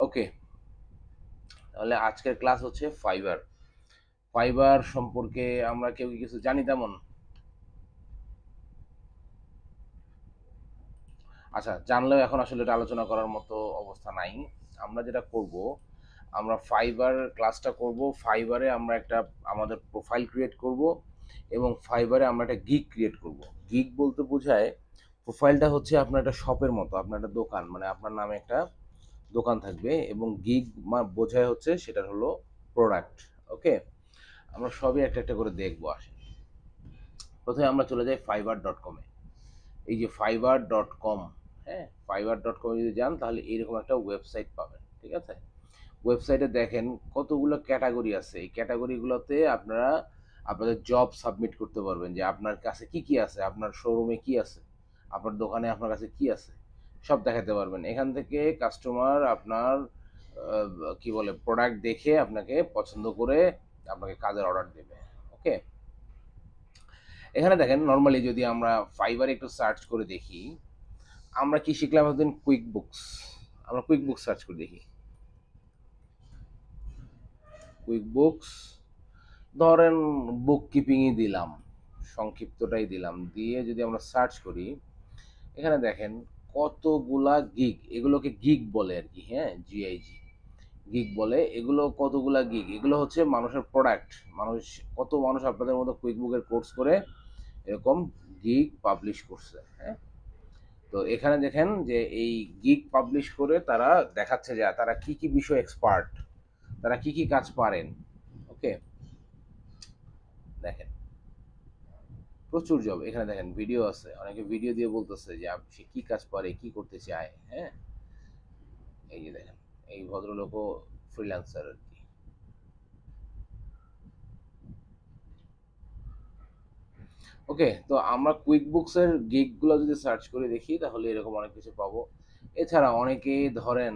ওকে, তাহলে আজকের ক্লাস হচ্ছে ফাইবার। ফাইবার সম্পর্কে আমরা কেউ কি কিছু জানি তেমন? আচ্ছা, জানলেও এখন আসলে এটা আলোচনা করার মতো অবস্থা নাই। আমরা যেটা করব, আমরা ফাইবার ক্লাসটা করব। ফাইবারে আমরা একটা আমাদের প্রোফাইল ক্রিয়েট করব এবং ফাইবারে আমরা একটা গিগ ক্রিয়েট করব। গিগ বলতে বোঝায়, প্রোফাইলটা হচ্ছে আপনার একটা শপের মতো, আপনার একটা দোকান, মানে আপনার নামে একটা দোকান থাকবে, এবং গিগ বোঝায় হচ্ছে সেটা হলো প্রোডাক্ট। ওকে, আমরা সবই একটা একটা করে দেখবো। আসেন, প্রথমে আমরা চলে যাই fiverr.com-এ। এই যে fiverr.com, হ্যাঁ, fiverr.com-এ যদি যান তাহলে এইরকম একটা ওয়েবসাইট পাবেন। ঠিক আছে, ওয়েবসাইটে দেখেন কতগুলো ক্যাটাগরি আছে। এই ক্যাটাগরিগুলোতে আপনারা আপনাদের জব সাবমিট করতে পারবেন, যে আপনার কাছে কি কি আছে, আপনার শোরুমে কি আছে, আপনার দোকানে আপনার কাছে কি আছে, সব দেখাতে পারবেন। এখান থেকে কাস্টমার আপনার কি বলে প্রোডাক্ট দেখে আপনাকে পছন্দ করে আপনাকে কাজের অর্ডার দেবে। ওকে, এখানে দেখেন নর্মালি যদি আমরা ফাইবারে একটু সার্চ করে দেখি, আমরা কি শিখলাম একদিন? Quick books. আমরা কুইক বুকস সার্চ করে দেখি। কুইক বুকস, ধরেন বুক কিপিংই দিলাম, সংক্ষিপ্তটাই দিলাম, দিয়ে যদি আমরা সার্চ করি, এখানে দেখেন কতগুলা গিগ, এগুলোকে গিগ বলে আর কি, হ্যাঁ, জিআইজি গিগ বলে। এগুলো কতগুলা গিগ, এগুলো হচ্ছে মানুষের প্রোডাক্ট। মানুষ, কত মানুষ আপনাদের মতো কুইক বুকের কোর্স করে এরকম গিগ পাবলিশ করছে, হ্যাঁ। তো এখানে দেখেন যে এই গিগ পাবলিশ করে তারা দেখাচ্ছে যে তারা কি কি বিষয় এক্সপার্ট, তারা কি কি কাজ পারেন। ওকে, দেখেন প্রচুর জব। এখানে দেখেন ভিডিও আছে, অনেকে ভিডিও দিয়ে বলতেছে যে সে কি কাজ পারে, কি করতে চায়, হ্যাঁ। এই যে দেখেন, এই ভদ্রলোকও ফ্রিল্যান্সার আর কি। ওকে, তো আমরা কুইক বুকসের গিগগুলো যদি সার্চ করে দেখি তাহলে এরকম অনেক কিছু পাবো। এছাড়া অনেকেই ধরেন,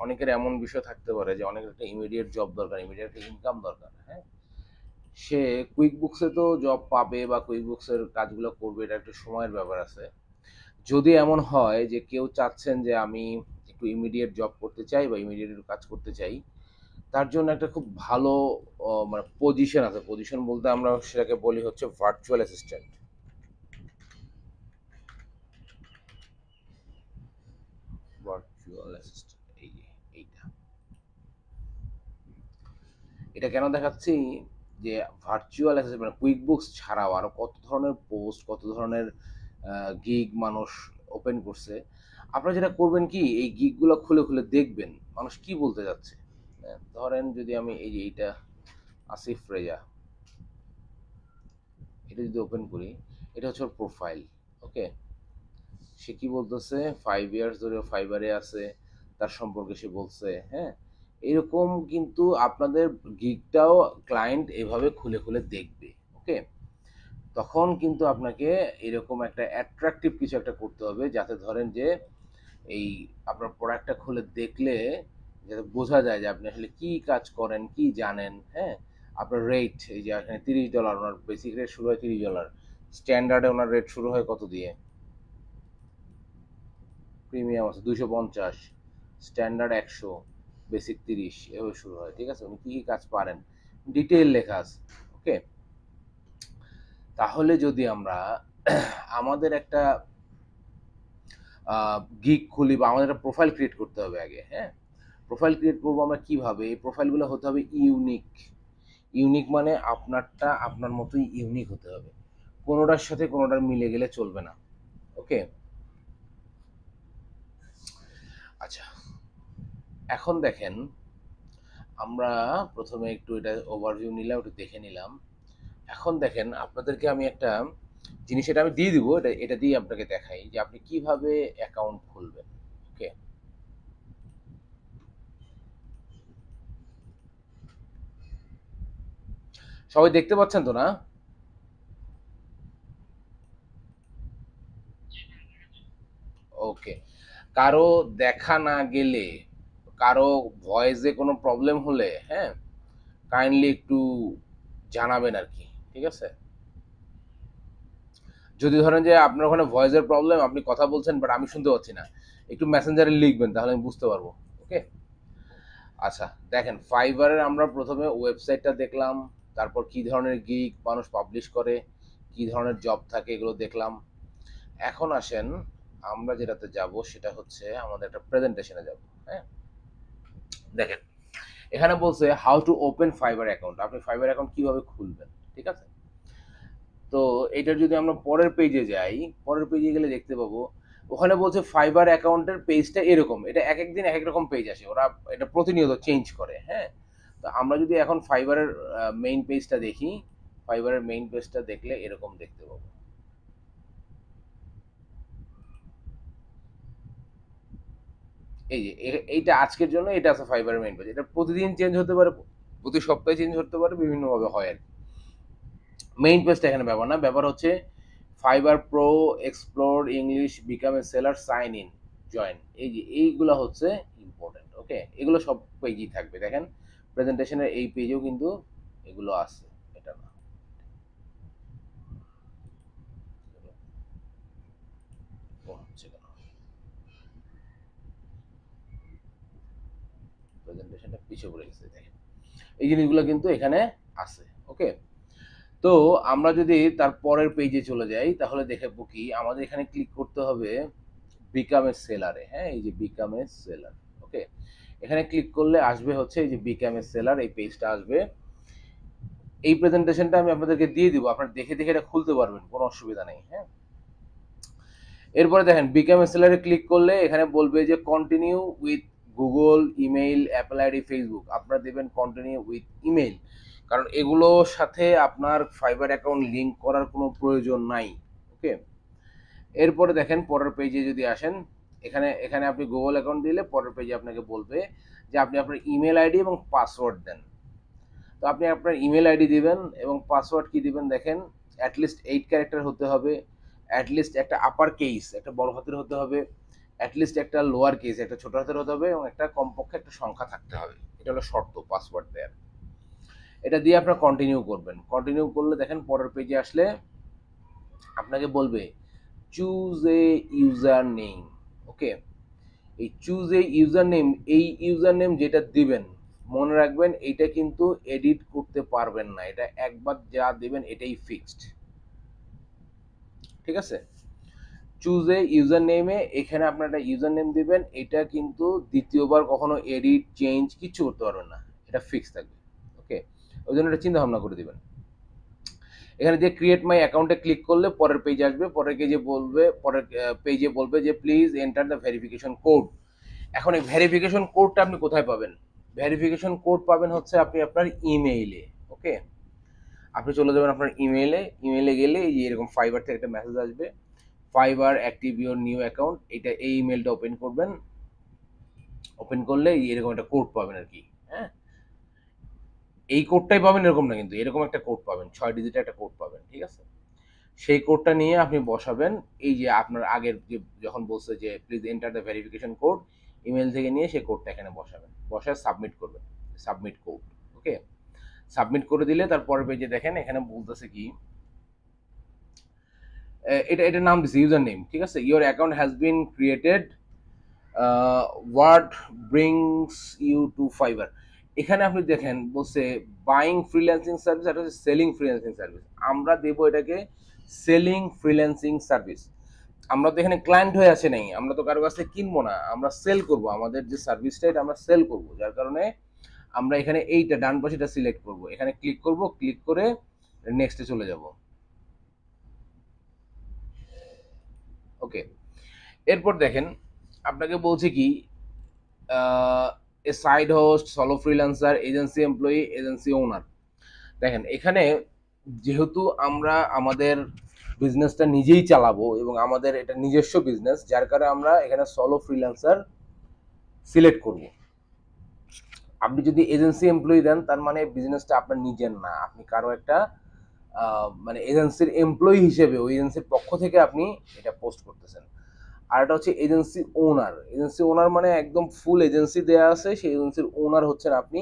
অনেকের এমন বিষয় থাকতে পারে যে অনেকের একটা ইমিডিয়েট জব দরকার, ইমিডিয়েট একটা ইনকাম দরকার, হ্যাঁ। সে কুইক বুকসে তো জব পাবে বা কুইক বুকসের কাজগুলো করবে, এটা একটা সময়ের ব্যাপার আছে। যদি এমন হয় যে কেউ চাচ্ছেন যে আমি একটু ইমিডিয়েট জব করতে চাই বা ইমিডিয়েট কাজ করতে চাই, তার জন্য একটা খুব ভালো মানে পজিশন আছে। পজিশন বলতে আমরা সেটাকে বলি হচ্ছে ভার্চুয়াল অ্যাসিস্ট্যান্ট। ভার্চুয়াল অ্যাসিস্ট্যান্ট, এই যে এইটা, এটা কেন দেখাচ্ছি যে ভার্চুয়াল অ্যাসিস্ট্যান্ট মানে কুইক বুকস ছাড়াও আরো কত ধরনের পোস্ট, কত ধরনের গিগ মানুষ ওপেন করছে। আপনারা যেটা করবেন কি, এই গিগগুলো খুলে খুলে দেখবেন মানুষ কি বলতে যাচ্ছে। ধরেন যদি আমি এই যে এইটা, আসিফ রেজা, এটা যদি ওপেন করি, এটা হচ্ছে ওর প্রোফাইল। ওকে, সে কি বলতেছে, 5 ইয়ার্স ধরে ফাইবারে আছে, তার সম্পর্কে সে বলছে, হ্যাঁ। এরকম কিন্তু আপনাদের গিগটাও ক্লায়েন্ট এভাবে খুলে খুলে দেখবে। ওকে, তখন কিন্তু আপনাকে এরকম একটা অ্যাট্রাকটিভ কিছু একটা করতে হবে, যাতে ধরেন যে এই আপনার প্রোডাক্টটা খুলে দেখলে যাতে বোঝা যায় যে আপনি আসলে কি কাজ করেন, কি জানেন, হ্যাঁ। আপনার রেট, এই যে এখানে $30, ওনার বেসিক রেট শুরু হয় $30, স্ট্যান্ডার্ডে ওনার রেট শুরু হয় কত দিয়ে, প্রিমিয়াম আছে 250, স্ট্যান্ডার্ড 100, বেসিক 30, এভাবে শুরু হয়। ঠিক আছে, উনি কী কী কাজ পারেন ডিটেইল লেখা আছে। ওকে, তাহলে যদি আমরা আমাদের একটা গিগ খুলি বা আমাদের একটা প্রোফাইল ক্রিয়েট করতে হবে আগে, হ্যাঁ। প্রোফাইল ক্রিয়েট করবো আমরা কিভাবে? এই প্রোফাইলগুলো হতে হবে ইউনিক। ইউনিক মানে আপনারটা আপনার মতোই ইউনিক হতে হবে, কোনোটার সাথে কোনোটার মিলে গেলে চলবে না। ওকে, আচ্ছা, এখন দেখেন আমরা প্রথমে একটু এটা ওভারভিউ নিলাম, একটু দেখে নিলাম। এখন দেখেন আপনাদেরকে আমি একটা জিনিস, এটা আমি দিয়ে দিব, এটা এটা দিয়ে আপনাকে দেখাই যে আপনি কিভাবে অ্যাকাউন্ট খুলবেন। ওকে, সবাই দেখতে পাচ্ছেন তো না? ওকে, কারো দেখা না গেলে, কারো ভয়েসে কোনো প্রবলেম হলে, হ্যাঁ, কাইন্ডলি একটু জানাবেন আর কি। ঠিক আছে, যদি ধরেন যে আপনার ওখানে ভয়েসের প্রবলেম, আপনি কথা বলছেন বাট আমি শুনতে পাচ্ছি না, একটু মেসেঞ্জারে লিখবেন, তাহলে আমি বুঝতে পারবো। ওকে, আচ্ছা দেখেন, ফাইবারের আমরা প্রথমে ওয়েবসাইটটা দেখলাম, তারপর কি ধরনের গিগ মানুষ পাবলিশ করে, কি ধরনের জব থাকে এগুলো দেখলাম। এখন আসেন আমরা যেটাতে যাব সেটা হচ্ছে আমাদের একটা প্রেজেন্টেশনে যাব। হ্যাঁ, দেখেন এখানে বলছে how to open fibre account, আপনি ফাইবার অ্যাকাউন্ট কিভাবে খুলবেন, ঠিক আছে। তো এটার যদি আমরা পরের পেজে যাই, পরের পেজে গেলে দেখতে পাবো ওখানে বলছে ফাইবার অ্যাকাউন্টের পেজটা এরকম, এটা এক এক দিন এক এক রকম পেজ আসে, ওরা এটা প্রতিনিয়ত চেঞ্জ করে। হ্যাঁ, তো আমরা যদি এখন ফাইবারের মেইন পেজটা দেখি, ফাইবারের মেইন পেজটা দেখলে এরকম দেখতে পাবো। এই যে এইটা আজকের জন্য এটা আছে ফাইবারের মেইন পেজ, এটা প্রতিদিন চেঞ্জ হতে পারে, প্রতি সপ্তাহে চেঞ্জ হতে পারে, বিভিন্নভাবে হয় আর কি। মেইন পেজটা এখানে ব্যবহার না, ব্যবহার হচ্ছে Fiverr pro, explore English, become a seller, sign in, join. এই যে এইগুলো হচ্ছে ইম্পর্টেন্ট। ওকে, এগুলো সব পেজেই থাকবে। দেখেন প্রেজেন্টেশনের এই পেজেও কিন্তু এগুলো আছে, এটা না হচ্ছে কেন, প্রেজেন্টেশনটা পিছিয়ে পড়ে গেছে। দেখেন এই জিনিসগুলো কিন্তু এখানে আছে। ওকে, তো আমরা যদি তার পরের পেজে চলে যাই তাহলে দেখবো কি আমাদের এখানে ক্লিক করতে হবে বিকাম এ সেলারে। হ্যাঁ, এই যে বিকাম এ সেলার। ওকে, এখানে ক্লিক করলে আসবে হচ্ছে এই যে বিকাম এ সেলার, এই পেজটা আসবে। এই প্রেজেন্টেশনটা আমি আপনাদেরকে দিয়ে দিব, আপনারা দেখে দেখে এটা খুলতে পারবেন, কোনো অসুবিধা নেই। হ্যাঁ, এরপরে দেখেন বিকাম এ সেলারে ক্লিক করলে এখানে বলবে যে continue with Google, email, Apple ID, Facebook. আপনারা দেবেন কন্টিনিউ উইথ ইমেইল, কারণ এগুলোর সাথে আপনার ফাইবার অ্যাকাউন্ট লিঙ্ক করার কোনো প্রয়োজন নাই। ওকে, এরপরে দেখেন পরের পেজে যদি আসেন, এখানে এখানে আপনি গুগল অ্যাকাউন্ট দিলে পরের পেজে আপনাকে বলবে যে আপনি আপনার ইমেল আইডি এবং পাসওয়ার্ড দেন। তো আপনি আপনার ইমেল আইডি দিবেন এবং পাসওয়ার্ড কি দিবেন দেখেন, অ্যাটলিস্ট 8 ক্যারেক্টার হতে হবে, অ্যাটলিস্ট একটা আপার কেস একটা বড় হাতের হতে হবে, অ্যাটলিস্ট একটা লোয়ার কেস একটা ছোট হাতের হতে হবে, এবং একটা কমপক্ষে একটা সংখ্যা থাকতে হবে। এটা হলো শর্ত পাসওয়ার্ড দেওয়ার। এটা দিয়ে আপনার কন্টিনিউ করবেন। কন্টিনিউ করলে দেখেন পরের পেজে আসলে আপনাকে বলবে চুজ এ ইউজার নেম। ওকে, এই চুজ এ ইউজার নেম, এই ইউজার নেম যেটা দিবেন মনে রাখবেন এটা কিন্তু এডিট করতে পারবেন না, এটা একবার যা দিবেন এটাই ফিক্সড। ঠিক আছে, চুজ এ ইউজার নেমে এখানে আপনার একটা ইউজার নেম দিবেন, এটা কিন্তু দ্বিতীয়বার কখনো এডিট চেঞ্জ কিছু করতে পারবেন না, এটা ফিক্স থাকবে। ওকে, ওই জন্য এটা চিন্তা ভাবনা করে দিবেন। এখানে যে ক্রিয়েট মাই অ্যাকাউন্টে ক্লিক করলে পরের পেজ আসবে, পরের পেজে বলবে, পরের পেজে বলবে যে please enter the verification code. এখন এই ভেরিফিকেশন কোডটা আপনি কোথায় পাবেন? ভেরিফিকেশন কোড পাবেন হচ্ছে আপনি আপনার ইমেইলে। ওকে, আপনি চলে যাবেন আপনার ইমেইলে, ইমেইলে গেলে এই যে এরকম ফাইবার থেকে একটা মেসেজ আসবে, fibre active your new account, এটা এই ইমেলটা ওপেন করবেন। ওপেন করলে এরকম একটা কোড পাবেন আর কি। হ্যাঁ, এই কোডটাই পাবেন এরকম না, কিন্তু এরকম একটা কোড পাবেন, 6 ডিজিটের একটা কোড পাবেন। ঠিক আছে, সেই কোডটা নিয়ে আপনি বসাবেন। এই যে আপনার আগের যে যখন বলছে যে please enter the verification code, email থেকে নিয়ে সেই কোডটা এখানে বসাবেন, বসায় সাবমিট করবেন, সাবমিট কোড। ওকে, সাবমিট করে দিলে তারপরে পেজে দেখেন এখানে বলতেছে কি এটা এটা নাম দিছে ইউজার নেম। ঠিক আছে, your account has been created, what brings you to Fiverr. এখানে আপনি দেখেন বলছে বাইং ফ্রিল্যান্সিং সার্ভিস, এটা হচ্ছে সেলিং ফ্রিল্যান্সিং সার্ভিস। আমরা দেবো এটাকে সেলিং ফ্রিল্যান্সিং সার্ভিস। আমরা তো এখানে ক্লায়েন্ট হয়ে আসে নাই, আমরা তো কারো কাছ থেকে কিনবো না, আমরা সেল করব, আমাদের যে সার্ভিসটা এটা আমরা সেল করব, যার কারণে আমরা এখানে এইটা ডান পাশে এটা সিলেক্ট করব, এখানে ক্লিক করব, ক্লিক করে নেক্সটে চলে যাব। ওকে, এরপর দেখেন আপনাকে বলছে কি a side hustle, solo freelancer, agency employee, agency owner. দেখেন এখানে যেহেতু আমরা আমাদের বিজনেসটা নিজেই চালাবো এবং আমাদের এটা নিজস্ব বিজনেস, যার কারণে আমরা এখানে সলো ফ্রিল্যান্সার সিলেক্ট করব। আপনি যদি এজেন্সি এমপ্লয়ি দেন তার মানে বিজনেসটা আপনার নিজের না, আপনি কারো একটা মানে এজেন্সির এমপ্লয়ি হিসেবে ওই এজেন্সির পক্ষ থেকে আপনি এটা পোস্ট করতেছেন। আর এটা হচ্ছে এজেন্সি ওনার। এজেন্সি ওনার মানে একদম ফুল এজেন্সি দেয়া আছে, সেই এজেন্সির ওনার হচ্ছেন আপনি,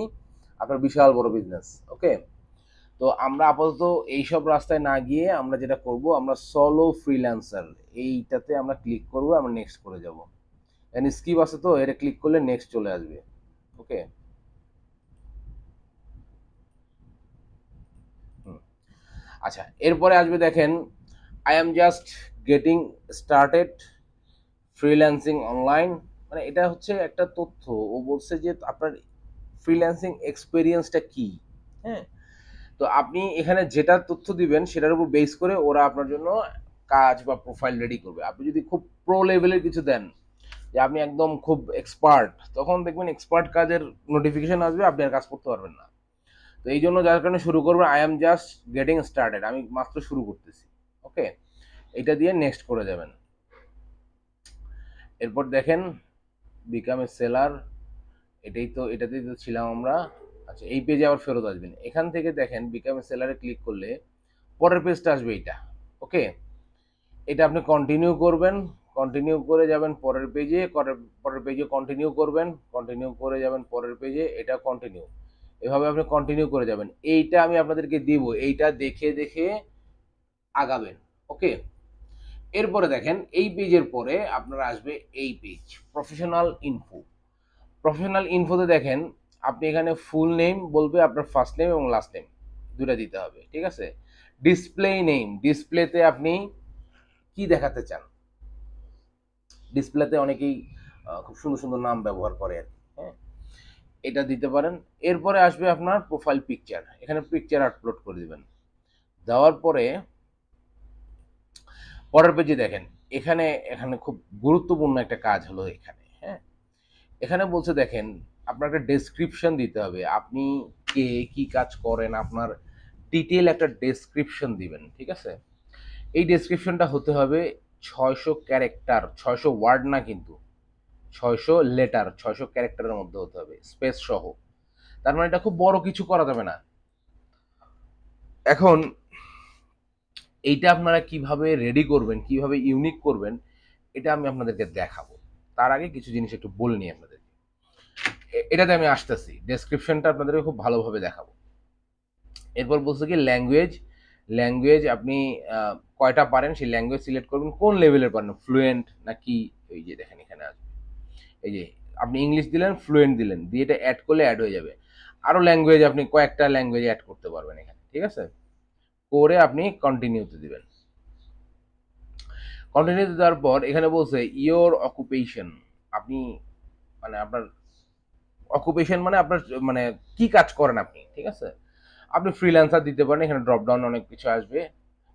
আপনার বিশাল বড় বিজনেস। ওকে, তো আমরা আপাতত এইসব রাস্তায় না গিয়ে আমরা যেটা করব, আমরা সলো ফ্রিল্যান্সার এইটাতে আমরা ক্লিক করব, আমরা নেক্সট করে যাব। এখানে স্কিপ আছে তো এটা ক্লিক করলে নেক্সট চলে আসবে। ওকে, আচ্ছা, এরপরে আসবে দেখেন I am just getting started freelancing online. মানে এটা হচ্ছে একটা তথ্য, ও বলছে যে আপনার ফ্রিল্যান্সিং এক্সপেরিয়েন্সটা কি। হ্যাঁ, তো আপনি এখানে যেটা তথ্য দিবেন সেটার উপর বেস করে ওরা আপনার জন্য কাজ বা প্রোফাইল রেডি করবে। আপনি যদি খুব প্রো লেভেলের কিছু দেন, যে আপনি একদম খুব এক্সপার্ট, তখন দেখবেন এক্সপার্ট কাজের নোটিফিকেশন আসবে, আপনি আর কাজ করতে পারবেন না। তো এই জন্য যার কারণে শুরু করবেন I am just getting started, আমি মাত্র শুরু করতেছি। ওকে, এটা দিয়ে নেক্সট করে যাবেন। এরপর দেখেন বিকাম এ সেলার, এটাতেই তো ছিলাম আমরা। আচ্ছা, এই পেজে আবার ফেরত আসবেন। এখান থেকে দেখেন বিকাম এ সেলারে ক্লিক করলে পরের পেজটা আসবে এইটা। ওকে, এটা আপনি কন্টিনিউ করবেন, কন্টিনিউ করে যাবেন পরের পেজে, পরের পেজে কন্টিনিউ করবেন, কন্টিনিউ করে যাবেন পরের পেজে, এটা কন্টিনিউ, এভাবে আপনি কন্টিনিউ করে যাবেন। এইটা আমি আপনাদেরকে দিব, এইটা দেখে দেখে আগাবেন। ওকে, এরপরে দেখেন এই পেজের পরে আপনার আসবে এই পেজ প্রফেশনাল ইনফো। প্রফেশনাল ইনফোতে দেখেন আপনি এখানে ফুল নেম বলবে, আপনার ফার্স্ট নেম এবং লাস্ট নেম দুটা দিতে হবে, ঠিক আছে। ডিসপ্লে নেম, ডিসপ্লেতে আপনি কি দেখাতে চান, ডিসপ্লেতে অনেকেই খুব সুন্দর সুন্দর নাম ব্যবহার করে আর কি। হ্যাঁ, এটা দিতে পারেন। এরপরে আসবে আপনার প্রোফাইল পিকচার, এখানে পিকচার আপলোড করে দিবেন। দেওয়ার পরে পরের পেজে দেখেন এখানে এখানে খুব গুরুত্বপূর্ণ একটা কাজ হলো এখানে। হ্যাঁ, এখানে বলছে দেখেন আপনার একটা ডেসক্রিপশন দিতে হবে, আপনি কে, কি কাজ করেন, আপনার ডিটেল একটা ডেসক্রিপশন দিবেন, ঠিক আছে। এই ডেসক্রিপশনটা হতে হবে 600 ক্যারেক্টার, 600 ওয়ার্ড না কিন্তু, 600 লেটার, 600 ক্যারেক্টারের মধ্যে হতে হবে, স্পেস সহ। তার মানে এটা খুব বড় কিছু করা যাবে না। এখন এইটা আপনারা কিভাবে রেডি করবেন, কিভাবে ইউনিক করবেন, এটা আমি আপনাদেরকে দেখাবো। তার আগে কিছু জিনিস একটু বলে নিই আপনাদেরকে। এটাতে আমি আসতেছি, ডেসক্রিপশনটা আপনাদেরকে খুব ভালোভাবে দেখাবো। এরপর বলছে কি ল্যাঙ্গুয়েজ, ল্যাঙ্গুয়েজ আপনি কয়টা পারেন সেই ল্যাঙ্গুয়েজ সিলেক্ট করবেন, কোন লেভেলের পারেন, ফ্লুয়েন্ট নাকি। এই যে দেখেন এখানে আসবে, এই যে আপনি ইংলিশ দিলেন, ফ্লুয়েন্ট দিলেন, দিয়ে এটা অ্যাড করলে অ্যাড হয়ে যাবে। আরও ল্যাঙ্গুয়েজ আপনি কয়েকটা ল্যাঙ্গুয়েজ অ্যাড করতে পারবেন এখানে, ঠিক আছে। করে আপনি কন্টিনিউতে দিবেন। কন্টিনিউতে দেওয়ার পর এখানে বলছে ইয়োর অকুপেশন, আপনি মানে আপনার অকুপেশন মানে আপনার মানে কি কাজ করেন আপনি, ঠিক আছে। আপনি ফ্রিল্যান্সার দিতে পারেন, এখানে ড্রপ ডাউন অনেক কিছু আসবে,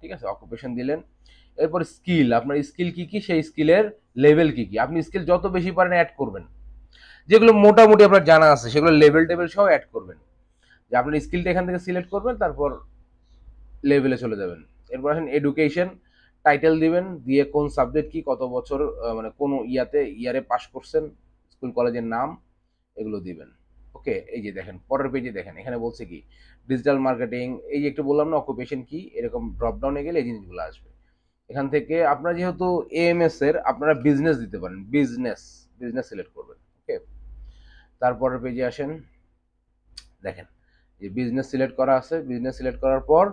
ঠিক আছে। অকুপেশন দিলেন। এরপর স্কিল, আপনার স্কিল কি কি, সেই স্কিলের লেভেল কি কি, আপনি স্কিল যত বেশি পারেন অ্যাড করবেন, যেগুলো মোটামুটি আপনার জানা আছে সেগুলো লেভেল টেবিল সহ অ্যাড করবেন। যে আপনার স্কিলটা এখান থেকে সিলেক্ট করবেন, তারপর লেভেলে চলে যাবেন। এরপর আসেন এডুকেশন, টাইটেল দিবেন, দিয়ে কোন সাবজেক্ট কি, কত বছর মানে কোন ইয়ারে পাস করছেন, স্কুল কলেজের নাম, এগুলো দিবেন। ওকে, এই যে দেখেন পরের পেজে দেখেন এখানে বলছে কি ডিজিটাল মার্কেটিং, এই যে একটু বললাম না অকুপেশন কি, এরকম ড্রপ ডাউনে গেলে এই জিনিসগুলো আসবে। এখান থেকে আপনারা যেহেতু এএমএস এর, আপনারা বিজনেস দিতে পারেন, বিজনেস, বিজনেস সিলেক্ট করবেন। ওকে, তারপরের পেজে আসেন, দেখেন যে বিজনেস সিলেক্ট করা আছে। বিজনেস সিলেক্ট করার পর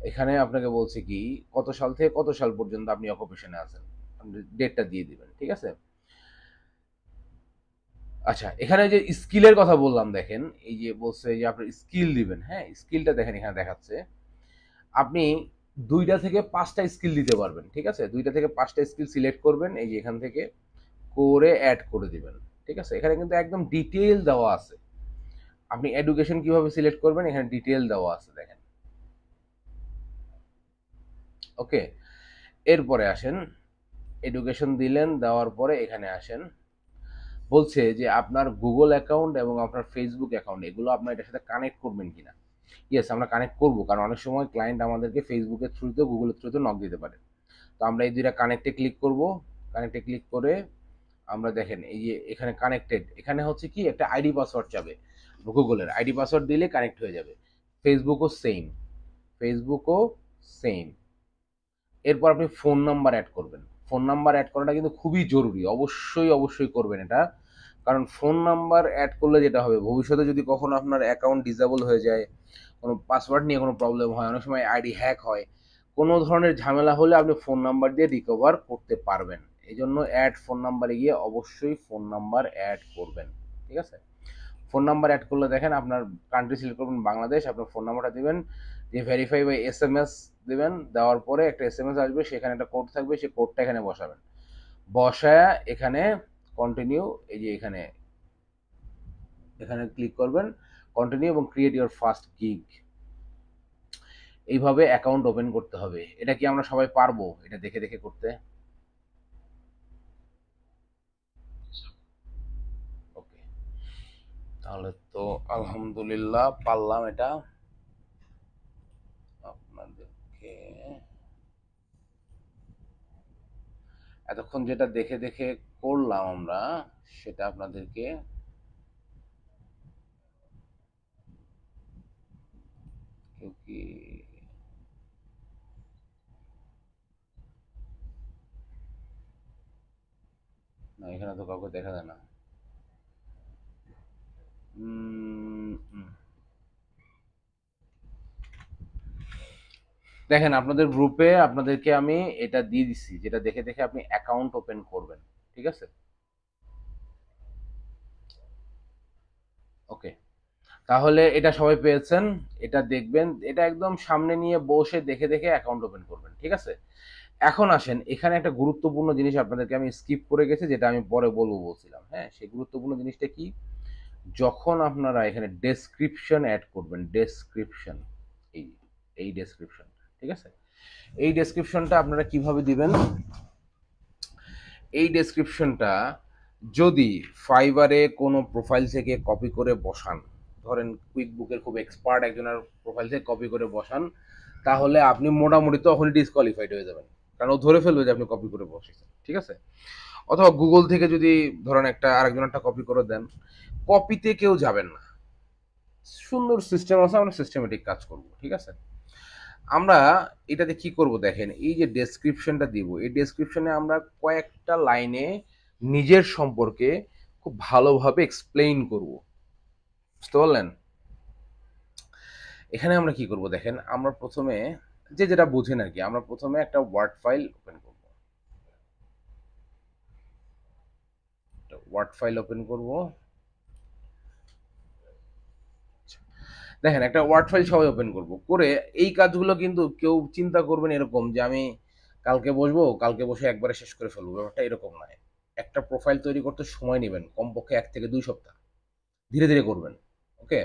এখানে আপনাকে বলছে কি কত সাল থেকে কত সাল পর্যন্ত আপনি অকুপেশনে আছেন, ডেটটা দিয়ে দিবেন, ঠিক আছে। আচ্ছা, এখানে যে স্কিলের কথা বললাম দেখেন, এই যে বলছে যে আপনি স্কিল দিবেন। হ্যাঁ, স্কিলটা দেখেন এখানে দেখাচ্ছে আপনি 2টা থেকে 5টা স্কিল দিতে পারবেন, ঠিক আছে। 2টা থেকে 5টা স্কিল সিলেক্ট করবেন, এই যে এখান থেকে করে অ্যাড করে দিবেন, ঠিক আছে। এখানে কিন্তু একদম ডিটেইল দেওয়া আছে, আপনি এডুকেশন কিভাবে সিলেক্ট করবেন এখানে ডিটেইল দেওয়া আছে দেখেন। ওকে, এরপরে আসেন এডুকেশন দিলেন, দেওয়ার পরে এখানে আসেন বলছে যে আপনার গুগল অ্যাকাউন্ট এবং আপনার ফেসবুক অ্যাকাউন্ট এগুলো আপনার এটার সাথে কানেক্ট করবেন কিনা। ইয়েস, আমরা কানেক্ট করবো, কারণ অনেক সময় ক্লায়েন্ট আমাদেরকে ফেসবুকের থ্রুতে, গুগলের থ্রুতে নক দিতে পারে। তো আমরা এই দুইটা কানেক্টে ক্লিক করব। কানেক্টে ক্লিক করে আমরা দেখেন এই যে এখানে কানেক্টেড, এখানে হচ্ছে কি একটা আইডি পাসওয়ার্ড চাবে, গুগলের আইডি পাসওয়ার্ড দিলে কানেক্ট হয়ে যাবে। ফেসবুকও সেম, ফেসবুকও সেম। এরপর আপনি ফোন নাম্বার অ্যাড করবেন। ফোন নাম্বার অ্যাড করাটা কিন্তু খুবই জরুরি, অবশ্যই অবশ্যই করবেন এটা। কারণ ফোন নাম্বার অ্যাড করলে যেটা হবে, ভবিষ্যতে যদি কখনো আপনার অ্যাকাউন্ট ডিসেবল হয়ে যায়, কোনো পাসওয়ার্ড নিয়ে কোনো প্রবলেম হয়, অনেক সময় আইডি হ্যাক হয়, কোনো ধরনের ঝামেলা হলে আপনি ফোন নাম্বার দিয়ে রিকভার করতে পারবেন। এই জন্য অ্যাড ফোন নাম্বারে গিয়ে অবশ্যই ফোন নাম্বার অ্যাড করবেন, ঠিক আছে। ফোন নাম্বার অ্যাড করলে দেখেন আপনার কান্ট্রি সিলেক্ট করবেন বাংলাদেশ, আপনার ফোন নাম্বারটা দিবেন, দিয়ে ভেরিফাই বাই SMS দিবেন, দেওয়ার পরে একটা SMS আসবে, সেখানে একটা কোড থাকবে, সেই কোডটা এখানে বসাবেন, বসায়া এখানে কন্টিনিউ, এই যে এখানে এখানে ক্লিক করবেন কন্টিনিউ এবং ক্রিয়েট ইওর ফার্স্ট গিগ। এইভাবে অ্যাকাউন্ট ওপেন করতে হবে। এটা কি আমরা সবাই পারবো এটা দেখে দেখে করতে? ওকে, তাহলে তো আলহামদুলিল্লাহ পারলাম এটা। আপনাদেরকে এতক্ষণ যেটা দেখে দেখে করলাম আমরা, সেটা আপনাদেরকে কেউ কি না, এখানে তো কাউকে দেখা যায় না। দেখেন আপনাদের গ্রুপে আপনাদেরকে আমি এটা দিয়ে দিচ্ছি, যেটা দেখে দেখে আপনি অ্যাকাউন্ট ওপেন করবেন, ঠিক আছে? ওকে, তাহলে এটা সবাই পেয়েছেন, এটা দেখবেন, এটা একদম সামনে নিয়ে বসে দেখে দেখে অ্যাকাউন্ট ওপেন করবেন, ঠিক আছে? এখন আসেন, এখানে একটা গুরুত্বপূর্ণ জিনিস আপনাদেরকে আমি স্কিপ করে গেছি, যেটা আমি পরে বলবো বলছিলাম। হ্যাঁ, সেই গুরুত্বপূর্ণ জিনিসটা কি, যখন আপনারা এখানে ডেসক্রিপশন অ্যাড করবেন, ডেসক্রিপশন, এই এই ডেসক্রিপশন, ঠিক আছে? এই ডেসক্রিপশনটা আপনারা কিভাবে দিবেন? এই ডেসক্রিপশনটা যদি ফাইবারে কোনো প্রোফাইল থেকে কপি করে বসান, ধরেন কুইক বুকের খুব এক্সপার্ট একজনের প্রোফাইল থেকে কপি করে বসান, তাহলে আপনি মোটামুটি তখনই ডিসকোয়ালিফাইড হয়ে যাবেন, কারণ ও ধরে ফেলবে যে আপনি কপি করে বসেছেন, ঠিক আছে? অথবা গুগল থেকে যদি ধরেন একটা আরেকজনেরটা কপি করে দেন, কপিতে কেউ যাবেন না, সুন্দর সিস্টেম আছে, আমরা সিস্টেমেটিক কাজ করব, ঠিক আছে? আমরা এটাতে কি করব দেখেন, এই যে ডেসক্রিপশনটা দিব, এই ডেসক্রিপশনে আমরা কয়েকটা লাইনে নিজের সম্পর্কে খুব ভালোভাবে এক্সপ্লেইন করব, বুঝতে পারলেন? এখানে আমরা কি করব দেখেন, আমরা প্রথমে যে যেটা বুঝেন আর কি, আমরা প্রথমে একটা ওয়ার্ড ফাইল ওপেন করব, ওয়ার্ড ফাইল ওপেন করব। দেখেন একটা ওয়ার্ড ফাইল সবাই ওপেন করব, করে এই কাজগুলো কিন্তু কেউ চিন্তা করবেন এরকম যে আমি কালকে বসবো, কালকে বসে একবারে শেষ করে ফেলবো, ব্যাপারটা এরকম নয়। একটা প্রোফাইল তৈরি করতে সময় নেবেন কমপক্ষে 1 থেকে 2 সপ্তাহ, ধীরে ধীরে করবেন, ওকে?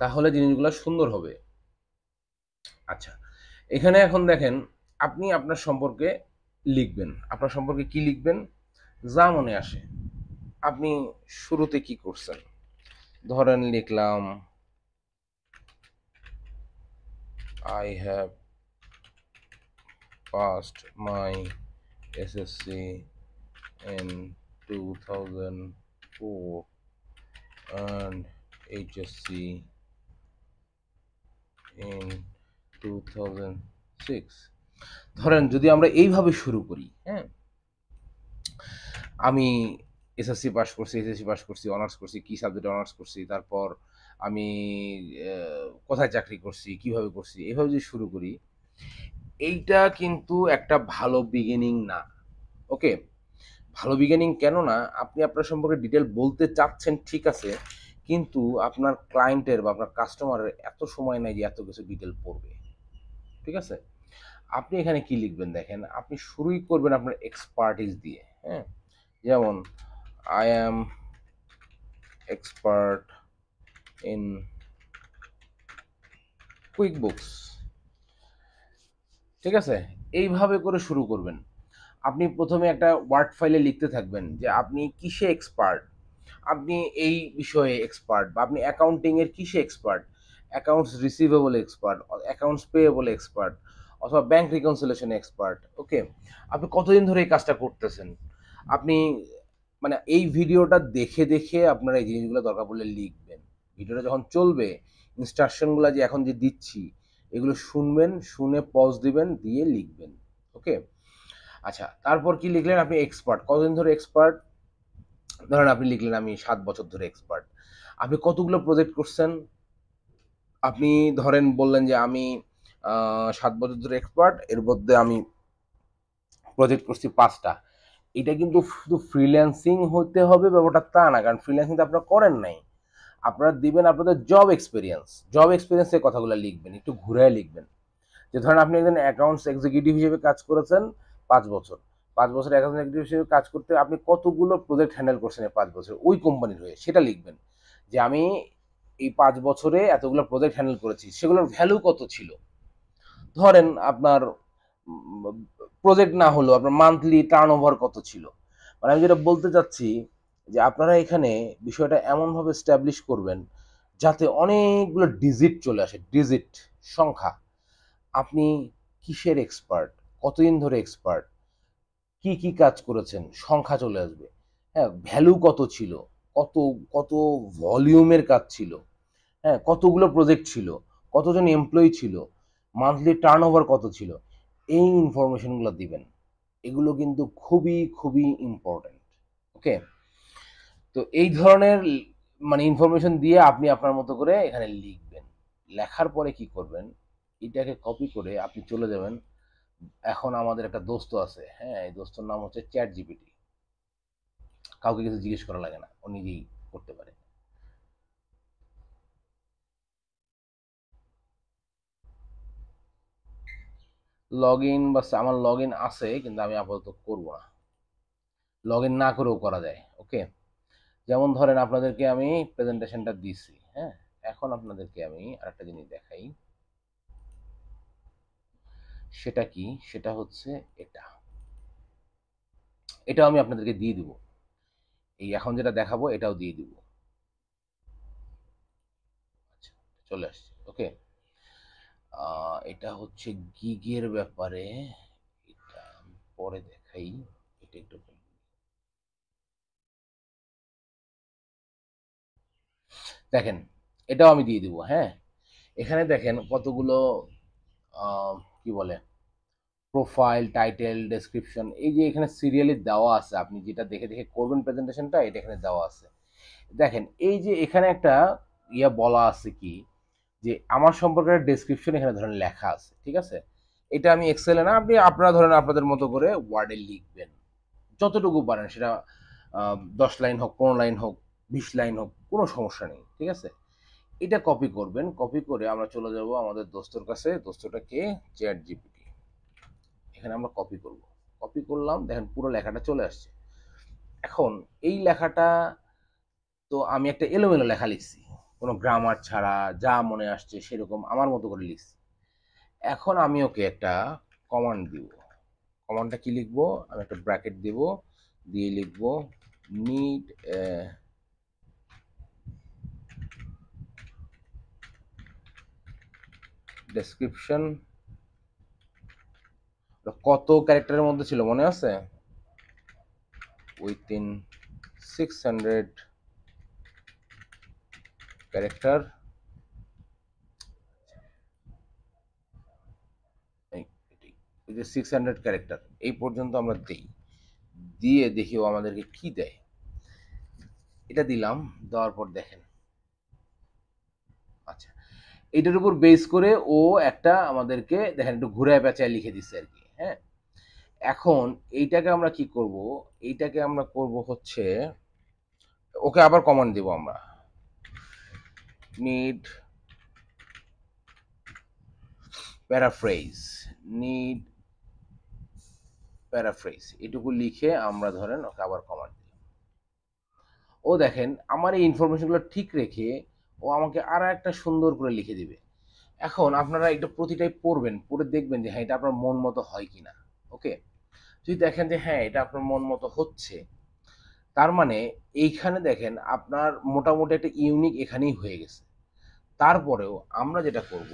তাহলে জিনিসগুলো সুন্দর হবে। আচ্ছা, এখানে এখন দেখেন, আপনি আপনার সম্পর্কে লিখবেন, আপনার সম্পর্কে কি লিখবেন, যা মনে আসে। আপনি শুরুতে কি করছেন, ধরেন লিখলাম I have passed my SSC in 2004 and HSC in 2006। ধরেন যদি আমরা এইভাবে শুরু করি, হ্যাঁ, আমি এসএসসি পাস করছি, এসএসসি পাস করছি, অনার্স করছি, কি সাবজেক্টে অনার্স করছি, তারপর আমি কোথায় চাকরি করছি, কিভাবে করছি, এইভাবে যদি শুরু করি, এইটা কিন্তু একটা ভালো বিগিনিং না, ওকে? ভালো বিগিনিং কেন না, আপনি আপনার সম্পর্কে ডিটেল বলতে চাচ্ছেন, ঠিক আছে, কিন্তু আপনার ক্লায়েন্টের বা আপনার কাস্টমারের এত সময় নাই যে এত কিছু ডিটেল পড়বে, ঠিক আছে? আপনি এখানে কি লিখবেন দেখেন, আপনি শুরুই করবেন আপনার এক্সপার্টিস দিয়ে, হ্যাঁ, যেমন I am expert in quick books, ঠিক আছে? এইভাবে করে শুরু করবেন। আপনি প্রথমে একটা ওয়ার্ড ফাইলে লিখতে থাকবেন যে আপনি কিসে এক্সপার্ট, আপনি এই বিষয়ে এক্সপার্ট, বা আপনি অ্যাকাউন্টিং এর কিসে expert, accounts receivable expert, accounts payable expert, অথবা ব্যাংক রিকনসিলেশন এক্সপার্ট, ওকে? আপনি কতদিন ধরে এই কাজটা করতেছেন, আপনি মানে এই ভিডিওটা দেখে দেখে আপনারা এই জিনিসগুলো দরকার পড়লে লিখবেন। ভিডিওটা যখন চলবে, ইনস্ট্রাকশনগুলো যে এখন যে দিচ্ছি, এগুলো শুনবেন, শুনে পজ দিবেন, দিয়ে লিখবেন, ওকে? আচ্ছা, তারপর কি লিখলেন, আপনি এক্সপার্ট, কতদিন ধরে এক্সপার্ট, ধরেন আপনি লিখলেন আমি 7 বছর ধরে এক্সপার্ট। আপনি কতগুলো প্রজেক্ট করছেন, আপনি ধরেন বললেন যে আমি 7 বছর ধরে এক্সপার্ট, এর মধ্যে আমি প্রজেক্ট করছি 5টা। এটা কিন্তু শুধু ফ্রিল্যান্সিং হতে হবে ব্যাপারটা তা না, কারণ ফ্রিল্যান্সিং তো আপনারা করেন নাই। আপনারা দিবেন আপনাদের জব এক্সপিরিয়েন্সের কথাগুলো লিখবেন, একটু ঘুরে লিখবেন। যে ধরেন আপনি একজন অ্যাকাউন্টস এক্সিকিউটিভ হিসেবে কাজ করেছেন 5 বছর, 5 বছর অ্যাকাউন্টস এক্সিকিউটিভ হিসেবে কাজ করতে আপনি কতগুলো প্রজেক্ট হ্যান্ডেল করছেন এই 5 বছর ওই কোম্পানির হয়ে, সেটা লিখবেন যে আমি এই 5 বছরে এতগুলো প্রজেক্ট হ্যান্ডেল করেছি, সেগুলোর ভ্যালু কত ছিল। ধরেন আপনার প্রজেক্ট না হলেও আপনার মান্থলি টার্ন ওভার কত ছিল। মানে আমি যেটা বলতে চাচ্ছি যে আপনারা এখানে বিষয়টা এমনভাবে স্ট্যাবলিশ করবেন যাতে অনেকগুলো ডিজিট চলে আসে, ডিজিট, সংখ্যা। আপনি কিসের এক্সপার্ট, কতদিন ধরে এক্সপার্ট, কি কি কাজ করেছেন, সংখ্যা চলে আসবে। হ্যাঁ, ভ্যালু কত ছিল, কত কত ভলিউমের কাজ ছিল, হ্যাঁ কতগুলো প্রজেক্ট ছিল, কতজন এমপ্লয়ি ছিল, মান্থলি টার্ন ওভার কত ছিল, এই ইনফরমেশনগুলো দিবেন। এগুলো কিন্তু খুবই খুবই ইম্পর্টেন্ট। ওকে, তো এই ধরনের মানে ইনফরমেশন দিয়ে আপনি আপনার মতো করে এখানে লিখবেন। লেখার পরে কি করবেন, এটাকে কপি করে আপনি চলে যাবেন। এখন আমাদের একটা দোস্ত আছে, হ্যাঁ এই দোস্তর নাম হচ্ছে চ্যাট জিপিটি। কাউকে কিছু জিজ্ঞেস করা লাগে না, ও নিজেই করতে পারে। লগ ইন বা আমার লগ ইন আছে, কিন্তু আমি আপাতত করব না। লগ ইন না করেও করা যায়। ওকে, যেমন ধরেন আপনাদেরকে আমি প্রেজেন্টেশনটা দিছি, হ্যাঁ এখন আপনাদেরকে আমি আরেকটা জিনিস দেখাই। সেটা কি, সেটা হচ্ছে এটা, এটাও আমি আপনাদেরকে দিয়ে দিব। এই এখন যেটা দেখাবো এটাও দিয়ে দিব। আচ্ছা, চলে আসছে। ওকে, এটা হচ্ছে গিগের ব্যাপারে, এটা আমি পরে দেখাই। এটা একটু দেখেন, এটাও আমি দিয়ে দিব। হ্যাঁ, এখানে দেখেন কতগুলো কি বলে প্রোফাইল, টাইটেল, ডেসক্রিপশন, এই যে এখানে সিরিয়ালি দেওয়া আছে, আপনি যেটা দেখে দেখে করবেন প্রেজেন্টেশনটা, এটা এখানে দেওয়া আছে। দেখেন এই যে এখানে একটা বলা আছে কি, যে আমার সম্পর্কে ডেসক্রিপশন এখানে ধরেন লেখা আছে, ঠিক আছে। এটা আমি এক্সেলে না, আপনি আপনারা ধরেন আপনাদের মতো করে ওয়ার্ডে লিখবেন যতটুকু পারেন, সেটা 10 লাইন হোক, 15 লাইন হোক, 20 লাইন হোক, কোনো সমস্যা নেই, ঠিক আছে। এটা কপি করবেন, কপি করে আমরা চলে যাব আমাদের দোস্তর কাছে। দোস্তটা কে, চ্যাট জিপিটি। এখানে আমরা কপি করব, কপি করলাম, দেখেন পুরো লেখাটা চলে আসছে। এখন এই লেখাটা তো আমি একটা এলোমেলো লেখা লিখছি, কোনো গ্রামার ছাড়া যা মনে আসছে সেরকম আমার মতো করে লিখছি। এখন আমি ওকে একটা কমান্ড দিব। কমান্ডটা কি লিখবো, আমি একটা ব্র্যাকেট দেব, দিয়ে লিখবো নিড ডেসক্রিপশন। কত ক্যারেক্টারের মধ্যে ছিল মনে আছে, উইথিন 600 ক্যারেক্টার। এই যে 600 ক্যারেক্টার এই পর্যন্ত আমরা দিই, দিয়ে দেখি ও আমাদেরকে কি দেয়। এটা দিলাম, দেওয়ার পর দেখেন, আচ্ছা এটার উপর বেস করে ও একটা আমাদেরকে দেখেন একটু ঘুরে পেঁচায় লিখে দিচ্ছে আর কি। হ্যাঁ, এখন এইটাকে আমরা কি করব, এইটাকে আমরা করব হচ্ছে ওকে আবার কমান্ড দিব আমরা, নিড প্যারাফ্রেজ, নিড প্যারাফ্রেজ, এটুকু লিখে আমরা ধরেন ওকে আবার কমান্ড দিই। ও দেখেন আমার এই ইনফরমেশনগুলো ঠিক রেখে ও আমাকে আর একটা সুন্দর করে লিখে দিবে। এখন আপনারা এটা প্রতিটাই পড়বেন, পড়ে দেখবেন যে হ্যাঁ এটা আপনার মন মতো হয় কিনা। ওকে, যদি দেখেন যে হ্যাঁ এটা আপনার মন মতো হচ্ছে, তার মানে এইখানে দেখেন আপনার মোটামুটি একটা ইউনিক এখানেই হয়ে গেছে। তারপরেও আমরা যেটা করব,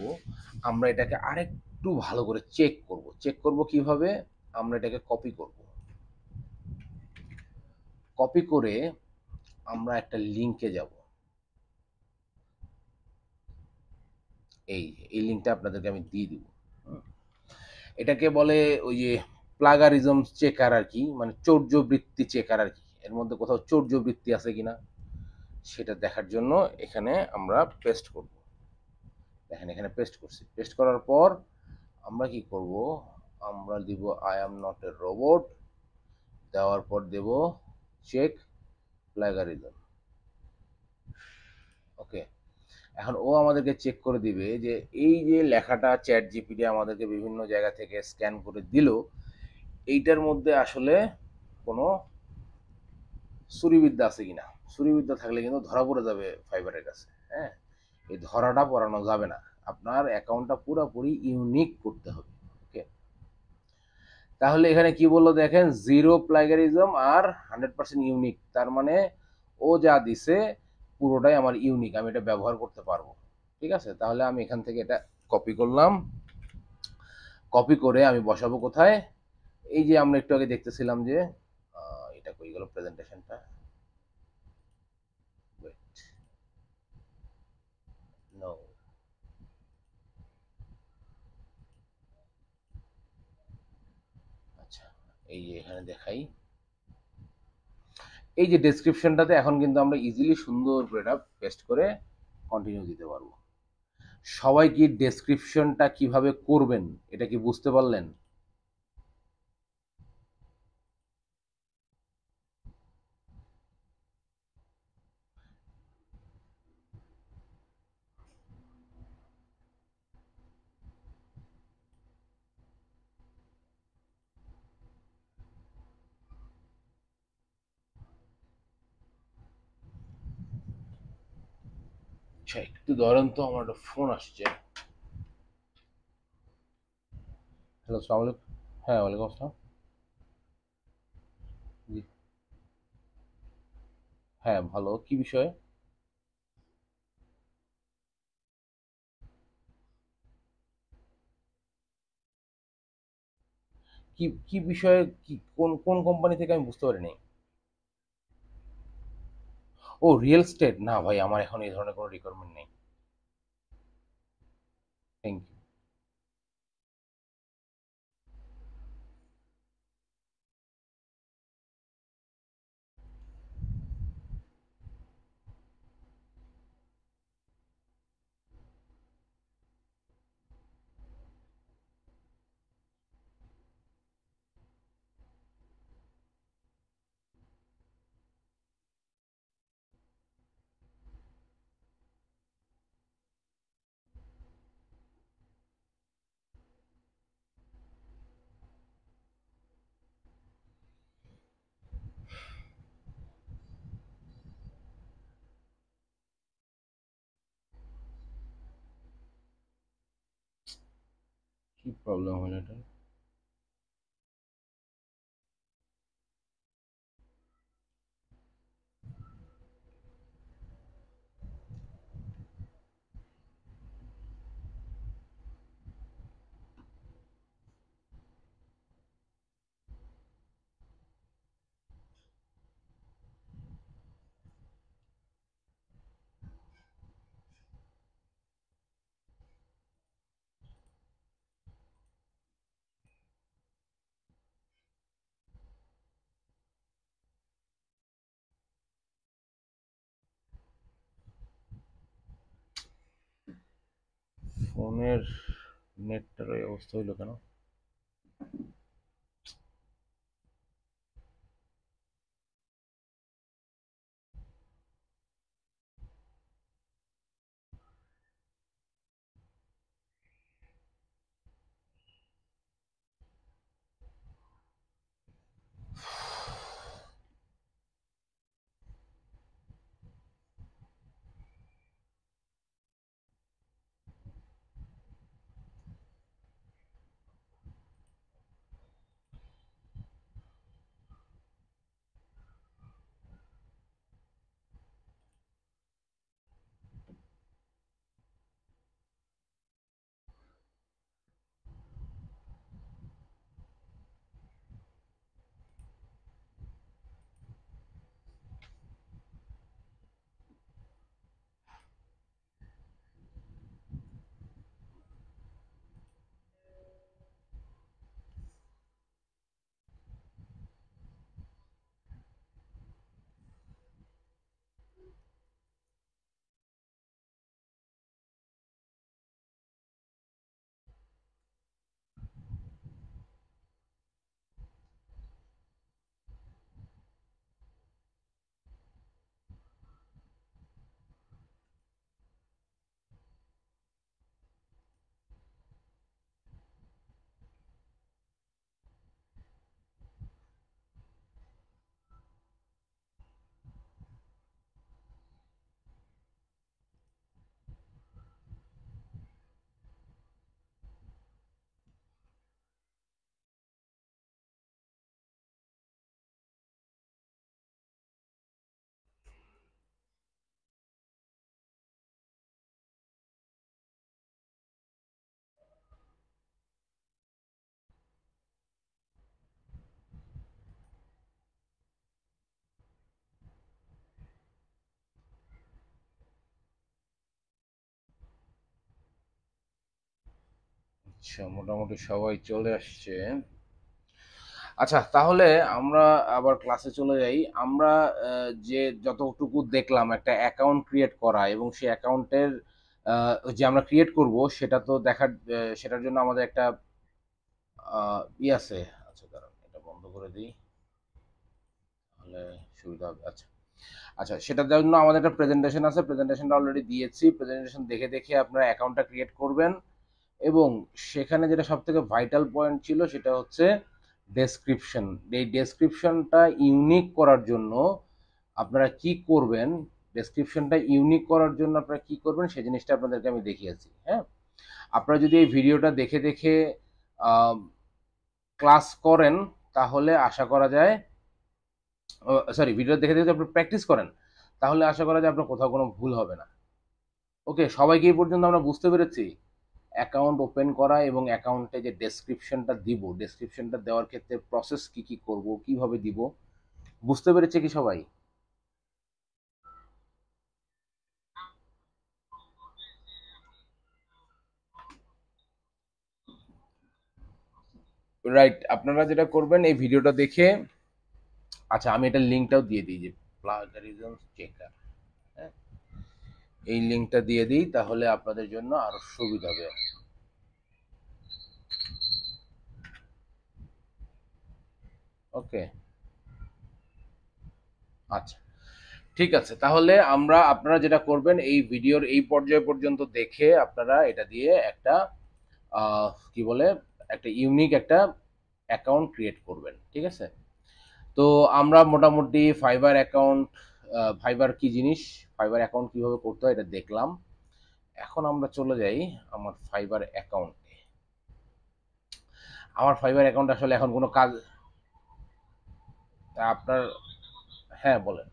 আমরা এটাকে আরেকটু ভালো করে চেক করব। চেক করব কিভাবে, আমরা এটাকে কপি করব, কপি করে আমরা একটা লিঙ্কে যাব। এই লিঙ্কটা আপনাদেরকে আমি দিয়ে দিব। এটাকে বলে ওই যে প্লাগারিজম চেকার আর কি, মানে চৌর্যবৃত্তি চেকার আর কি, এর মধ্যে কোথাও চৌর্যবৃত্তি আছে কিনা সেটা দেখার জন্য এখানে আমরা পেস্ট করব। দেখেন এখানে পেস্ট করছি, পেস্ট করার পর আমরা কি করব, আমরা দিব I am not a robot, দেওয়ার পর দেব চেক প্লাগারিজম। ওকে, এখন ও আমাদেরকে চেক করে দিবে যে এই যে লেখাটা চ্যাট জিপিটি আমাদেরকে বিভিন্ন জায়গা থেকে স্ক্যান করে দিল, এইটার মধ্যে আসলে কোনো চুরিবিদ্যা আছে কিনা। চুরিবিদ্যা থাকলে কিন্তু ধরা পড়ে যাবে ফাইবারের কাছে। হ্যাঁ, এই ধরাটা পড়ানো যাবে না, আপনার অ্যাকাউন্টটা পুরোপুরি ইউনিক করতে হবে। ওকে, তাহলে এখানে কি বললো দেখেন, জিরো প্লাগারিজম আর 100% ইউনিক, তার মানে ও যা দিছে পুরোটাই আমার ইউনিক, আমি এটা ব্যবহার করতে পারবো। ঠিক আছে, তাহলে আমি এখান থেকে এটা কপি করলাম, কপি করে আমি বসাবো কোথায়, এই যে আমরা একটু আগে দেখতেছিলাম যে এটা কই গেল প্রেজেন্টেশনটা, নো, আচ্ছা, এই যে এখানে দেখাই, এই যে ডেসক্রিপশনটাতে এখন কিন্তু আমরা ইজিলি সুন্দর করে এটা পেস্ট করে কন্টিনিউ দিতে পারবো। সবাই কি ডেসক্রিপশনটা কিভাবে করবেন এটা কি বুঝতে পারলেন? আচ্ছা, একটু ধরেন তো, আমার একটা ফোন আসছে। হ্যালো, সালাম আলাইকুম। হ্যাঁ, ওয়ালাইকুম আসসালাম। জি। হ্যাঁ, ভালো, কি বিষয়ে? কি কি বিষয়ে, কি কোন কোন কোম্পানি থেকে আমি বুঝতে পারিনি। ও, রিয়েল স্টেট, না ভাই, আমার এখন এই ধরনের কোনো রিকোয়ারমেন্ট নেই। Thank you. কি প্রবলেম হলো এটা? ফোনের নেটটার এই অবস্থা হইলো কেন? আচ্ছা, মোটামুটি সবাই চলে আসছে। আচ্ছা, তাহলে আমরা আবার ক্লাসে চলে যাই। আমরা যে যতটুকু দেখলাম একটা অ্যাকাউন্ট ক্রিয়েট করা এবং সেই অ্যাকাউন্টের যে আমরা ক্রিয়েট করব সেটা তো দেখার সেটার জন্য আমাদের একটা আছে। আচ্ছা দাঁড়ান, এটা বন্ধ করে দিই, তাহলে সুবিধা হবে। আচ্ছা আচ্ছা, সেটার জন্য আমাদের একটা প্রেজেন্টেশন আছে, প্রেজেন্টেশনটা অলরেডি দিয়েছি। প্রেজেন্টেশন দেখে দেখে আপনারা অ্যাকাউন্টটা ক্রিয়েট করবেন এবং সেখানে যেটা সব থেকে ভাইটাল পয়েন্ট ছিল সেটা হচ্ছে ডেসক্রিপশন। এই ডেসক্রিপশনটা ইউনিক করার জন্য আপনারা কি করবেন, ডেসক্রিপশনটা ইউনিক করার জন্য আপনারা কি করবেন সেই জিনিসটা আপনাদেরকে আমি দেখিয়েছি। হ্যাঁ, আপনারা যদি এই ভিডিওটা দেখে দেখে ক্লাস করেন তাহলে আশা করা যায়, সরি, ভিডিও দেখে দেখে আপনি প্র্যাকটিস করেন তাহলে আশা করা যায় আপনার কোথাও কোনো ভুল হবে না। ওকে, সবাইকে এই পর্যন্ত আমরা বুঝতে পেরেছি অ্যাকাউন্ট ওপেন করা এবং অ্যাকাউন্টে যে ডেসক্রিপশনটা দিব, ডেসক্রিপশনটা দেওয়ার ক্ষেত্রে প্রসেস কি কি করব, কিভাবে দিব, বুঝতে পেরেছে কি সবাই? রাইট, আপনারা যেটা করবেন এই ভিডিওটা দেখে, আচ্ছা আমি এটা লিঙ্কটাও দিয়ে দিই যে প্লাগারিজম চেকার, হ্যাঁ, এই লিঙ্কটা দিয়ে দিই তাহলে আপনাদের জন্য আরো সুবিধা হবে। ওকে, আচ্ছা ঠিক আছে, তাহলে আপনারা যেটা করবেন এই ভিডিওর এই পর্যায় পর্যন্ত দেখে আপনারা এটা দিয়ে একটা কি বলে একটা ইউনিক একটা অ্যাকাউন্ট ক্রিয়েট করবেন, ঠিক আছে? তো আমরা মোটামুটি ফাইবার অ্যাকাউন্ট, ফাইবার কি জিনিস, ফাইবার অ্যাকাউন্ট কিভাবে করতে হয় এটা দেখলাম। এখন আমরা চলে যাই আমার ফাইবার অ্যাকাউন্টে। আমার ফাইবার অ্যাকাউন্ট আসলে এখন কোনো কাজ আপনার, হ্যাঁ বলেন,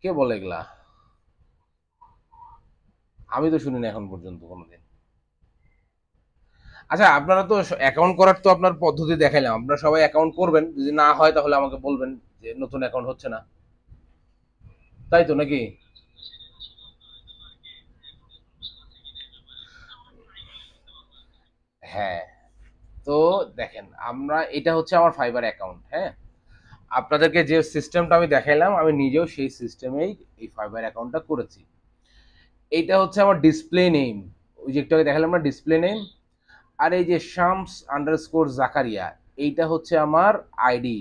কে বলে এগুলা? আমি তো শুনিনি এখন পর্যন্ত কোনোদিন। আচ্ছা, আপনারা তো অ্যাকাউন্ট করার তো আপনার পদ্ধতি দেখাইলাম, আপনারা সবাই অ্যাকাউন্ট করবেন, যদি না হয় তাহলে আমাকে বলবেন যে নতুন অ্যাকাউন্ট হচ্ছে না, তাই তো নাকি? হ্যাঁ, তো দেখেন আমরা এটা হচ্ছে আমার ফাইবার অ্যাকাউন্ট। হ্যাঁ, আপনাদেরকে যে সিস্টেমটা আমি দেখাইলাম আমি নিজেও সেই সিস্টেমেই এই ফাইবার অ্যাকাউন্টটা করেছি। এইটা হচ্ছে আমার ডিসপ্লে নেম, ওই যে একটু আগে দেখালাম না ডিসপ্লে নেম। আর এই যে শামস আন্ডারস্কোর জাকারিয়া, এইটা হচ্ছে আমার আইডি।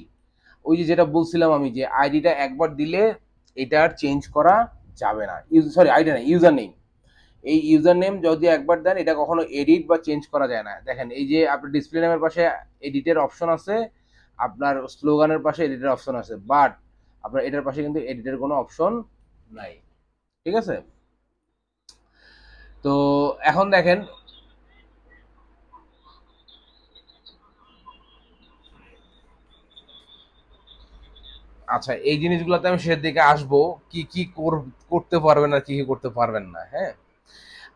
ওই যে যেটা বলছিলাম আমি যে আইডিটা একবার দিলে এটা আর চেঞ্জ করা যাবে না, সরি আইডি না, ইউজার নেম। এই ইউজার নেম যদি একবার দেন এটা কখনো এডিট বা চেঞ্জ করা যায় না। দেখেন এই যে আপনার ডিসপ্লে নেমের পাশে এডিটের অপশন আছে, আপনার স্লোগানের পাশে এডিটের অপশন আছে, বাট আপনার এটার পাশে কিন্তু এডিটের কোনো অপশন নাই, ঠিক আছে? তো এখন দেখেন, আচ্ছা এই জিনিসগুলোতে আমি শেষের দিকে আসবো, কি কি করতে পারবেন আর কি কি করতে পারবেন না। হ্যাঁ,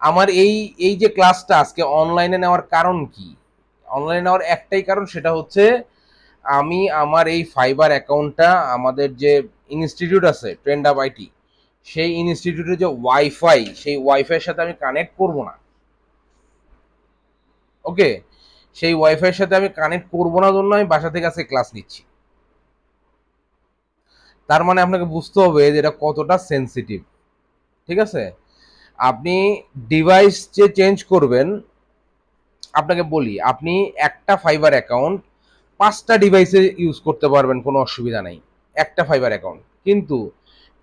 আমার এই এই যে ক্লাসটা আজকে অনলাইনে নেওয়ার কারণ কি, অনলাইনে নেওয়ার একটাই কারণ, সেটা হচ্ছে আমি আমার এই ফাইবার অ্যাকাউন্টটা আমাদের যে ইনস্টিটিউট আছে ট্রেন্ড আপ আইটি, সেই ইনস্টিটিউটের যে ওয়াইফাই, সেই ওয়াইফাইয়ের সাথে আমি কানেক্ট করব না। ওকে, সেই ওয়াইফাইয়ের সাথে আমি কানেক্ট করব না জন্য আমি বাসা থেকে আজকে ক্লাস নিচ্ছি। তার মানে আপনাকে বুঝতে হবে যে এটা কতটা সেন্সিটিভ, ঠিক আছে? আপনি ডিভাইস যে চেঞ্জ করবেন, আপনাকে বলি আপনি একটা ফাইবার অ্যাকাউন্ট 5টা ডিভাইসে ইউজ করতে পারবেন, কোনো অসুবিধা নেই, একটা ফাইবার অ্যাকাউন্ট। কিন্তু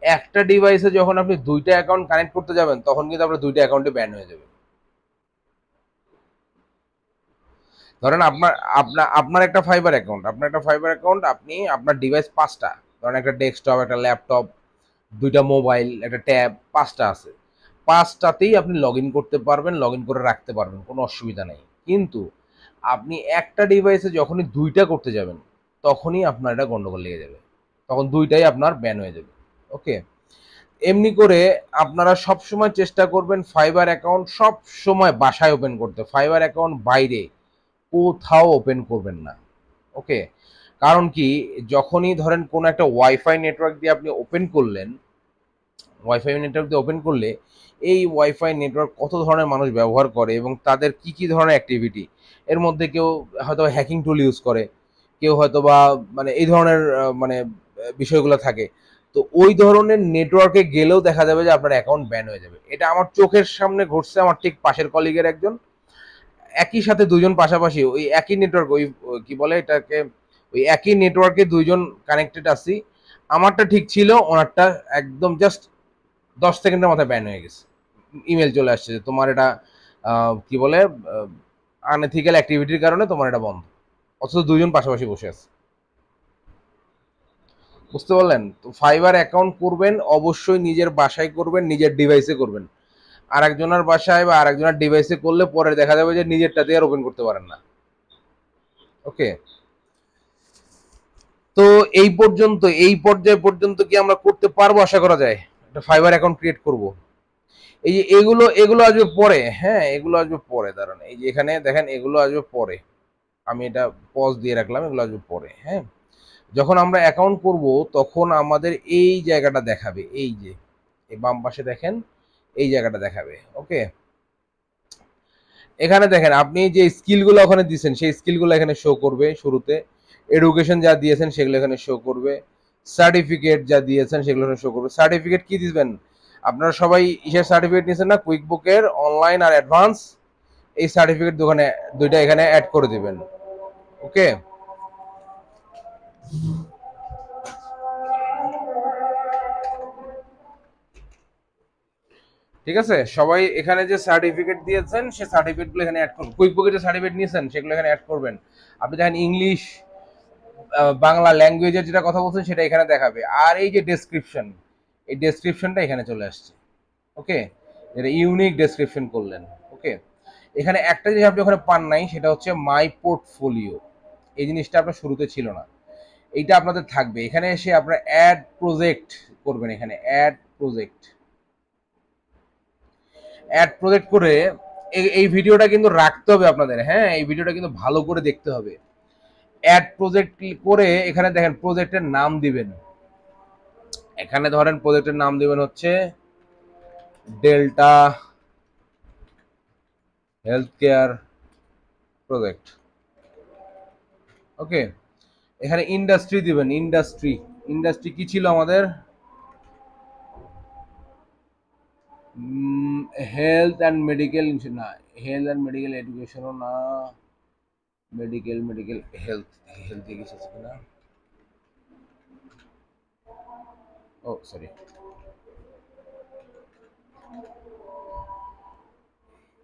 একটা ডিভাইসে যখন আপনি 2টা অ্যাকাউন্ট কানেক্ট করতে যাবেন তখন কিন্তু আপনার 2টা অ্যাকাউন্টে ব্যান হয়ে যাবে। ধরেন আপনার আপনার আপনার একটা ফাইবার অ্যাকাউন্ট, আপনি আপনার ডিভাইস 5টা, ধরেন একটা ডেস্কটপ, একটা ল্যাপটপ, 2টা মোবাইল, একটা ট্যাব, 5টা আছে। 5টাতেই আপনি লগ ইন করতে পারবেন, লগ ইন করে রাখতে পারবেন, কোনো অসুবিধা নেই। কিন্তু আপনি একটা ডিভাইসে যখনই 2টা করতে যাবেন তখনই আপনার এটা গন্ডগোল লেগে যাবে, তখন 2টাই আপনার ব্যান হয়ে যাবে। ওকে, এমনি করে আপনারা সব সময় চেষ্টা করবেন ফাইবার অ্যাকাউন্ট সব সময় বাসায় ওপেন করতে, ফাইবার অ্যাকাউন্ট বাইরে কোথাও ওপেন করবেন না। ওকে, কারণ কি, যখনই ধরেন কোনো একটা ওয়াইফাই নেটওয়ার্ক দিয়ে আপনি ওপেন করলেন, ওয়াইফাই নেটওয়ার্ক দিয়ে ওপেন করলে এই ওয়াইফাই নেটওয়ার্ক কত ধরনের মানুষ ব্যবহার করে এবং তাদের কি কি ধরনের অ্যাক্টিভিটি, এর মধ্যে কেউ হয়তো হ্যাকিং টুল ইউজ করে, কেউ হয়তো বা মানে এই ধরনের মানে বিষয়গুলো থাকে। তো ওই ধরনের নেটওয়ার্কে গেলেও দেখা যাবে যে আপনার অ্যাকাউন্ট ব্যান হয়ে যাবে। এটা আমার চোখের সামনে ঘটছে, আমার ঠিক পাশের কলিগের একজন, একই সাথে দুজন পাশাপাশি ওই একই নেটওয়ার্ক, ওই কি বলে এটাকে, ওই একই নেটওয়ার্কে দুইজন কানেক্টেড আছি। আমারটা ঠিক ছিল, ওনারটা একদম জাস্ট 10 সেকেন্ডের মাথায় ব্যান হয়ে গেছে। ইমেল চলে আসছে যে তোমার এটা কি বলে আনএথিক্যাল অ্যাক্টিভিটির কারণে তোমার এটা বন্ধ, অথচ দুইজন পাশাপাশি বসে আছে। বুঝতে পারলেন? তো ফাইবার অ্যাকাউন্ট করবেন অবশ্যই নিজের বাসায় করবেন, নিজের ডিভাইসে করবেন। আর একজনের বাসায় বা আর একজনের ডিভাইসে করলে পরে দেখা যাবে যে নিজেরটাতে আর ওপেন করতে পারেন না। ওকে, তো এই পর্যন্ত, এই পর্যায় পর্যন্ত কি আমরা করতে পারবো? আশা করা যায় একটা ফাইবার অ্যাকাউন্ট ক্রিয়েট করব। এই যে এগুলো এগুলো আসবে পরে, হ্যাঁ এগুলো আসবে পরে, দাঁড়ান এই যে এখানে দেখেন এগুলো আসবে পরে, আমি এটা পজ দিয়ে রাখলাম, এগুলো আসবে পরে। হ্যাঁ, যখন আমরা অ্যাকাউন্ট করব তখন আমাদের এই জায়গাটা দেখাবে, এই যে এই বাম পাশে দেখেন এই জায়গাটা দেখাবে। ওকে, এখানে দেখেন আপনি যে স্কিলগুলো ওখানে দিয়েছেন সেই স্কিলগুলো এখানে শো করবে শুরুতে, এডুকেশন যা দিয়েছেন সেগুলো এখানে শো করবে, সার্টিফিকেট যা দিয়েছেন সেগুলো এখানে শো করবে। সার্টিফিকেট কি দিবেন? আপনারা সবাই ইসের সার্টিফিকেট নিয়েছেন না, কুইক বুকের অনলাইন আর অ্যাডভান্স, এই সার্টিফিকেট দোকানে দুইটা এখানে অ্যাড করে দিবেন। ওকে, ঠিক আছে, সবাই এখানে যে সার্টিফিকেট দিয়েছেন সেই সার্টিফিকেটগুলো এখানে অ্যাড করুন। কুইক বুকে যে সার্টিফিকেট নিয়েছেন সেগুলো এখানে অ্যাড করবেন। আপনি দেখেন ইংলিশ বাংলা ল্যাঙ্গুয়েজের যেটা কথা বলছেন সেটা এখানে দেখাবে। আর এই যে ডেসক্রিপশন, এই ডেসক্রিপশনটা এখানে চলে আসছে। ওকে, এটা ইউনিক ডেসক্রিপশন করলেন। ওকে, এখানে একটা জিনিস আপনি ওখানে পান নাই, সেটা হচ্ছে মাই পোর্টফোলিও। এই জিনিসটা আপনার শুরুতে ছিল না, এইটা আপনাদের থাকবে। এখানে এসে আপনারা অ্যাড প্রজেক্ট করবেন, এখানে অ্যাড প্রজেক্ট, অ্যাড প্রজেক্ট করে এই ভিডিওটা কিন্তু রাখতে হবে আপনাদের। হ্যাঁ, এই ভিডিওটা কিন্তু ভালো করে দেখতে হবে। অ্যাড প্রজেক্ট করে এখানে দেখেন প্রজেক্টের নাম দিবেন। এখানে ধরেন প্রজেক্টের নাম দিবেন হচ্ছে Delta health care project. Okay, এখানে ইন্ডাস্ট্রি দিবেন, ইন্ডাস্ট্রি, ইন্ডাস্ট্রি কি ছিল আমাদের? হেলথ অ্যান্ড মেডিকেল, না হেলথ অ্যান্ড মেডিকেল এডুকেশনও না, মেডিকেল মেডিকেল হেলথ, হেলথে কিছু আছে কিনা, oh sorry,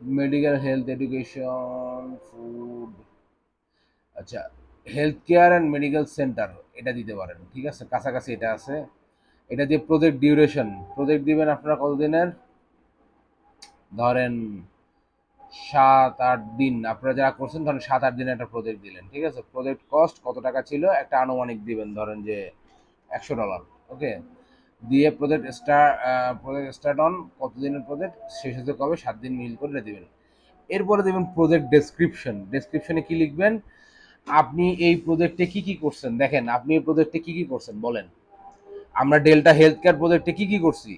medical health education food, আচ্ছা health care and medical centre, এটা দিতে পারেন। ঠিক আছে, কাছাকাছি এটা আছে। এটা দিয়ে প্রজেক্ট ডিউরেশন, প্রজেক্ট দিবেন আপনারা কতদিনের, ধরেন 7-8 দিন। আপনারা যারা করছেন ধরেন 7-8 দিনের একটা প্রজেক্ট দিলেন। ঠিক আছে, প্রজেক্ট কস্ট কত টাকা ছিল একটা আনুমানিক দিবেন, ধরেন যে $100। ওকে, দিয়ে প্রজেক্ট স্টার্ট অন কতদিনের প্রজেক্ট, শেষ হতে কবে, 7 দিন মিল করে দিবেন। এরপরে দেবেন প্রজেক্ট ডেসক্রিপশন। ডেসক্রিপশনে কি লিখবেন? আপনি এই প্রজেক্টে কি কি করছেন, দেখেন আপনি এই প্রজেক্টে কি কি করছেন বলেন। আমরা ডেল্টা হেলথ কেয়ার প্রজেক্টে কি কি করছি?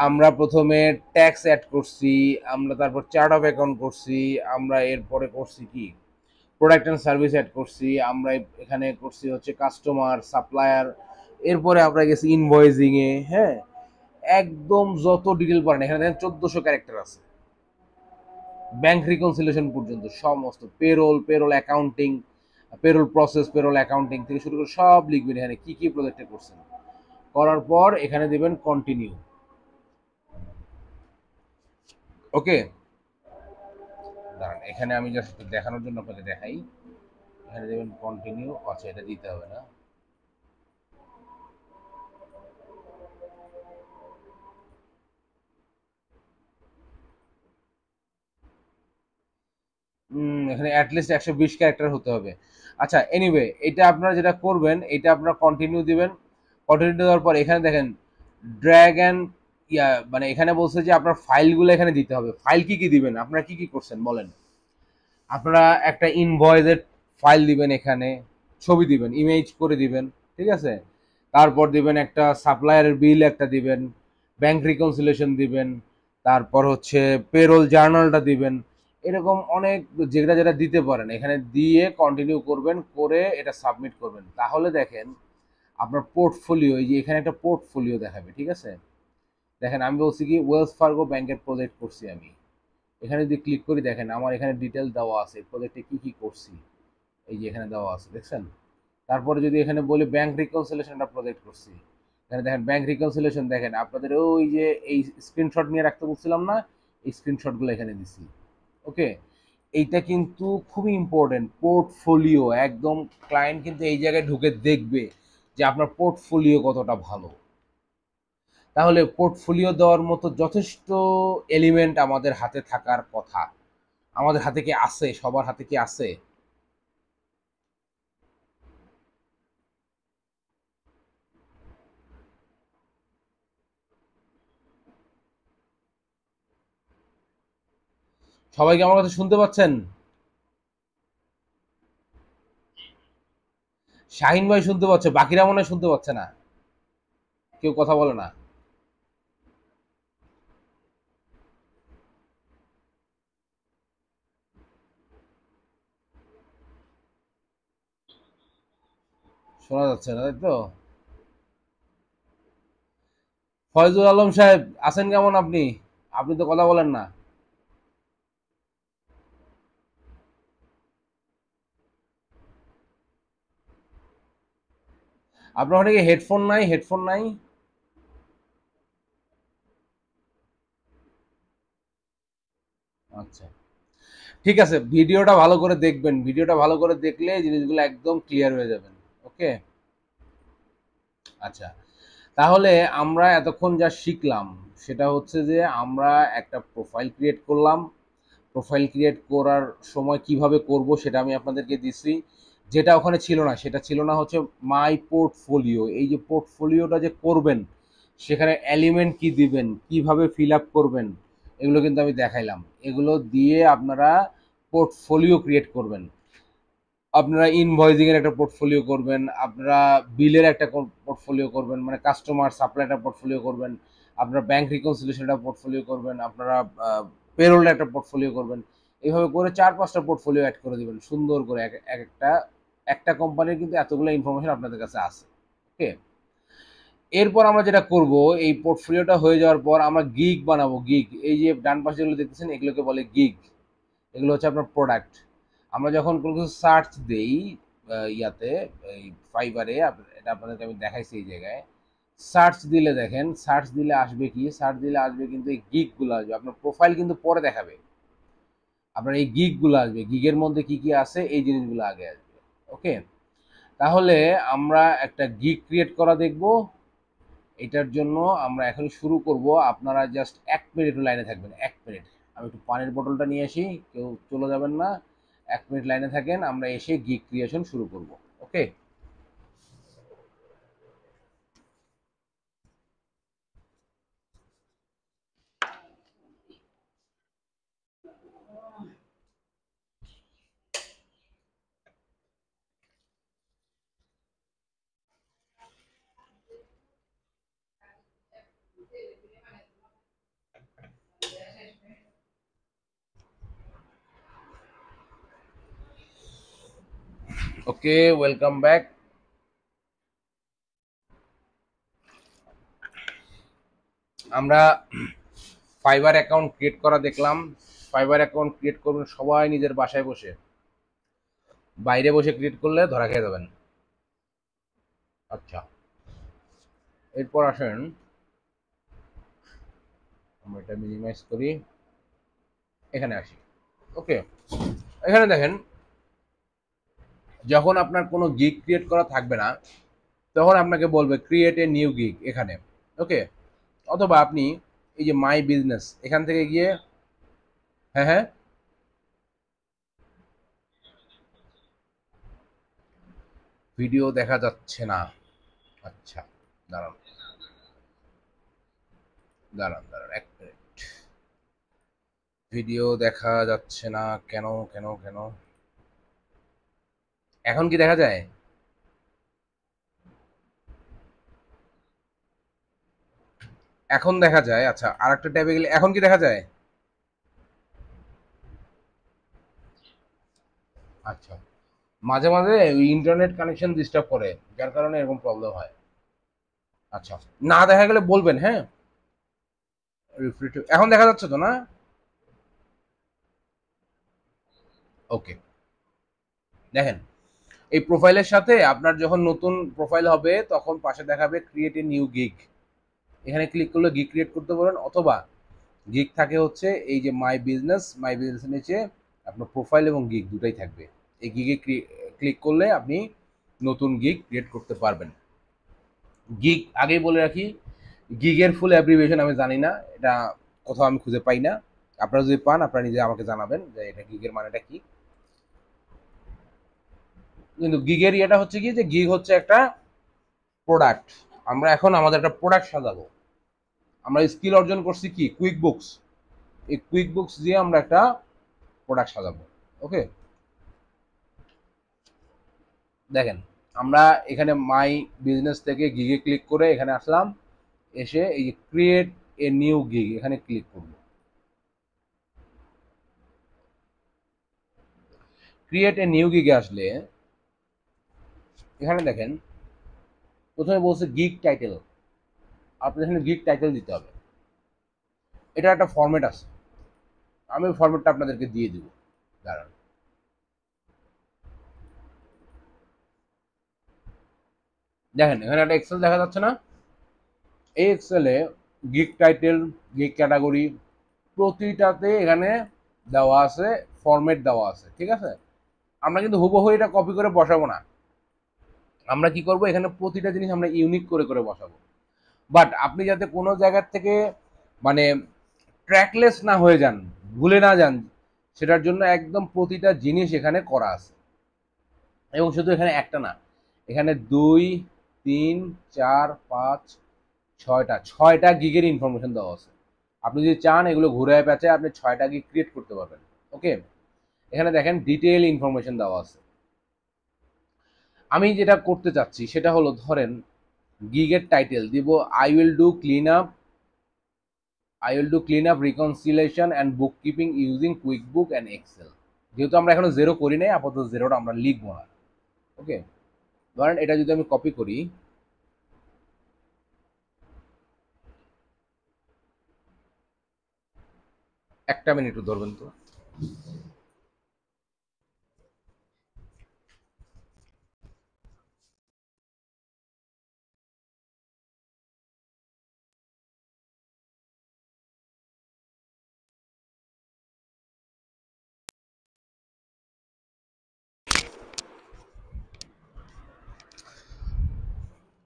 আমরা প্রথমে ট্যাক্স অ্যাড করছি, আমরা তারপর চার্ট অফ অ্যাকাউন্ট করছি, আমরা এরপরে করছি কি প্রোডাক্ট অ্যান্ড সার্ভিস অ্যাড করছি, আমরা এখানে করছি হচ্ছে কাস্টমার সাপ্লায়ার, এরপরে আমরা গেছি ইনভয়েসিং এ। হ্যাঁ, একদম যত ডিটেল পারেন, এখানে দেখেন 1400 ক্যারেক্টার আছে, ব্যাংক রিকনসিলেশন পর্যন্ত সমস্ত, payroll, payroll accounting, payroll process, payroll accounting থেকে শুরু করে সব লিখবেন এখানে কি কি প্রজেক্টে করছেন। করার পর এখানে দেবেন কন্টিনিউ। ওকে, দাঁড়ান এখানে আমি জাস্ট দেখানোর জন্য আপনাকে দেখাই, এখানে দেবেন কন্টিনিউ। আচ্ছা, এটা দিতে হবে না, এখানে অ্যাটলিস্ট 120 ক্যারেক্টার হতে হবে। আচ্ছা এনিওয়ে, এটা আপনারা যেটা করবেন, এটা আপনারা কন্টিনিউ দিবেন। কন্টিনিউ দেওয়ার পর এখানে দেখেন ড্র্যাগ অ্যান্ড মানে এখানে বলছে যে আপনার ফাইলগুলো এখানে দিতে হবে। ফাইল কি কি দিবেন, আপনারা কি কি করছেন বলেন। আপনারা একটা ইনভয়েসের ফাইল দিবেন, এখানে ছবি দিবেন, ইমেজ করে দিবেন। ঠিক আছে, তারপর দিবেন একটা সাপ্লায়ারের বিল একটা দিবেন, ব্যাংক রিকনসিলেশন দিবেন, তারপর হচ্ছে পেরোল জার্নালটা দিবেন, এরকম অনেক যেটা যেটা দিতে পারেন এখানে দিয়ে কন্টিনিউ করবেন, করে এটা সাবমিট করবেন। তাহলে দেখেন আপনার পোর্টফোলিও, এই যে এখানে একটা পোর্টফোলিও দেখাবে, ঠিক আছে? দেখেন আমি বলছি কি ওয়েলস ফার্গো ব্যাংকের প্রজেক্ট করছি আমি, এখানে যদি ক্লিক করি দেখেন আমার এখানে ডিটেল দেওয়া আছে প্রজেক্টে কি কি করছি, এই যে এখানে দেওয়া আছে দেখছেন। তারপরে যদি এখানে বলি ব্যাংক রিকনসিলেশন একটা প্রজেক্ট করছি, এখানে দেখেন ব্যাংক রিকনসিলেশন, দেখেন আপনাদের ওই যে এই স্ক্রিনশট নিয়ে রাখতে বলছিলাম না, এই স্ক্রিনশটগুলো এখানে দিছি। ওকে, এইটা কিন্তু খুবই ইম্পর্টেন্ট, পোর্টফোলিও একদম। ক্লায়েন্ট কিন্তু এই জায়গায় ঢুকে দেখবে যে আপনার পোর্টফোলিও কতটা ভালো। তাহলে পোর্টফোলিও দেওয়ার মতো যথেষ্ট এলিমেন্ট আমাদের হাতে থাকার কথা। আমাদের হাতে কি আছে? সবার হাতে কি আছে? সবাই কি আমার কথা শুনতে পাচ্ছেন? শাহিন ভাই শুনতে পাচ্ছে, বাকিরা মনে হয় শুনতে পাচ্ছে না, কেউ কথা বলে না। শোনা যাচ্ছে না, তাই তো? ফয়জুল আলম সাহেব আছেন কেমন আপনি? আপনি তো কথা বলেন না। আপনার ওখানে কি হেডফোন নাই? হেডফোন নাই? আচ্ছা, ঠিক আছে, ভিডিওটা ভালো করে দেখবেন, ভিডিওটা ভালো করে দেখলে জিনিসগুলো একদম ক্লিয়ার হয়ে যাবেন। ওকে, আচ্ছা, তাহলে আমরা এতক্ষণ যা শিখলাম সেটা হচ্ছে যে আমরা একটা প্রোফাইল ক্রিয়েট করলাম। প্রোফাইল ক্রিয়েট করার সময় কিভাবে করব সেটা আমি আপনাদেরকে দিচ্ছি। যেটা ওখানে ছিল না সেটা ছিল না হচ্ছে মাই পোর্টফোলিও। এই যে পোর্টফোলিওটা যে করবেন সেখানে এলিমেন্ট কি দিবেন, কিভাবে ফিল আপ করবেন, এগুলো কিন্তু আমি দেখাইলাম। এগুলো দিয়ে আপনারা পোর্টফোলিও ক্রিয়েট করবেন। আপনারা ইনভয়েসিং এর একটা পোর্টফোলিও করবেন, আপনারা বিলের একটা পোর্টফোলিও করবেন, মানে কাস্টমার সাপ্লাই একটা পোর্টফোলিও করবেন, আপনারা ব্যাংক রিকনসিলিয়েশন একটা পোর্টফোলিও করবেন, আপনারা পেরোল একটা পোর্টফোলিও করবেন। এইভাবে করে 4-5টা পোর্টফোলিও অ্যাড করে দিবেন সুন্দর করে। একটা একটা কোম্পানির কিন্তু এতগুলো ইনফরমেশন আপনাদের কাছে আছে। ওকে, এরপর আমরা যেটা করব, এই পোর্টফোলিওটা হয়ে যাওয়ার পর আমরা গিগ বানাবো। গিগ, এই যে ডান পাশে যেগুলো দেখতেছেন এগুলোকে বলে গিগ। এগুলো হচ্ছে আপনার প্রোডাক্ট। আমরা যখন কোনো কিছু সার্চ দেই ইয়াতে, এই ফাইবারে, এটা আপনাদেরকে আমি দেখাইছি এই জায়গায়। সার্চ দিলে দেখেন, সার্চ দিলে আসবে কি, সার্চ দিলে আসবে কিন্তু এই গিগগুলো আসবে। আপনার প্রোফাইল কিন্তু পরে দেখাবে, আপনার এই গিগগুলো আসবে, গিগের মধ্যে কি কি আছে এই জিনিসগুলো আগে আসবে। ওকে, তাহলে আমরা একটা গিগ ক্রিয়েট করা দেখব। এটার জন্য আমরা এখন শুরু করব। আপনারা জাস্ট 1 মিনিট লাইনে থাকবেন, 1 মিনিট। আমি একটু পানির বোতলটা নিয়ে আসি, কেউ চলে যাবেন না। 1 মিনিট লাইনে থাকেন, আমরা এসে গিগ ক্রিয়েশন শুরু করব। ওকে, ওকে, ওয়েলকাম ব্যাক। আমরা ফাইবার অ্যাকাউন্ট ক্রিয়েট করা দেখলাম। ফাইবার অ্যাকাউন্ট ক্রিয়েট করবেন সবাই নিজের বাসায় বসে, বাইরে বসে ক্রিয়েট করলে ধরা খেয়ে যাবেন। আচ্ছা, এরপর আসেন আমরা এটা মিনিমাইজ করি, এখানে আসি। ওকে, এখানে দেখেন যখন আপনার কোনো গিগ ক্রিয়েট করা থাকবে না তখন আপনাকে বলবে ক্রিয়েট এ নিউ গিগ এখানে। ওকে, অথবা আপনি এই যে মাই বিজনেস এখান থেকে গিয়ে, হ্যাঁ হ্যাঁ, ভিডিও দেখা যাচ্ছে না। আচ্ছা, দাঁড়ান দাঁড়ান দাঁড়ান 1 মিনিট। ভিডিও দেখা যাচ্ছে না কেন? কেন কেন? এখন কি দেখা যায়? এখন দেখা যায়। আচ্ছা, আরেকটা ট্যাবে গেলে এখন কি দেখা যায়? আচ্ছা, মাঝে মাঝে ইন্টারনেট কানেকশন ডিস্টার্ব করে, যার কারণে এরকম প্রবলেম হয়। আচ্ছা, না দেখা গেলে বলবেন, হ্যাঁ। এখন দেখা যাচ্ছে তো না? ওকে, দেখেন, এই প্রোফাইলের সাথে আপনার যখন নতুন প্রোফাইল হবে তখন পাশে দেখাবে ক্রিয়েট এ নিউ গিগ। এখানে ক্লিক করলে গিগ ক্রিয়েট করতে পারেন, অথবা গিগ থাকে হচ্ছে এই যে মাই বিজনেসের নিচে আপনার প্রোফাইল এবং গিগ দুটাই থাকবে। এই গিগে ক্লিক করলে আপনি নতুন গিগ ক্রিয়েট করতে পারবেন। গিগ আগেই বলে রাখি, গিগের ফুল অ্যাব্রিভিয়েশন আমি জানি না, এটা কোথাও আমি খুঁজে পাই না। আপনারা যদি পান আপনারা নিজে আমাকে জানাবেন যে এটা গিগের মানেটা কি। কিন্তু গিগের ইয়েটা হচ্ছে কি, যে গিগ হচ্ছে একটা প্রোডাক্ট। আমরা এখন আমাদের একটা প্রোডাক্ট সাজাবো। আমরা স্কিল অর্জন করছি কি, কুইক বুকস। এই কুইক বুকস দিয়ে আমরা একটা প্রোডাক্ট সাজাবো। ওকে, দেখেন, আমরা এখানে মাই বিজনেস থেকে গিগে ক্লিক করে এখানে আসলাম। এসে এই যে ক্রিয়েট এ নিউ গিগ এখানে ক্লিক করব। ক্রিয়েট এ নিউ গিগে আসলে এখানে দেখেন, প্রথমে বলছে গিগ টাইটেল। আপনার এখানে গিগ টাইটেল দিতে হবে। এটা একটা ফরম্যাট আছে, আমি ফরম্যাটটা আপনাদেরকে দিয়ে দিব। দাঁড়ান, দেখেন এখানে একটা এক্সেল দেখা যাচ্ছে না? এই এক্সেলে গিগ টাইটেল, গিগ ক্যাটাগরি প্রতিটাতে এখানে দেওয়া আছে, ফরম্যাট দেওয়া আছে, ঠিক আছে। আমরা কিন্তু হুবহু এটা কপি করে বসাবো না। আমরা কি করব, এখানে প্রতিটা জিনিস আমরা ইউনিক করে করে বসাবো। বাট আপনি যাতে কোনো জায়গার থেকে মানে ট্র্যাকলেস না হয়ে যান, ভুলে না যান, সেটার জন্য একদম প্রতিটা জিনিস এখানে করা আছে। এবং শুধু এখানে একটা না, এখানে 2, 3, 4, 5, 6টা গিগের ইনফরমেশন দেওয়া আছে। আপনি যদি চান এগুলো ঘুরে পেঁচে আপনি 6টা গিগ ক্রিয়েট করতে পারবেন। ওকে, এখানে দেখেন ডিটেইল ইনফরমেশন দেওয়া আছে। আমি যেটা করতে চাচ্ছি সেটা হলো, ধরেন গিগের টাইটেল দিব I will do clean up reconciliation and book keeping using Quick Book and Excel. যেহেতু আমরা এখনো জিরো করি নাই, আপাতত জিরোটা আমরা লিখবো না। ওকে, ধরেন এটা যদি আমি কপি করি, একটা মিনিট ধরবেন তো।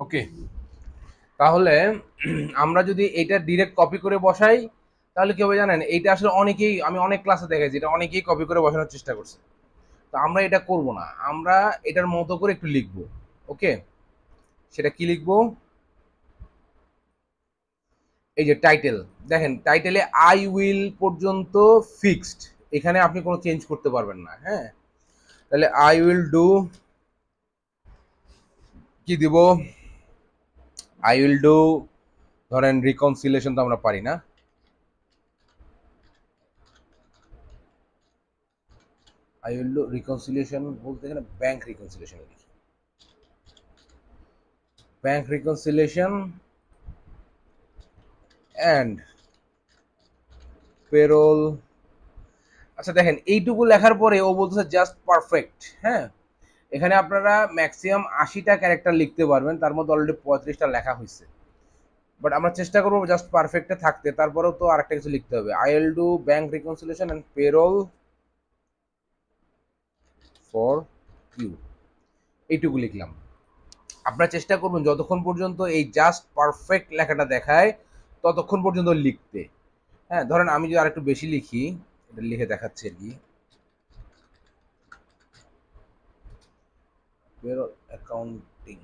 ওকে, তাহলে আমরা যদি এটা ডিরেক্ট কপি করে বসাই তাহলে কি হবে জানেন, এইটা আসলে অনেকেই, আমি অনেক ক্লাসে দেখেছি এটা অনেকেই কপি করে বসানোর চেষ্টা করছে। তো আমরা এটা করব না, আমরা এটার মতো করে একটু লিখবো। ওকে, সেটা কি লিখবো? এই যে টাইটেল, দেখেন টাইটেলে আই উইল পর্যন্ত ফিক্সড, এখানে আপনি কোনো চেঞ্জ করতে পারবেন না। হ্যাঁ, তাহলে আই উইল ডু, কি দিব, আই উইল ডু, ধরেন রিকনসিলেশন তো আমরা পারি না। আই উইল ডু রিকনসিলেশন বলতে এখানে ব্যাংক রিকনসিলেশন লিখি, ব্যাংক রিকনসিলেশন অ্যান্ড পেরোল। আচ্ছা দেখেন, এইটুকু লেখার পরে ও বলতেছে জাস্ট পারফেক্ট। হ্যাঁ, এখানে আপনারা ম্যাক্সিমাম 80টা ক্যারেক্টার লিখতে পারবেন, তার মধ্যে অলরেডি 35টা লেখা হয়েছে। বাট আমরা চেষ্টা করবো জাস্ট পারফেক্টে থাকতে, তারপরেও তো আরেকটা কিছু লিখতে হবে। I will do bank reconciliation and payroll for you, এইটুকু লিখলাম। আপনারা চেষ্টা করবেন যতক্ষণ পর্যন্ত এই জাস্ট পারফেক্ট লেখাটা দেখায় ততক্ষণ পর্যন্ত লিখতে। হ্যাঁ, ধরেন আমি যদি আরেকটু বেশি লিখি, এটা লিখে দেখাচ্ছি আর কি, পেরোল অ্যাকাউন্টিং।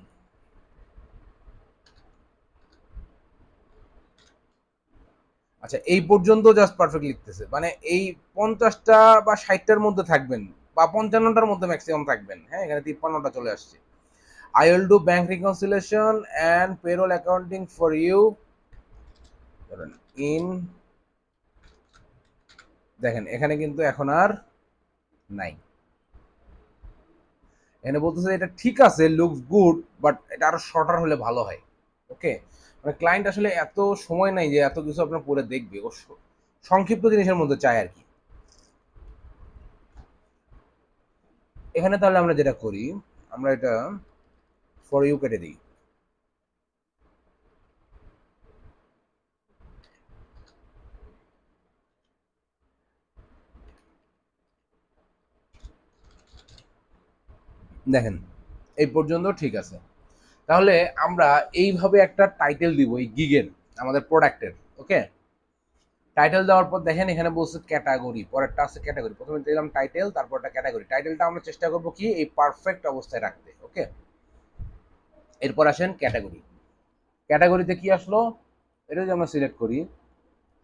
আচ্ছা, এই পর্যন্ত জাস্ট পারফেক্ট লিখতেছে, মানে এই 50টা বা 60টার মধ্যে থাকবেন, বা 55টার মধ্যে ম্যাক্সিমাম থাকবেন। হ্যাঁ, এখানে 53টা চলে আসছে। I will do bank reconciliation and payroll accounting for you ধরেন ইন, দেখেন এখানে কিন্তু এখন আর নাই। এখানে বলতেছে এটা ঠিক আছে, লুকস গুড, বাট এটা আরো শর্টার হলে ভালো হয়। ওকে, মানে ক্লায়েন্ট আসলে এত সময় নাই যে এত কিছু আপনার পরে দেখবে, ও সংক্ষিপ্ত জিনিসের মধ্যে চায় আর কি। এখানে তাহলে আমরা যেটা করি, আমরা এটা ফর ইউ কেটে দিই। দেখেন এই পর্যন্ত ঠিক আছে। তাহলে আমরা এইভাবে একটা টাইটেল দিব এই গিগের, আমাদের প্রোডাক্টের। ওকে, টাইটেল দেওয়ার পর দেখেন এখানে বলছে ক্যাটাগরি, পরেরটা আছে ক্যাটাগরি। প্রথমে দিলাম টাইটেল, তারপরটা ক্যাটাগরি। টাইটেলটা আমরা চেষ্টা করবো কি এই পারফেক্ট অবস্থায় রাখতে। ওকে, এরপর আসেন ক্যাটাগরি। ক্যাটাগরিতে কি আসলো, এটা যদি আমরা সিলেক্ট করি,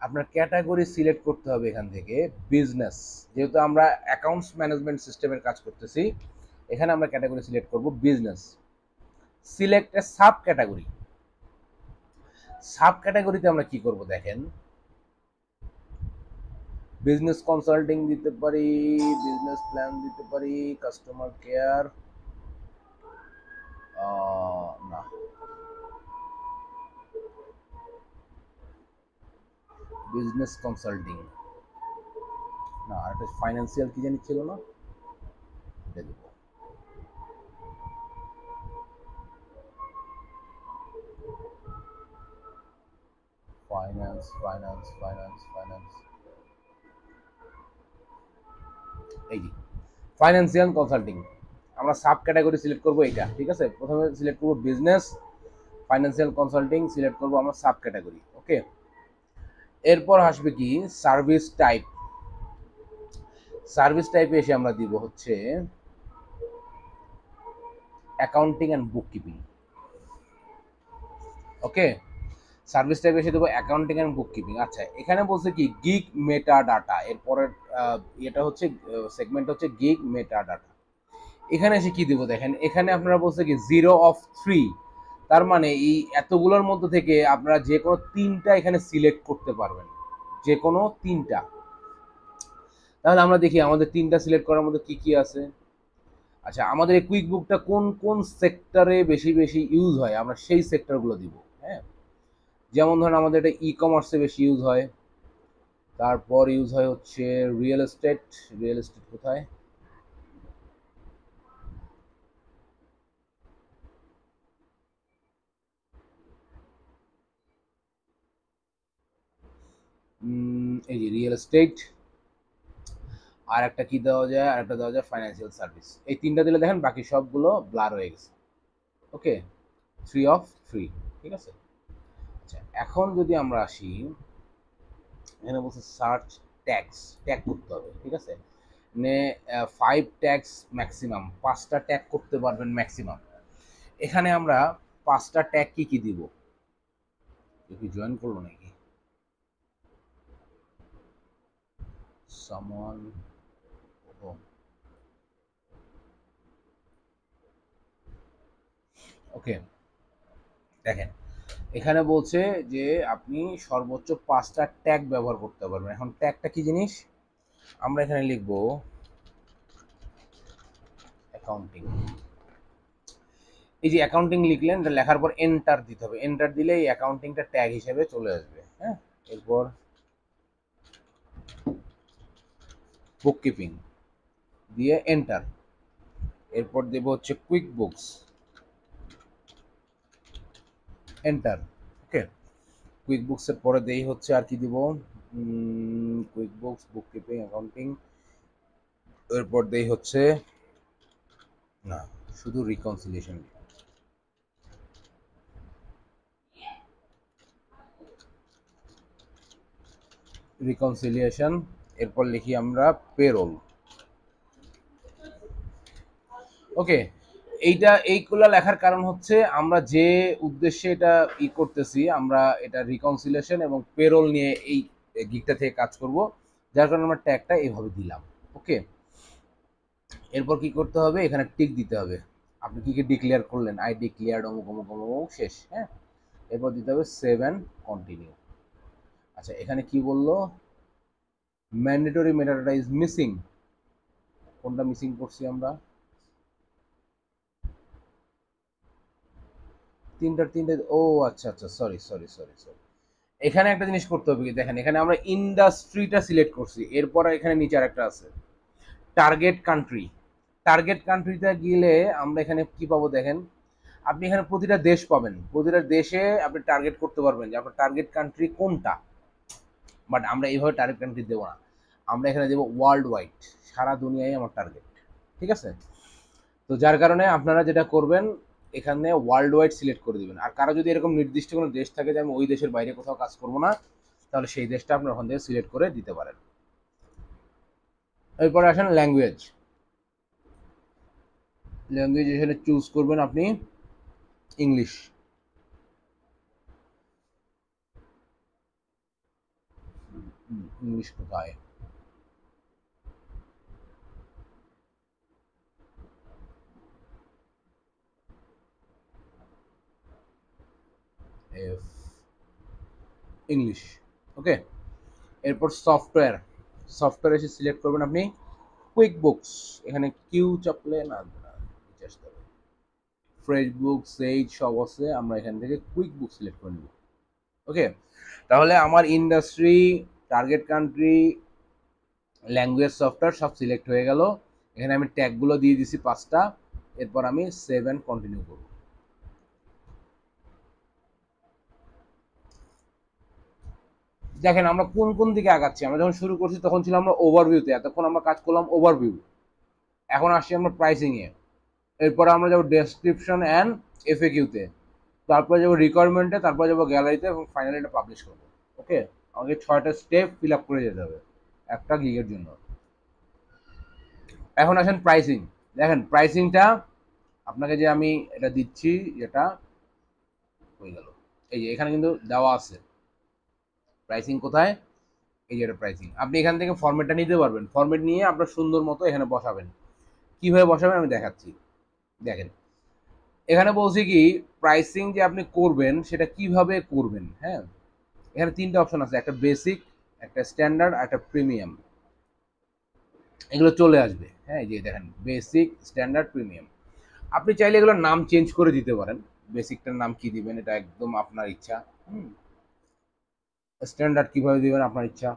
আপনার ক্যাটাগরি সিলেক্ট করতে হবে এখান থেকে বিজনেস। যেহেতু আমরা অ্যাকাউন্টস ম্যানেজমেন্ট সিস্টেমের কাজ করতেছি, এখানে আমরা ক্যাটাগরি সিলেক্ট করব business. Select a sub category. Sub ক্যাটাগরিতে আমরা কি করব দেখেন, বিজনেস কনসাল্টিং দিতে পারি, বিজনেস প্ল্যান দিতে পারি, কাস্টমার কেয়ার, না, বিজনেস কনসাল্টিং না, একটা ফাইন্যান্সিয়াল কি জানি ছিল না, এটা দিব। ফাইন্যান্স ফাইন্যান্স ফাইন্যান্স ফাইন্যান্স, এই যে ফাইন্যান্সিয়াল কনসাল্টিং। আমরা সাব ক্যাটাগরি সিলেক্ট করব এইটা, ঠিক আছে। প্রথমে সিলেক্ট করব বিজনেস, ফাইন্যান্সিয়াল কনসাল্টিং সিলেক্ট করব আমরা সাব ক্যাটাগরি। ওকে, এরপর আসবে কি সার্ভিস টাইপ। সার্ভিস টাইপে এসে আমরা দিব হচ্ছে accounting and book keeping. Okay, service টাইপে এসে দেবো অ্যাকাউন্টিং অ্যান্ড বুক কিপিং। আচ্ছা, এখানে বলছে কি গিগ মেটা ডাটা, এরপরের এটা হচ্ছে সেগমেন্ট হচ্ছে গিগ মেটা ডাটা। এখানে এসে কি দিব দেখেন, এখানে আপনারা বলছে কি 0 of 3, তার মানে এই এতগুলোর মধ্যে থেকে আপনারা যে কোনো তিনটা এখানে সিলেক্ট করতে পারবেন, যে কোনো তিনটা। তাহলে আমরা দেখি আমাদের তিনটা সিলেক্ট করার মধ্যে কি কি আছে। আচ্ছা, আমাদের এই কুইক বুকটা কোন কোন সেক্টরে বেশি বেশি ইউজ হয়, আমরা সেই সেক্টরগুলো দিব। হ্যাঁ, যেমন ধরেন আমাদের এটা ই কমার্সে বেশি ইউজ হয়, তারপর ইউজ হয় হচ্ছে রিয়েল এস্টেট। রিয়েল এস্টেট কোথায়, এই যে রিয়েল এস্টেট। আর একটা কি দেওয়া যায়, আর একটা দেওয়া যায় ফাইন্যান্সিয়াল সার্ভিস। এই তিনটা দিলে দেখেন বাকি সবগুলো ব্লার হয়ে গেছে। ওকে, 3 of 3, ঠিক আছে। আচ্ছা, এখন যদি আমরা আসি, এখানে বলছে সার্চ ট্যাক্স, ট্যাগ করতে হবে, ঠিক আছে। মানে 5 ট্যাক্স ম্যাক্সিমাম, 5টা ট্যাগ করতে পারবেন ম্যাক্সিমাম। এখানে আমরা 5টা ট্যাগ কি কি দিব, কি জয়েন করলো নাকি সামওয়ান। ওকে, দেখেন এখানে বলছে যে আপনি সর্বোচ্চ 5টা ট্যাগ ব্যবহার করতে পারবেন। এখন ট্যাগটা কি জিনিস, আমরা এখানে লিখব অ্যাকাউন্টিং। এই যে অ্যাকাউন্টিং লিখলেন, এটা লেখার পর এন্টার দিতে হবে। এন্টার দিলে এই অ্যাকাউন্টিংটা ট্যাগ হিসেবে চলে আসবে। হ্যাঁ, এরপর বুক কিপিং দিয়ে এন্টার। এরপর দেব হচ্ছে কুইক বুকস, এন্টার। ওকে, কুইক বুকসের পরে দেই হচ্ছে আর কি দিব, কুইক বুকস, বুক কিপিং, অ্যাকাউন্টিং। এরপর দেই হচ্ছে না, শুধু রিকনসিলিয়েশন। রিকনসিলিয়েশন, এরপর লিখি আমরা পেরোল। ওকে, এইগুলা লেখার কারণ হচ্ছে আমরা যে উদ্দেশ্যে এটা করতেছি, আমরা এটা রিকনসিলিয়েশন এবং পেরোল নিয়ে এই গিকটা থেকে কাজ করব, যার কারণে আমরা ট্যাগটা এইভাবে দিলাম। ওকে, এরপর কি করতে হবে, এখানে টিক দিতে হবে। আপনি কি কি ডিক্লেয়ার করলেন, আই ডিক্লেয়ার্ড অমুক অমুক অমুক অমুক, শেষ। হ্যাঁ, এরপর দিতে হবে সেভ অ্যান্ড কন্টিনিউ। আচ্ছা, এখানে কি বললো, ম্যান্ডেটরি মেটাডাটা ইজ মিসিং। কোনটা মিসিং করছি আমরা? তিনটে, ও আচ্ছা আচ্ছা, সরি সরি সরি সরি। এখানে একটা জিনিস করতে হবে কি, দেখেন এখানে আমরা ইন্ডাস্ট্রিটা সিলেক্ট করছি, এরপর এখানে নিচে আরেকটা আছে টার্গেট কান্ট্রি। টার্গেট কান্ট্রিতে গেলে আমরা এখানে কি পাবো দেখেন, আপনি এখানে প্রতিটা দেশ পাবেন, প্রতিটা দেশে আপনি টার্গেট করতে পারবেন যে আপনার টার্গেট কান্ট্রি কোনটা। বাট আমরা এইভাবে টার্গেট কান্ট্রি দেবো না, আমরা এখানে দেবো ওয়ার্ল্ড ওয়াইড, সারা দুনিয়ায় আমার টার্গেট। ঠিক আছে? তো যার কারণে আপনারা যেটা করবেন, এখানে ওয়ার্ল্ড ওয়াইড সিলেক্ট করে দিবেন। আর কারো যদি এরকম নির্দিষ্ট কোনো দেশ থাকে যে আমি ওই দেশের বাইরে কোথাও কাজ করবো না, তাহলে সেই দেশটা আপনার ওখান থেকে সিলেক্ট করে দিতে পারেন। এরপরে আসেন ল্যাঙ্গুয়েজ। ল্যাঙ্গুয়েজ এখানে চুজ করবেন আপনি ইংলিশ। ইংলিশ কোথায়? F, English. ওকে। এরপর সফটওয়্যার, সফটওয়্যার এসে সিলেক্ট করবেন আপনি কুইক বুকস। এখানে কিউ চাপলে না, ফ্রেশ বুক সেইজ সব আছে, আমরা এখান থেকে কুইক বুক সিলেক্ট করে নিব। ওকে, তাহলে আমার industry, target country, language, software সব সিলেক্ট হয়ে গেল। এখানে আমি ট্যাগগুলো দিয়ে দিছি 5টা। এরপর আমি সেভ অ্যান্ড কন্টিনিউ করব। দেখেন আমরা কোন কোন দিকে আগাচ্ছি। আমরা যখন শুরু করছি তখন ছিল আমরা ওভারভিউতে, এতক্ষণ আমরা কাজ করলাম ওভারভিউ। এখন আসছি আমরা প্রাইসিং এ। এরপর আমরা যাবো ডেসক্রিপশন অ্যান্ড এফএকিউতে, তারপরে যাবো রিকোয়ারমেন্টে, তারপরে যাবো গ্যালারিতে, এবং ফাইনালি এটা পাবলিশ করবো। ওকে, আমাকে 6টা স্টেপ ফিল আপ করে যেতে হবে একটা গিগের জন্য। এখন আসেন প্রাইসিং। দেখেন প্রাইসিংটা আপনাকে যে আমি এটা দিচ্ছি, এটা হয়ে গেল, এই যে এখানে কিন্তু দেওয়া আছে প্রাইসিং কোথায়, এই যে এটা প্রাইসিং। আপনি এখান থেকে ফরম্যাটটা নিতে পারবেন, ফরম্যাট নিয়ে আপনার সুন্দর মতো এখানে বসাবেন। কিভাবে বসাবেন আমি দেখাচ্ছি। দেখেন এখানে বলছি কি, প্রাইসিং যে আপনি করবেন সেটা কিভাবে করবেন। হ্যাঁ, এখানে 3টা অপশন আছে, একটা বেসিক, একটা স্ট্যান্ডার্ড, একটা প্রিমিয়াম। এগুলো চলে আসবে। হ্যাঁ, এই যে দেখেন বেসিক, স্ট্যান্ডার্ড, প্রিমিয়াম। আপনি চাইলে এগুলোর নাম চেঞ্জ করে দিতে পারেন। বেসিকটার নাম কি দিবেন এটা একদম আপনার ইচ্ছা। স্ট্যান্ডার্ড কিভাবে দিবেন আপনার ইচ্ছা।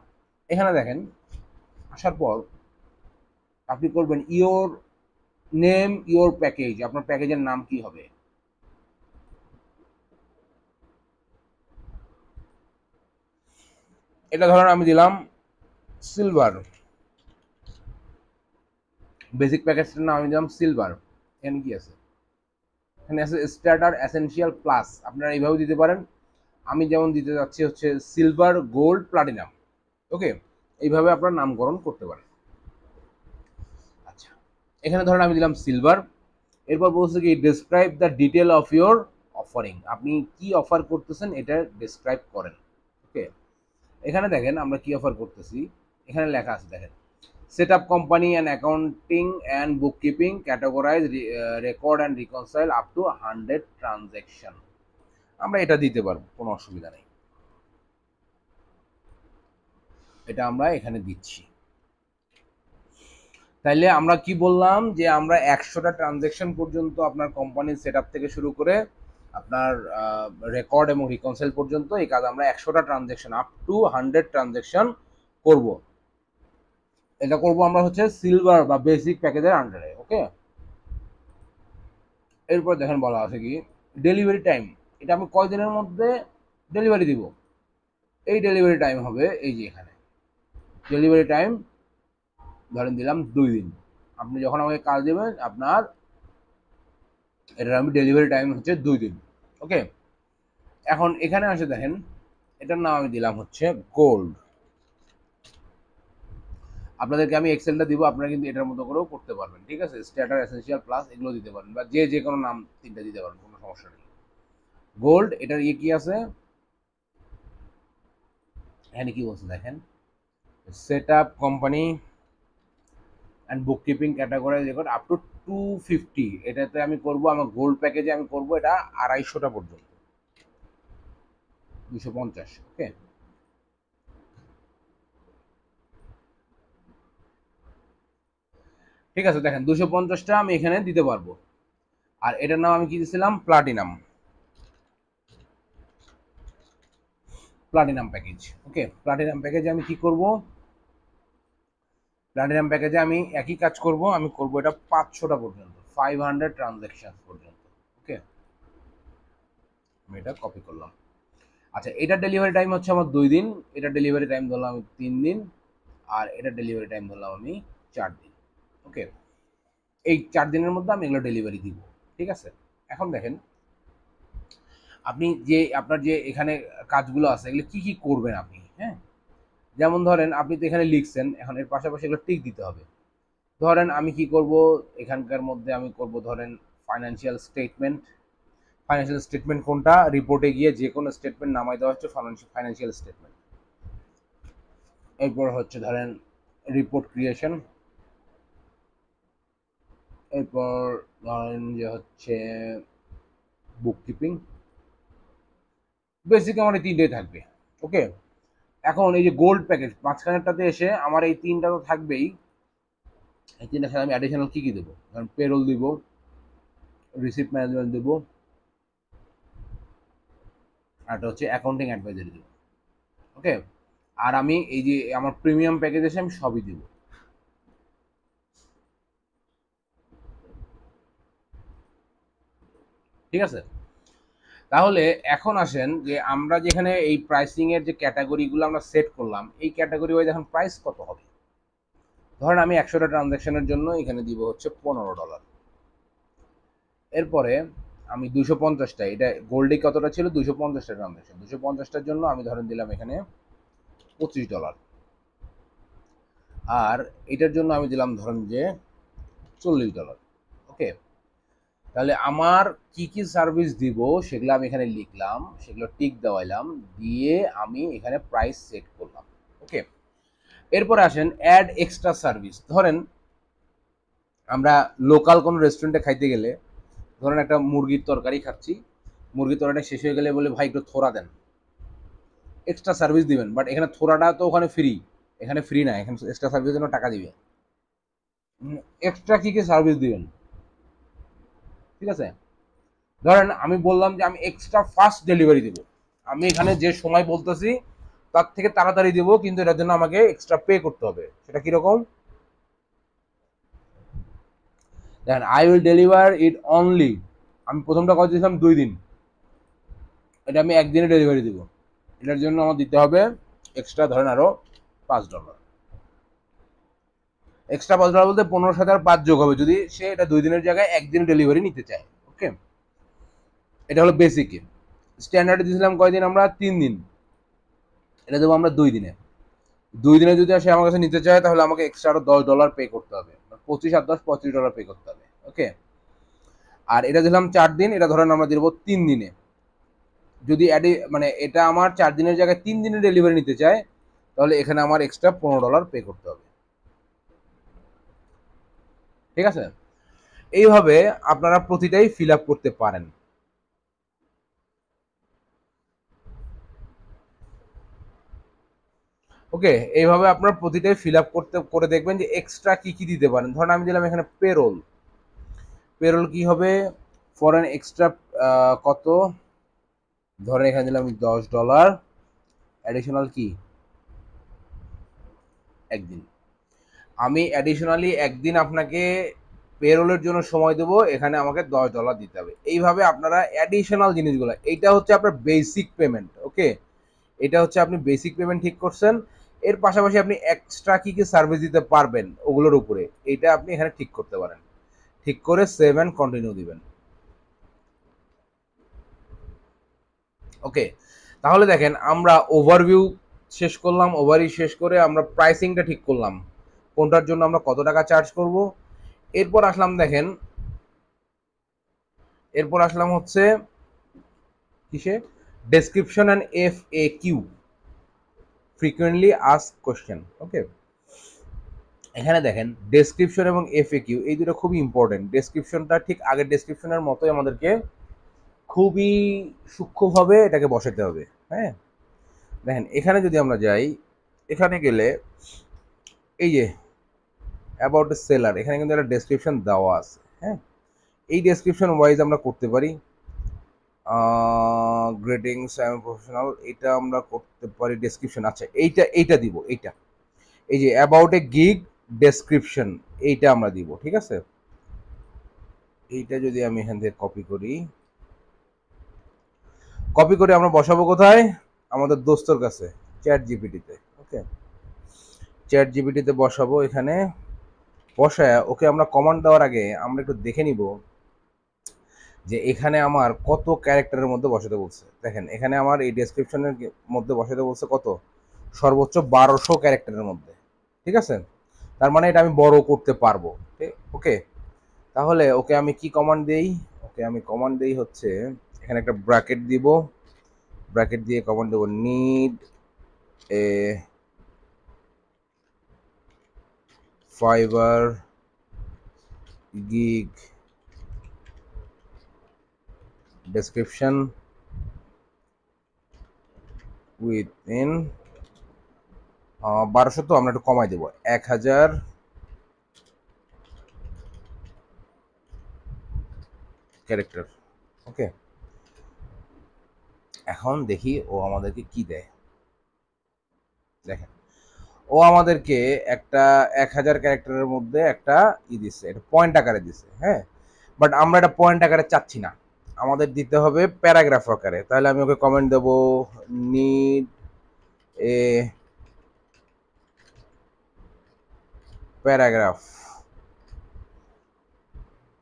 এখানে দেখেন আসার পর আপনি করবেন ইওর নেম, ইওর প্যাকেজ, আপনার প্যাকেজের নাম কি হবে। এটা ধরেন আমি দিলাম সিলভার, বেসিক প্যাকেজটার নাম আমি দিলাম সিলভার। এখানে কি আছে, এখানে আছে স্টার্টার, এসেনশিয়াল, প্লাস। আপনারা এইভাবে দিতে পারেন। আমি যেমন দিতে যাচ্ছি হচ্ছে সিলভার, গোল্ড, প্লাটিনাম। ওকে, এইভাবে আপনার নামকরণ করতে পারেন। আচ্ছা, এখানে ধরেন আমি দিলাম সিলভার। এরপর বলছে কি describe the detail of your offering, আপনি কি অফার করতেছেন এটা ডিসক্রাইব করেন। ওকে, এখানে দেখেন আমরা কি অফার করতেছি। এখানে লেখা আছে দেখেন, set up company and accounting and book keeping, categorise, record and reconcile up to 100 transaction. আমরা এটা দিতে পারবো, কোনো অসুবিধা নেই, এটা আমরা এখানে দিচ্ছি। তাইলে আমরা কি বললাম যে আমরা 100টা ট্রানজ্যাকশন পর্যন্ত আপনার কোম্পানির সেট আপ থেকে শুরু করে আপনার রেকর্ড এবং রিকনসাইল পর্যন্ত এই কাজ আমরা 100টা ট্রানজ্যাকশন আপ টু 100 ট্রানজ্যাকশন করব। এটা করব আমরা হচ্ছে সিলভার বা বেসিক প্যাকেজের আন্ডারে। ওকে, এরপর দেখেন বলা আছে কি ডেলিভারি টাইম, এটা আমি কয়দিনের মধ্যে ডেলিভারি দিব। এই ডেলিভারি টাইম হবে এই যে এখানে ডেলিভারি টাইম ধরেন দিলাম 2 দিন। আপনি যখন আমাকে কাজ দেবেন আপনার এটার আমি ডেলিভারি টাইম হচ্ছে 2 দিন। ওকে, এখন এখানে আসে দেখেন এটার নাম আমি দিলাম হচ্ছে গোল্ড। আপনাদেরকে আমি এক্সেলটা দিব, আপনারা কিন্তু এটার মতো করেও করতে পারবেন। ঠিক আছে, স্ট্যাটার, এসেনশিয়াল, প্লাস এগুলো দিতে পারেন, বা যে যে কোনো নাম 3টা দিতে পারেন, কোনো সমস্যা নেই। গোল্ড, এটার ইয়ে কি আছে এখানে কি বলছে দেখেন, set up company and book keeping categorise record up to 250। এটাতে আমি করব, আমার গোল্ড প্যাকেজে আমি করব এটা 250টা পর্যন্ত, 250। ওকে, ঠিক আছে, দেখেন 250টা আমি এখানে দিতে পারবো। আর এটার নাম আমি কি দিয়েছিলাম, প্লাটিনাম, প্লাটিনাম প্যাকেজ। ওকে, প্লাটিনাম প্যাকেজে আমি কি করব, প্লাটিনাম প্যাকেজে আমি একই কাজ করব, আমি করব এটা 500টা পর্যন্ত, 500 ট্রানজ্যাকশন পর্যন্ত। ওকে, আমি এটা কপি করলাম। আচ্ছা, এটা ডেলিভারি টাইম হচ্ছে আমার 2 দিন, এটা ডেলিভারি টাইম ধরলাম আমি 3 দিন, আর এটা ডেলিভারি টাইম ধরলাম আমি 4 দিন। ওকে, এই 4 দিনের মধ্যে আমি এগুলো ডেলিভারি দিব। ঠিক আছে, এখন দেখেন আপনি যে আপনার যে এখানে কাজগুলো আছে এগুলো কি কি করবেন আপনি, হ্যাঁ। যেমন ধরেন আপনি তো এখানে লিখছেন, এখন এর পাশাপাশি এগুলো টিক দিতে হবে। ধরেন আমি কি করব, এখানকার মধ্যে আমি করব ধরেন ফাইন্যান্সিয়াল স্টেটমেন্ট। ফাইন্যান্সিয়াল স্টেটমেন্ট কোনটা, রিপোর্টে গিয়ে যে কোনো স্টেটমেন্ট নামাই দেওয়া হচ্ছে ফাইন্যান্সিয়াল স্টেটমেন্ট। এরপর হচ্ছে ধরেন রিপোর্ট ক্রিয়েশন, এরপর ধরেন যে হচ্ছে বুক কিপিং। বেসিক আমার এই তিনটেই থাকবে। ওকে, এখন এই যে গোল্ড প্যাকেজ মাঝখানেরটাতে এসে আমার এই তিনটা তো থাকবেই, এই তিনটার সাথে আমি অ্যাডিশনাল কি কি দেবো, কারণ পেরোল দিব, রিসিপ্ট ম্যানেজমেন্ট দেবো, আর একটা হচ্ছে অ্যাকাউন্টিং অ্যাডভাইজারি দেবো। ওকে, আর আমি এই যে আমার প্রিমিয়াম প্যাকেজ এসে আমি সবই দিব। ঠিক আছে, তাহলে এখন আসেন যে আমরা যেখানে এই প্রাইসিং এর যে ক্যাটাগরিগুলো আমরা সেট করলাম, এই ক্যাটাগরি ওয়াইজ এখন প্রাইস কত হবে। ধরেন আমি 100টা ট্রানজ্যাকশনের জন্য এখানে দিব হচ্ছে $15। এরপরে আমি 250টা, এটা গোল্ডে কতটা ছিল, 250টা ট্রানজ্যাকশন, 250টার জন্য আমি ধরেন দিলাম এখানে $25। আর এটার জন্য আমি দিলাম ধরেন যে $40। ওকে, তাহলে আমার কি কি সার্ভিস দিব সেগুলো আমি এখানে লিখলাম, সেগুলো টিক দেওয়াইলাম, দিয়ে আমি এখানে প্রাইস সেট করলাম। ওকে, এরপর আসেন অ্যাড এক্সট্রা সার্ভিস। ধরেন আমরা লোকাল কোনো রেস্টুরেন্টে খাইতে গেলে, ধরেন একটা মুরগির তরকারি খাচ্ছি, মুরগির তরকারিটা শেষ হয়ে গেলে বলে ভাই একটু থোড়া দেন, এক্সট্রা সার্ভিস দিবেন, বাট এখানে থোড়াটা তো ওখানে ফ্রি, এখানে ফ্রি না, এখানে এক্সট্রা সার্ভিসের জন্য টাকা দিবে। এক্সট্রা কি কি সার্ভিস দিবেন, ঠিক আছে। ধরেন আমি বললাম যে আমি এক্সট্রা ফাস্ট ডেলিভারি দিব, আমি এখানে যে সময় বলতেছি তার থেকে তাড়াতাড়ি দিব, কিন্তু এটার জন্য আমাকে এক্সট্রা পে করতে হবে। সেটা কিরকম, দেখেন I will deliver it only, আমি প্রথমটা কথা দিয়েছিলাম 2 দিন, এটা আমি একদিনে ডেলিভারি দিব, এটার জন্য আমার দিতে হবে এক্সট্রা ধরেন আরো $5। এক্সট্রা $5 বলতে 15 সাথে আর 5 যোগ হবে যদি সে এটা 2 দিনের জায়গায় একদিন ডেলিভারি নিতে চায়। ওকে, এটা হলো বেসিকে। স্ট্যান্ডার্ডে দিয়েছিলাম কয়দিন আমরা, 3 দিন, এটা দেবো আমরা 2 দিনে। 2 দিনে যদি সে আমার কাছে নিতে চায় তাহলে আমাকে এক্সট্রা আরো $10 পে করতে হবে, 25 আর 10 $25 পে করতে হবে। ওকে, আর এটা দিলাম 4 দিন, এটা ধরেন আমরা দিব 3 দিনে। যদি মানে এটা আমার 4 দিনের জায়গায় 3 দিনে ডেলিভারি নিতে চায় তাহলে এখানে আমার এক্সট্রা $15 পে করতে হবে। ঠিক আছে, এইভাবে আপনারা প্রতিটাই ফিল আপ করতে পারেন। ওকে, এইভাবে আপনার প্রতিটাই ফিল আপ করে দেখবেন যে এক্সট্রা কি কি দিতে পারেন। ধরেন আমি দিলাম এখানে পেরোল, পেরোল কি হবে, ফরেন এক্সট্রা কত, ধরেন এখানে দিলাম $10, অ্যাডিশনাল কি একদিন, আমি অ্যাডিশনালি একদিন আপনাকে পেরোলের জন্য সময় দেবো, এখানে আমাকে $10 দিতে হবে। এইভাবে আপনারা অ্যাডিশনাল জিনিসগুলো, এইটা হচ্ছে আপনার বেসিক পেমেন্ট। ওকে, এটা হচ্ছে আপনি বেসিক পেমেন্ট ঠিক করছেন, এর পাশাপাশি আপনি এক্সট্রা কি কি সার্ভিস দিতে পারবেন ওগুলোর উপরে, এটা আপনি এখানে ঠিক করতে পারেন। ঠিক করে সেভ অ্যান্ড কন্টিনিউ দিবেন। ওকে, তাহলে দেখেন আমরা ওভারভিউ শেষ করলাম, ওভারভিউ শেষ করে আমরা প্রাইসিংটা ঠিক করলাম, কোনটার জন্য আমরা কত টাকা চার্জ করব। এরপর আসলাম দেখেন, এরপর আসলাম হচ্ছে কিসে, description and FAQ, frequently ask question. Okay, এখানে দেখেন ডেসক্রিপশন এবং FAQ এই দুটো খুবই ইম্পর্টেন্ট। ডেসক্রিপশনটা ঠিক আগের ডেসক্রিপশনের মতোই আমাদেরকে খুবই সূক্ষ্মভাবে এটাকে বসাতে হবে। হ্যাঁ, দেখেন এখানে যদি আমরা যাই, এখানে গেলে এই যে অ্যাবাউট এ সেলার, এখানে কিন্তু একটা ডেসক্রিপশন দেওয়া আছে। হ্যাঁ, এই ডেসক্রিপশন ওয়াইজ আমরা করতে পারি। গ্রেটিংস আই এম প্রফেশনাল, এটা আমরা করতে পারি ডেসক্রিপশন। আচ্ছা, এইটা দিব, এইটা এই যে অ্যাবাউট এ গিগ ডেসক্রিপশন, এইটা আমরা দিব। ঠিক আছে, এইটা যদি আমি এখান থেকে কপি করি, কপি করে আমরা বসাবো কোথায়? আমাদের দোস্তর কাছে, চ্যাট জিপিটিতে। ওকে, চ্যাট জিপিটিতে বসাবো। এখানে বসায় ওকে আমরা কমান্ড দেওয়ার আগে আমরা একটু দেখে নিব যে এখানে আমার কত ক্যারেক্টারের মধ্যে বসাতে বলছে। দেখেন এখানে আমার এই ডেসক্রিপশনের মধ্যে বসাতে বলছে কত, সর্বোচ্চ 1200 ক্যারেক্টারের মধ্যে। ঠিক আছে, তার মানে এটা আমি বড় করতে পারবো। ওকে, তাহলে ওকে আমি কি কমান্ড দেই? ওকে আমি কমান্ড দেই হচ্ছে, এখানে একটা ব্র্যাকেট দিব, ব্র্যাকেট দিয়ে কমান্ড দেবো need a fibre gig description within 1200, তো আমরা একটু কমাই দেবো 1000 ক্যারেক্টার। ওকে, এখন দেখি ও আমাদেরকে কি দেয়। দেখেন ও আমাদেরকে একটা 1000 ক্যারেক্টারের মধ্যে একটা দিচ্ছে, এটা পয়েন্ট আকারে দিচ্ছে। হ্যাঁ, বাট আমরা এটা পয়েন্ট আকারে চাচ্ছি না, আমাদের দিতে হবে প্যারাগ্রাফ আকারে। তাহলে আমি ওকে কমেন্ট দেবো নিড এ প্যারাগ্রাফ।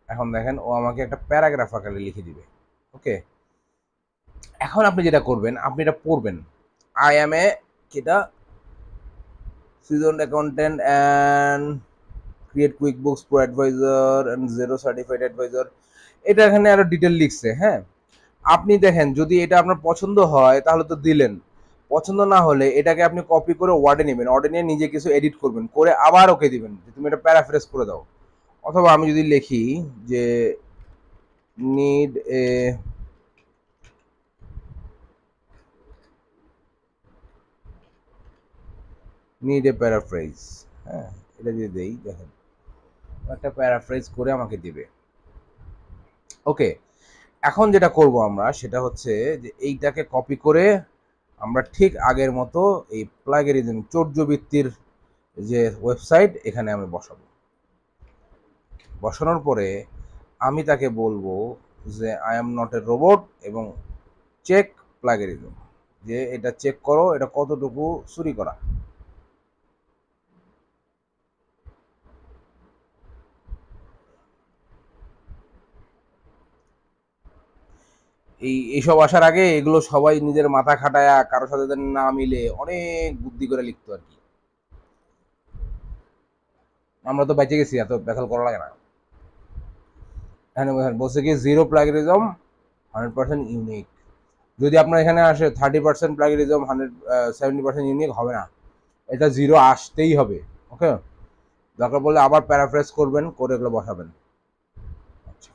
এখন দেখেন ও আমাকে একটা প্যারাগ্রাফ আকারে লিখে দিবে। ওকে, এখন আপনি যেটা করবেন, আপনি এটা পড়বেন। আই এম এ যেটা seasoned accountant and create QuickBooks Pro Advisor and Zero Certified Advisor, এটা এখানে আরো ডিটেল লিখছে। হ্যাঁ, আপনি দেখেন যদি এটা আপনার পছন্দ হয় তাহলে তো দিলেন, পছন্দ না হলে এটাকে আপনি কপি করে ওয়ার্ডে নেবেন, ওয়ার্ডে নিয়ে নিজে কিছু এডিট করবেন, করে আবার ওকে দিবেন যে তুমি এটা প্যারাফ্রেজ করে দাও। অথবা আমি যদি লিখি যে নিড এ প্যারাফ্রেজ, হ্যাঁ এটা যদি দেই, দেখেন একটা প্যারাফ্রেজ করে আমাকে দিবে। ওকে, এখন যেটা করব আমরা সেটা হচ্ছে যে এইটাকে কপি করে আমরা ঠিক আগের মতো এই প্লাগেরিজম চৌর্যবৃত্তির যে ওয়েবসাইট, এখানে আমি বসাবো। বসানোর পরে আমি তাকে বলবো যে I am not a robot এবং চেক প্লাগেরিজম, যে এটা চেক করো এটা কতটুকু চুরি করা। এইসব আসার আগে এগুলো সবাই নিজের মাথা খাটায়া কারো সাথে না মিলে অনেক বুদ্ধি করে লিখতো আর কি। আমরা তো বেঁচে গেছি, এত বেতাল করা লাগে না। এখানে বলছে কি জিরো প্লাগেরিজম 100% ইউনিক। যদি আপনার এখানে আসে 30% প্লাগেরিজম 70% ইউনিক হবে না, এটা জিরো আসতেই হবে। ওকে, দরকার বললে আবার প্যারাফ্রেজ করবেন, করে এগুলো বসাবেন। আচ্ছা,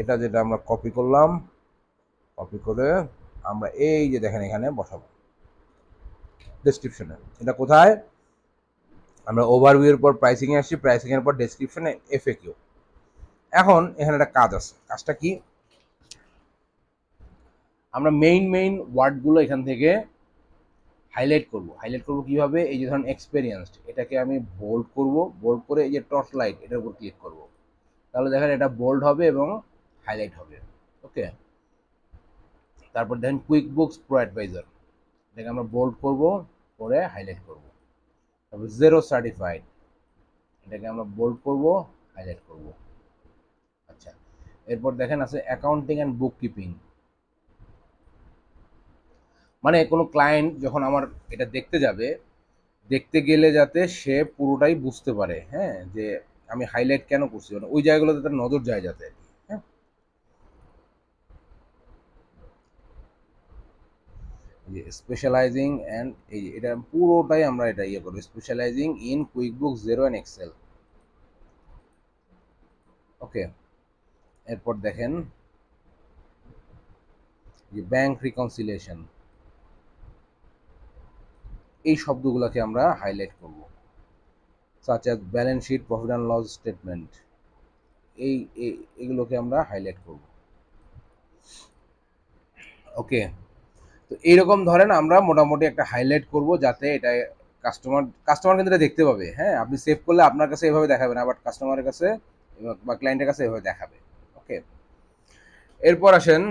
এটা যেটা আমরা কপি করলাম, কপি করে আমরা এই যে দেখেন এখানে বসাবো ডেসক্রিপশনে। এটা কোথায়? আমরা ওভারভিউর পর প্রাইসিং এ আসছি, প্রাইসিং এর পর ডেসক্রিপশনে এফএকিউ। এখন এখানে একটা কাজ আছে, কাজটা কি? আমরা মেইন ওয়ার্ডগুলো এখান থেকে হাইলাইট করব। হাইলাইট করব কিভাবে? এই যে ধরুন এক্সপেরিয়েন্সড, এটাকে আমি বোল্ড করব, বোল্ড করে এই যে টর্চ লাইট এটার উপর ক্লিক করব, তাহলে দেখেন এটা বোল্ড হবে এবং হাইলাইট হবে। ওকে, তারপর দেখেন কুইক বুকস প্রো অ্যাডভাইজার, এটাকে আমরা বোল্ড করব, করে হাইলাইট করব। তারপর জিরো সার্টিফাইড, এটাকে আমরা বোল্ড করব, হাইলাইট করব। আচ্ছা, এরপর দেখেন আছে অ্যাকাউন্টিং অ্যান্ড বুক কিপিং, মানে কোনো ক্লায়েন্ট যখন আমার এটা দেখতে যাবে, দেখতে গেলে যাতে সে পুরোটাই বুঝতে পারে। হ্যাঁ, যে আমি হাইলাইট কেন করছি, মানে ওই জায়গাগুলোতে তার নজর যায় যাতে। হ্যাঁ, যে স্পেশালাইজিং অ্যান্ড এই এটা পুরোটাই আমরা এটা ইয়ে করবো, specialising in QuickBook Xero and Excel. Okay, এরপর দেখেন যে ব্যাংক রিকনসিলিয়েশন, এই শব্দগুলোকে আমরা হাইলাইট করব। Such as balance sheet, profit and loss statement, এই এগুলোকে আমরা হাইলাইট করব। ওকে, তো এইরকম ধরেন আমরা মোটামুটি একটা হাইলাইট করব যাতে এটা কাস্টমার কিন্তু এটা দেখতে পাবে। হ্যাঁ, আপনি সেভ করলে আপনার কাছে এভাবে দেখাবে না, বাট কাস্টমারের কাছে বা ক্লায়েন্টের কাছে এভাবে দেখাবে। ওকে, এরপর আসেন,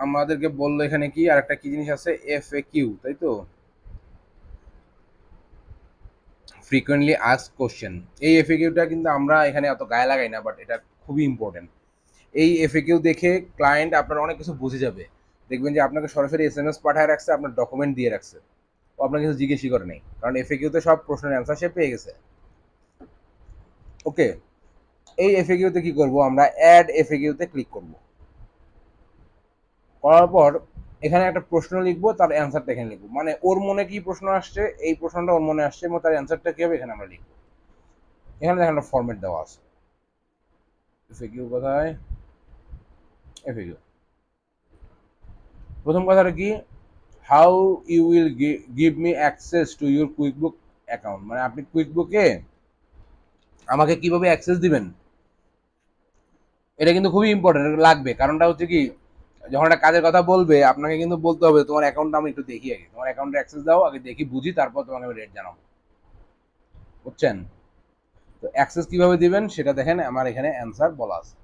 আমাদেরকে বললো এখানে কি আর একটা কি জিনিস আছে, FAQ, তাই তো, ফ্রিকোয়েন্টলি আস্ক কোশ্চেন। এই FAQটা কিন্তু আমরা এখানে অত গায়ে লাগাই না, বাট এটা খুবই ইম্পর্টেন্ট। এই FAQ দেখে ক্লায়েন্ট আপনার অনেক কিছু বুঝে যাবে। দেখবেন যে আপনাকে সরাসরি SMS পাঠায় রাখছে, আপনার ডকুমেন্ট দিয়ে রাখছে, ও আপনার কিছু জিজ্ঞেসই করে নেই, কারণ FAQতে সব প্রশ্নের অ্যান্সার সে পেয়ে গেছে। ওকে, এই FAQতে কি করব, আমরা অ্যাড FAQতে ক্লিক করব। করার পর এখানে একটা প্রশ্ন লিখবো, তার অ্যান্সারটা এখানে লিখবো, মানে ওর মনে কি প্রশ্ন আসছে, এই প্রশ্নটা ওর মনে আসছে এবং তার অ্যান্সারটা কি হবে এখানে আমরা লিখবো। এখানে দেখেন একটা ফরম্যাট দেওয়া আছে। FAQ কোথায়, FAQ প্রথম কথাটা কি, how you will give me access to your QuickBook account, মানে আপনি কুইকবুকে আমাকে কিভাবে অ্যাক্সেস দিবেন। এটা কিন্তু খুবই ইম্পর্টেন্ট লাগবে, কারণটা হচ্ছে কি, যখন একটা কাজের কথা বলবে আপনাকে কিন্তু বলতে হবে তোমার অ্যাকাউন্টটা আমি একটু দেখি, আগে তোমার অ্যাকাউন্টে অ্যাক্সেস দাও, আগে দেখি বুঝি, তারপর তোমাকে আমি রেট জানাবো। বুঝছেন? তো অ্যাক্সেস কিভাবে দিবেন সেটা দেখেন, আমার এখানে অ্যান্সার বলা আছে।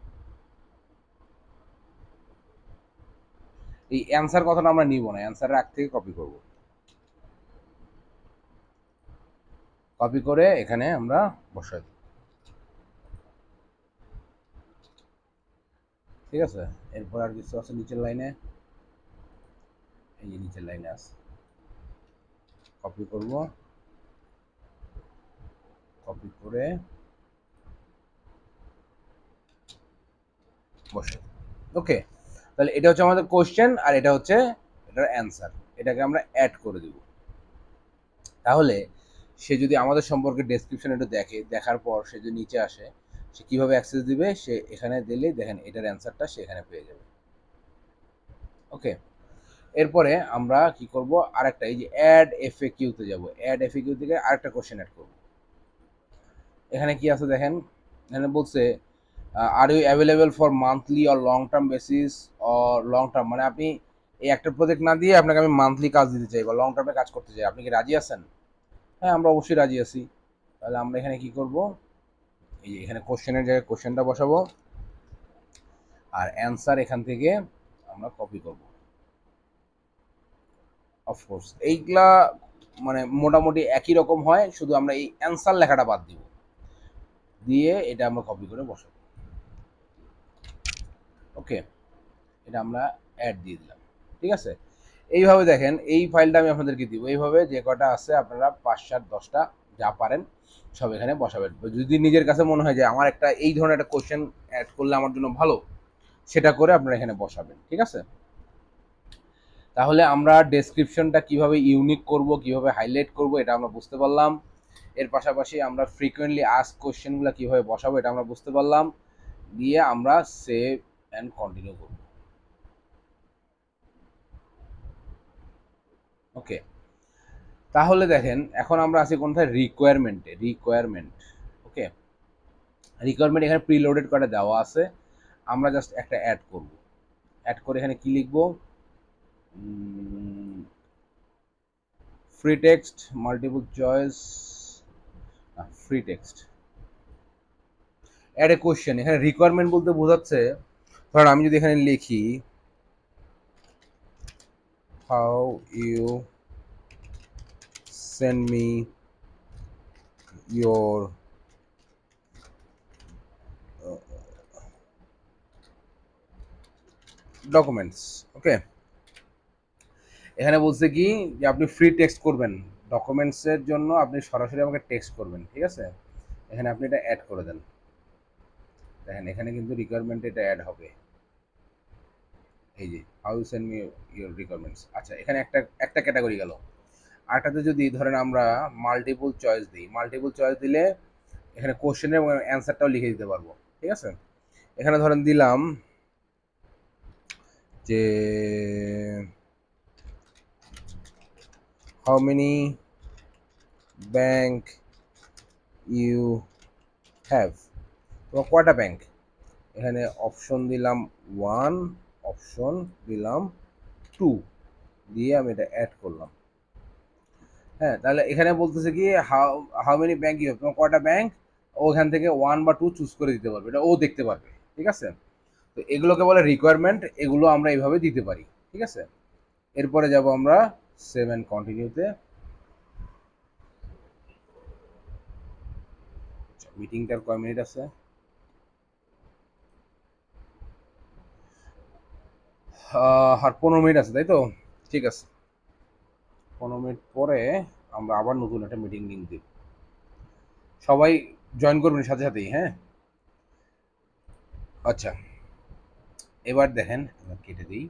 এই অ্যান্সার কথাটা আমরা নিব না, অ্যান্সারের আগ থেকে কপি করব। কপি করে এখানে আমরা বসাই দিই। ঠিক আছে, এরপর আর কিছু আছে নিচের লাইনে, এই যে নিচের লাইনে আছে, কপি করব, কপি করে বসে। ওকে, তাহলে এটা হচ্ছে আমাদের কোশ্চেন আর এটা হচ্ছে এটার অ্যান্সার, এটাকে আমরা অ্যাড করে দিব। তাহলে সে যদি আমাদের সম্পর্কে ডেসক্রিপশন একটু দেখে, দেখার পর সে যদি নিচে আসে, সে কিভাবে অ্যাক্সেস দিবে, সে এখানে দিলেই দেখেন এটার অ্যান্সারটা সে এখানে পেয়ে যাবে। ওকে, এরপরে আমরা কি করব, আরেকটা এই যে অ্যাড FAQ-তে যাব, অ্যাড FAQ থেকে আরেকটা কোশ্চেন অ্যাড করব। এখানে কি আছে দেখেন, এখানে বলছে are you available for monthly or long term basis, or long term, মানে আপনি এই একটা প্রজেক্ট না দিয়ে আপনাকে আমি মান্থলি কাজ দিতে চাই বা লং টার্মে কাজ করতে চাই, আপনি কি রাজি আছেন? হ্যাঁ, আমরা অবশ্যই রাজি আছি। তাহলে আমরা এখানে কি করব, এই যে এখানে কোশ্চেনের জায়গায় কোশ্চেনটা বসাবো, আর অ্যান্সার এখান থেকে আমরা কপি করব। অফকোর্স এইগুলা মানে মোটামুটি একই রকম হয়, শুধু আমরা এই অ্যান্সার লেখাটা বাদ দিব, দিয়ে এটা আমরা কপি করে বসাবো। ওকে, এটা আমরা অ্যাড দিয়ে দিলাম। ঠিক আছে, এইভাবে দেখেন এই ফাইলটা আমি আপনাদেরকে দিব, এইভাবে যে কটা আছে আপনারা 5, 7, 10টা যা পারেন সব এখানে বসাবেন। যদি নিজের কাছে মনে হয় যে আমার একটা এই ধরনের একটা কোশ্চেন অ্যাড করলে আমার জন্য ভালো, সেটা করে আপনারা এখানে বসাবেন। ঠিক আছে, তাহলে আমরা ডেসক্রিপশনটা কিভাবে ইউনিক করব, কিভাবে হাইলাইট করব, এটা আমরা বুঝতে পারলাম। এর পাশাপাশি আমরা ফ্রিকোয়েন্টলি আস্ক কোশ্চেনগুলো কিভাবে বসাবো এটা আমরা বুঝতে পারলাম। দিয়ে আমরা সেভ অ্যান্ড কন্টিনিউ করব। ওকে, তাহলে দেখেন এখন আমরা আছি কোনটায়, রিকোয়ারমেন্ট। ওকে, রিকোয়ারমেন্ট এখানে প্রিলোডেড করে দেওয়া আছে, আমরা জাস্ট একটা অ্যাড করব। অ্যাড করে এখানে কি লিখব, free text, multiple choice, free text, add a question. এখানে রিকোয়ারমেন্ট বলতে বোঝাচ্ছে, ধরুন আমি যদি এখানে লিখি how you send me your documents. Okay, এখানে বলছে কি যে আপনি ফ্রি টেক্সট করবেন, ডকুমেন্টসের জন্য আপনি সরাসরি আমাকে টেক্সট করবেন। ঠিক আছে, এখানে আপনি এটা অ্যাড করে দেন, দেখেন এখানে কিন্তু রিকোয়ারমেন্ট এটা অ্যাড হবে, এই যে how you send me your requirements. আচ্ছা, এখানে একটা একটা ক্যাটাগরি গেল। আরটাতে যদি ধরেন আমরা মাল্টিপল চয়েস দিই, মাল্টিপল চয়েস দিলে এখানে কোশ্চেনের এবং অ্যান্সারটাও লিখে দিতে পারবো। ঠিক আছে, এখানে ধরেন দিলাম যে how many bank you have, তোমার কয়টা ব্যাংক, এখানে অপশন দিলাম 1, অপশন দিলাম 2, দিয়ে আমি এটা অ্যাড করলাম। হ্যাঁ, তাহলে এখানে বলতেছে কি how how many bank you have, তোমার কয়টা ব্যাংক, ওখান থেকে 1 বা 2 চুজ করে দিতে পারবে, এটা ও দেখতে পারবে। ঠিক আছে, তো এগুলোকে বলে রিকোয়ারমেন্ট, এগুলো আমরা এইভাবে দিতে পারি। ঠিক আছে, এরপরে যাব আমরা 7 কন্টিনিউতে। মিটিংটার কয় মিনিট আছে, আর 15 মিনিট আছে, তাই তো? ঠিক আছে, 15 মিনিট পরে আমরা আবার নতুন একটা মিটিং লিঙ্ক দিব, সবাই জয়েন করবেন সাথে সাথেই। হ্যাঁ, আচ্ছা, এবার দেখেন, কেটে দিই।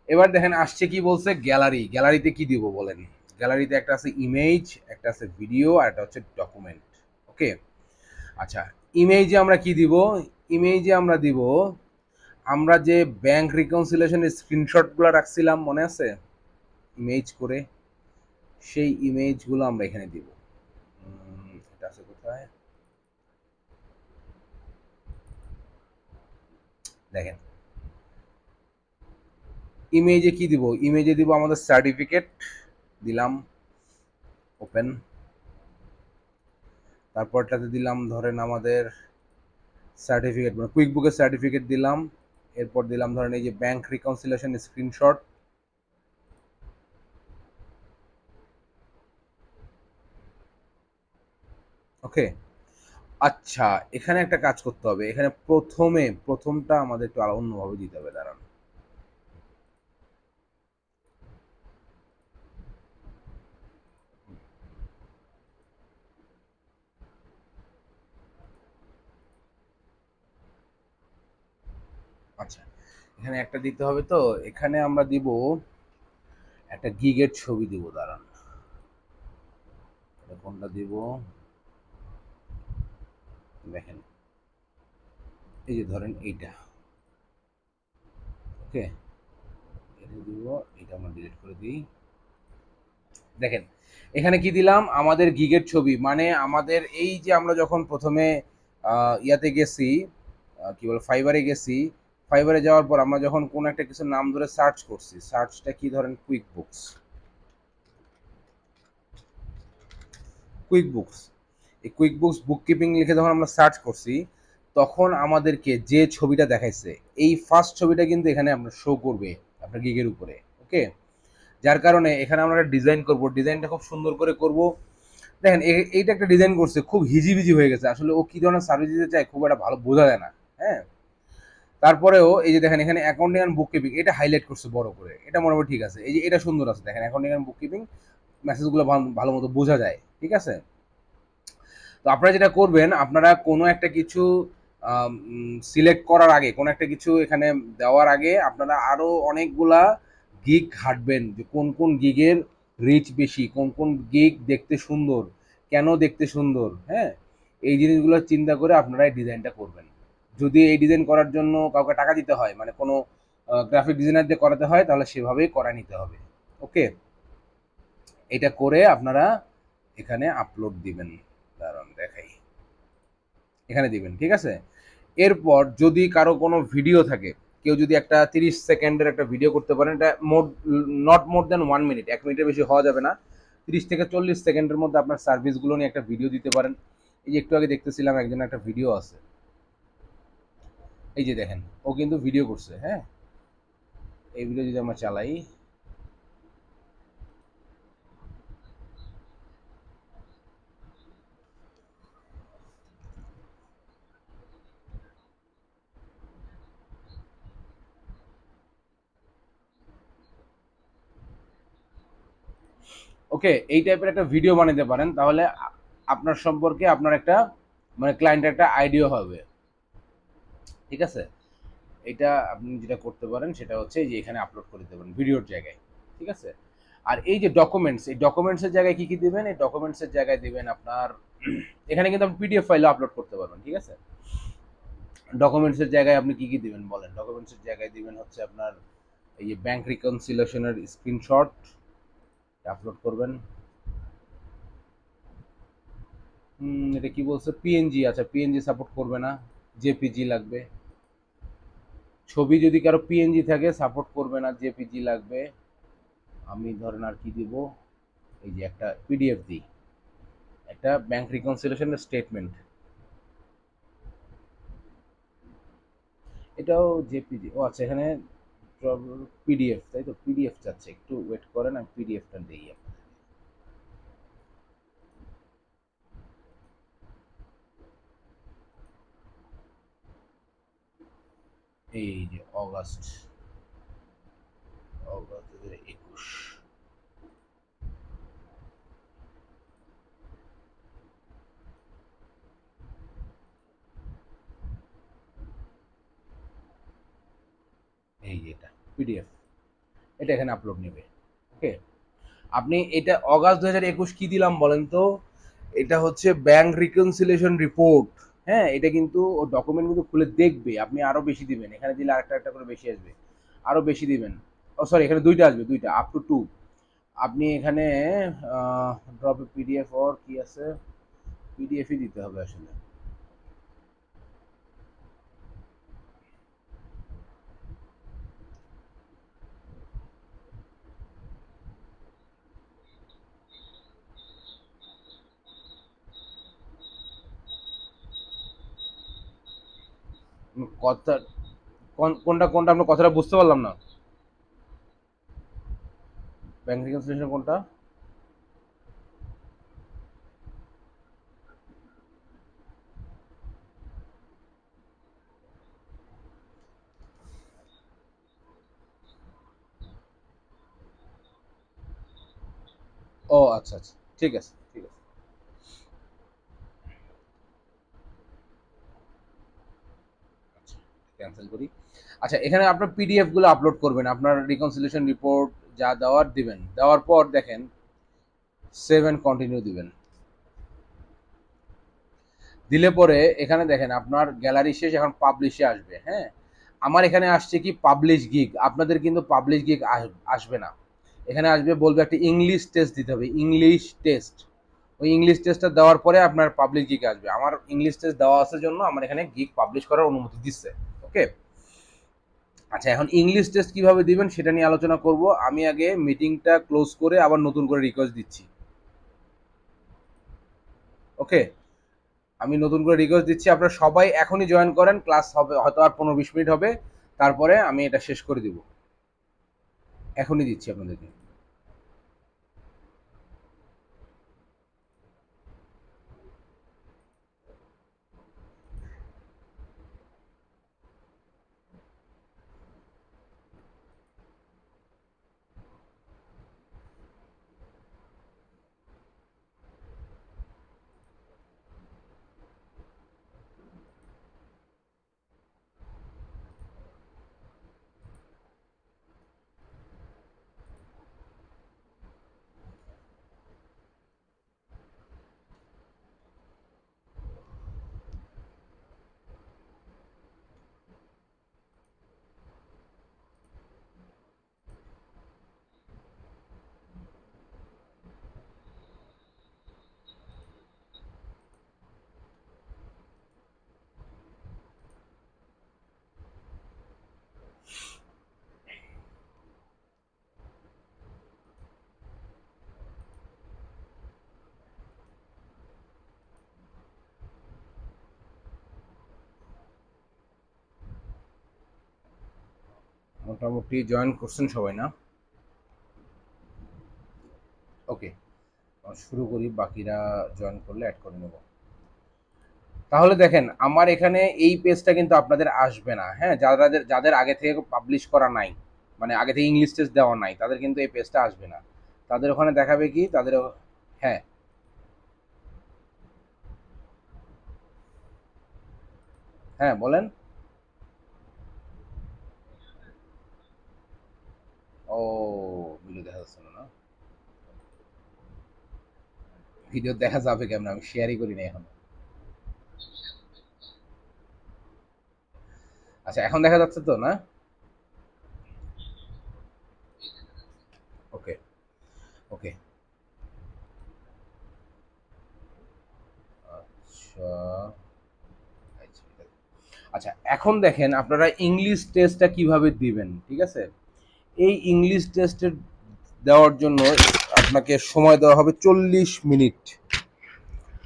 এবার দেখেন আসছে কি বলছে, গ্যালারি। গ্যালারিতে কি দিব বলেন? গ্যালারিতে একটা আছে ইমেজ, একটা আছে ভিডিও, আর একটা হচ্ছে ডকুমেন্ট। ওকে, আচ্ছা, ইমেজে আমরা কি দিব? ইমেজে আমরা দিব, আমরা যে ব্যাংক রিকনসিলিয়েশনের স্ক্রিনশটগুলো রাখছিলাম মনে আছে, ইমেজ করে, সেই ইমেজগুলো আমরা এখানে দিব। এটা আছে কোথায়, দেখেন ইমেজে কি দিব, ইমেজে দিব আমাদের সার্টিফিকেট দিলাম, ওপেন। তারপরটাতে দিলাম ধরেন আমাদের সার্টিফিকেট, মানে কুইক বুকের সার্টিফিকেট দিলাম। এরপর দিলাম ধরেন এই যে ব্যাংক রিকনসিলিয়েশন স্ক্রিনশট। ওকে, আচ্ছা, এখানে একটা কাজ করতে হবে, এখানে প্রথমটা আমাদের একটু অন্যভাবে দিতে হবে, দাঁড়ান। আচ্ছা, এখানে একটা দিতে হবে, তো এখানে আমরা দিব একটা গিগের ছবি দিব, দাঁড়ান। কোনটা দিব, দেখেন এই যে ধরেন এইটা। ওকে, এটা দিব, এটা আমরা ডিলিট করে দিই। দেখেন এখানে কি দিলাম, আমাদের গিগের ছবি, মানে আমাদের এই যে আমরা যখন প্রথমে ইয়াতে গেছি, কি বলে ফাইবারে গেছি, ফাইবারে যাওয়ার পর আমরা যখন কোন একটা কিছু নাম ধরে সার্চ করছি, সার্চটা কি ধরেন কুইক বুকস, কুইক বুকস, এই কুইক বুকস বুক কিপিং লিখে যখন আমরা সার্চ করছি, তখন আমাদেরকে যে ছবিটা দেখাইছে, এই ফার্স্ট ছবিটা কিন্তু এখানে আপনার শো করবে আপনার গিগের উপরে। ওকে, যার কারণে এখানে আমরা একটা ডিজাইন করব, ডিজাইনটা খুব সুন্দর করে করব। দেখেন এইটা একটা ডিজাইন করছে, খুব হিজিবিজি হয়ে গেছে, আসলে ও কি ধরনের সার্ভিস দিতে চায় খুব একটা ভালো বোঝা যায় না। হ্যাঁ, তারপরেও এই যে দেখেন এখানে অ্যাকাউন্টিং এন্ড বুক কিপিং, এটা হাইলাইট করছে বড় করে, এটা মোটামুটি ঠিক আছে। এই যে এটা সুন্দর আছে, দেখেন অ্যাকাউন্টিং এন্ড বুক কিপিং, মেসেজগুলো ভালো মতো বোঝা যায়। ঠিক আছে, তো আপনারা যেটা করবেন, আপনারা কোনো একটা কিছু সিলেক্ট করার আগে, কোনো একটা কিছু এখানে দেওয়ার আগে আপনারা আরো অনেকগুলা গিগ ঘাটবেন, যে কোন কোন গিগের রিচ বেশি, কোন কোন গিগ দেখতে সুন্দর, কেন দেখতে সুন্দর। হ্যাঁ, এই জিনিসগুলো চিন্তা করে আপনারা এই ডিজাইনটা করবেন। যদি এই ডিজাইন করার জন্য কাউকে টাকা দিতে হয়, মানে কোনো গ্রাফিক ডিজাইনার দিয়ে করাতে হয়, তাহলে সেভাবেই করা নিতে হবে। ওকে, এটা করে আপনারা এখানে আপলোড দিবেন, দাঁড়ান দেখাই, এখানে দিবেন। ঠিক আছে, এরপর যদি কারো কোনো ভিডিও থাকে, কেউ যদি একটা 30 সেকেন্ডের একটা ভিডিও করতে পারেন, এটা নট মোর দেন 1 মিনিট, 1 মিনিটের বেশি হওয়া যাবে না, 30 থেকে 40 সেকেন্ডের মধ্যে আপনার সার্ভিসগুলো নিয়ে একটা ভিডিও দিতে পারেন। এই যে একটু আগে দেখতেছিলাম একজন একটা ভিডিও আছে, এই যে দেখেন ও কিন্তু ভিডিও করছে। হ্যাঁ, এই ভিডিও যদি আমরা চালাই, ওকে, এই টাইপের একটা ভিডিও বানাতে পারেন, তাহলে আপনার সম্পর্কে আপনার একটা, মানে ক্লায়েন্টের একটা আইডিয়া হবে। ঠিক আছে, এটা আপনি যেটা করতে পারেন সেটা হচ্ছে যে এখানে আপলোড করে দেবেন ভিডিওর জায়গায়। ঠিক আছে, আর এই যে ডকুমেন্টস, এই ডকুমেন্টসের জায়গায় কি কি দিবেন, এই ডকুমেন্টসের জায়গায় দিবেন আপনার এখানে কিন্তু আপনি পিডিএফ ফাইলও আপলোড করতে পারবেন। ঠিক আছে, ডকুমেন্টসের জায়গায় আপনি কি কি দিবেন বলেন? ডকুমেন্টসের জায়গায় দিবেন হচ্ছে আপনার এই যে ব্যাংক রিকনসিলিয়েশনের স্ক্রিনশট আপলোড করবেন। এটা কি বলছে, পিএনজি। আচ্ছা, পিএনজি সাপোর্ট করবে না, জেপিজি লাগবে। ছবি যদি কারো পিএনজি থাকে সাপোর্ট করবে না, জেপিজি লাগবে। আমি ধরেন আর কি দিব, এই যে একটা পিডিএফ দিই, একটা ব্যাংক রিকনসিলিয়েশনের স্টেটমেন্ট, এটাও জেপিজি। ও আচ্ছা, এখানে পিডিএফ, তাই তো, পিডিএফ চাচ্ছে, একটু ওয়েট করেন, আমি পিডিএফটা দিই আপনাকে। এই যে অগাস্ট, অগাস্ট 2021, এই যে এটা পিডিএফ, এটা এখানে আপলোড নেবে। ওকে, আপনি এটা অগাস্ট 2021 কি দিলাম বলেন তো? এটা হচ্ছে ব্যাংক রিকনসিলিয়েশন রিপোর্ট। হ্যাঁ, এটা কিন্তু ও ডকুমেন্ট কিন্তু খুলে দেখবে, আপনি আরো বেশি দিবেন, এখানে দিলে আরেকটা একটা করে বেশি আসবে, আরো বেশি দিবেন। ও সরি, এখানে দুইটা আসবে, দুইটা আপ টু টু। আপনি এখানে ড্রপ পিডিএফ অর কি আছে, পিডিএফই দিতে হবে আসলে। কথা কোনটা কোনটা আপনার কথাটা বুঝতে পারলাম না। ব্যাংক রিকনসিলিয়েশন কোনটা? ও আচ্ছা আচ্ছা, ঠিক আছে ঠিক আছে। আচ্ছা, ক্যান্সেল করি। আচ্ছা, এখানে আপনার পিডিএফ গুলো আপলোড করবেন, আপনার রিকনসিলিয়েশন রিপোর্ট যা দেওয়ার দিবেন, দেওয়ার পর দেখেন সেভ অ্যান্ড কন্টিনিউ দিবেন। দিলে পরে এখানে দেখেন আপনার গ্যালারি শেষ, এখন পাবলিশে আসবে। হ্যাঁ, আমার এখানে আসছে কি পাবলিশ গিগ, আপনাদের কিন্তু পাবলিশ গিগ আসবে না। এখানে আসবে, বলবে একটা ইংলিশ টেস্ট দিতে হবে, ইংলিশ টেস্ট। ওই ইংলিশ টেস্টটা দেওয়ার পরে আপনার পাবলিক গিগ আসবে। আমার ইংলিশ টেস্ট দেওয়া আসার জন্য আমার এখানে গিগ পাবলিশ করার অনুমতি দিচ্ছে। ওকে, আচ্ছা, এখন ইংলিশ টেস্ট কিভাবে দিবেন সেটা নিয়ে আলোচনা করব। আমি আগে মিটিংটা ক্লোজ করে আবার নতুন করে রিকোয়েস্ট দিচ্ছি। ওকে, আমি নতুন করে রিকোয়েস্ট দিচ্ছি, আপনারা সবাই এখনই জয়েন করেন, ক্লাস হবে হয়তো আর 15-20 মিনিট হবে, তারপরে আমি এটা শেষ করে দিব। এখনই দিচ্ছি আপনাদেরকে। মোটামুটি জয়েন করছেন সবাই না? ওকে, শুরু করি, বাকিরা জয়েন করলে অ্যাড করে নেব। তাহলে দেখেন আমার এখানে এই পেজটা কিন্তু আপনাদের আসবে না। হ্যাঁ, যাদের যাদের আগে থেকে পাবলিশ করা নাই, মানে আগে থেকে ইংলিশ টেস্ট দেওয়া নাই, তাদের কিন্তু এই পেজটা আসবে না। তাদের ওখানে দেখাবে কি, তাদের হ্যাঁ, হ্যাঁ বলেন। ও, ভিডিও দেখা যাচ্ছে না, না? ভিডিও দেখা যাবে কেমন, আমি শেয়ারই করি না এখন। আচ্ছা, এখন দেখা যাচ্ছে তো, না? ওকে, ওকে। আচ্ছা, এখন দেখেন আপনারা ইংলিশ টেস্টটা কিভাবে দিবেন, ঠিক আছে? এই ইংলিশ টেস্টের দেওয়ার জন্য আপনাকে সময় দেওয়া হবে 40 মিনিট।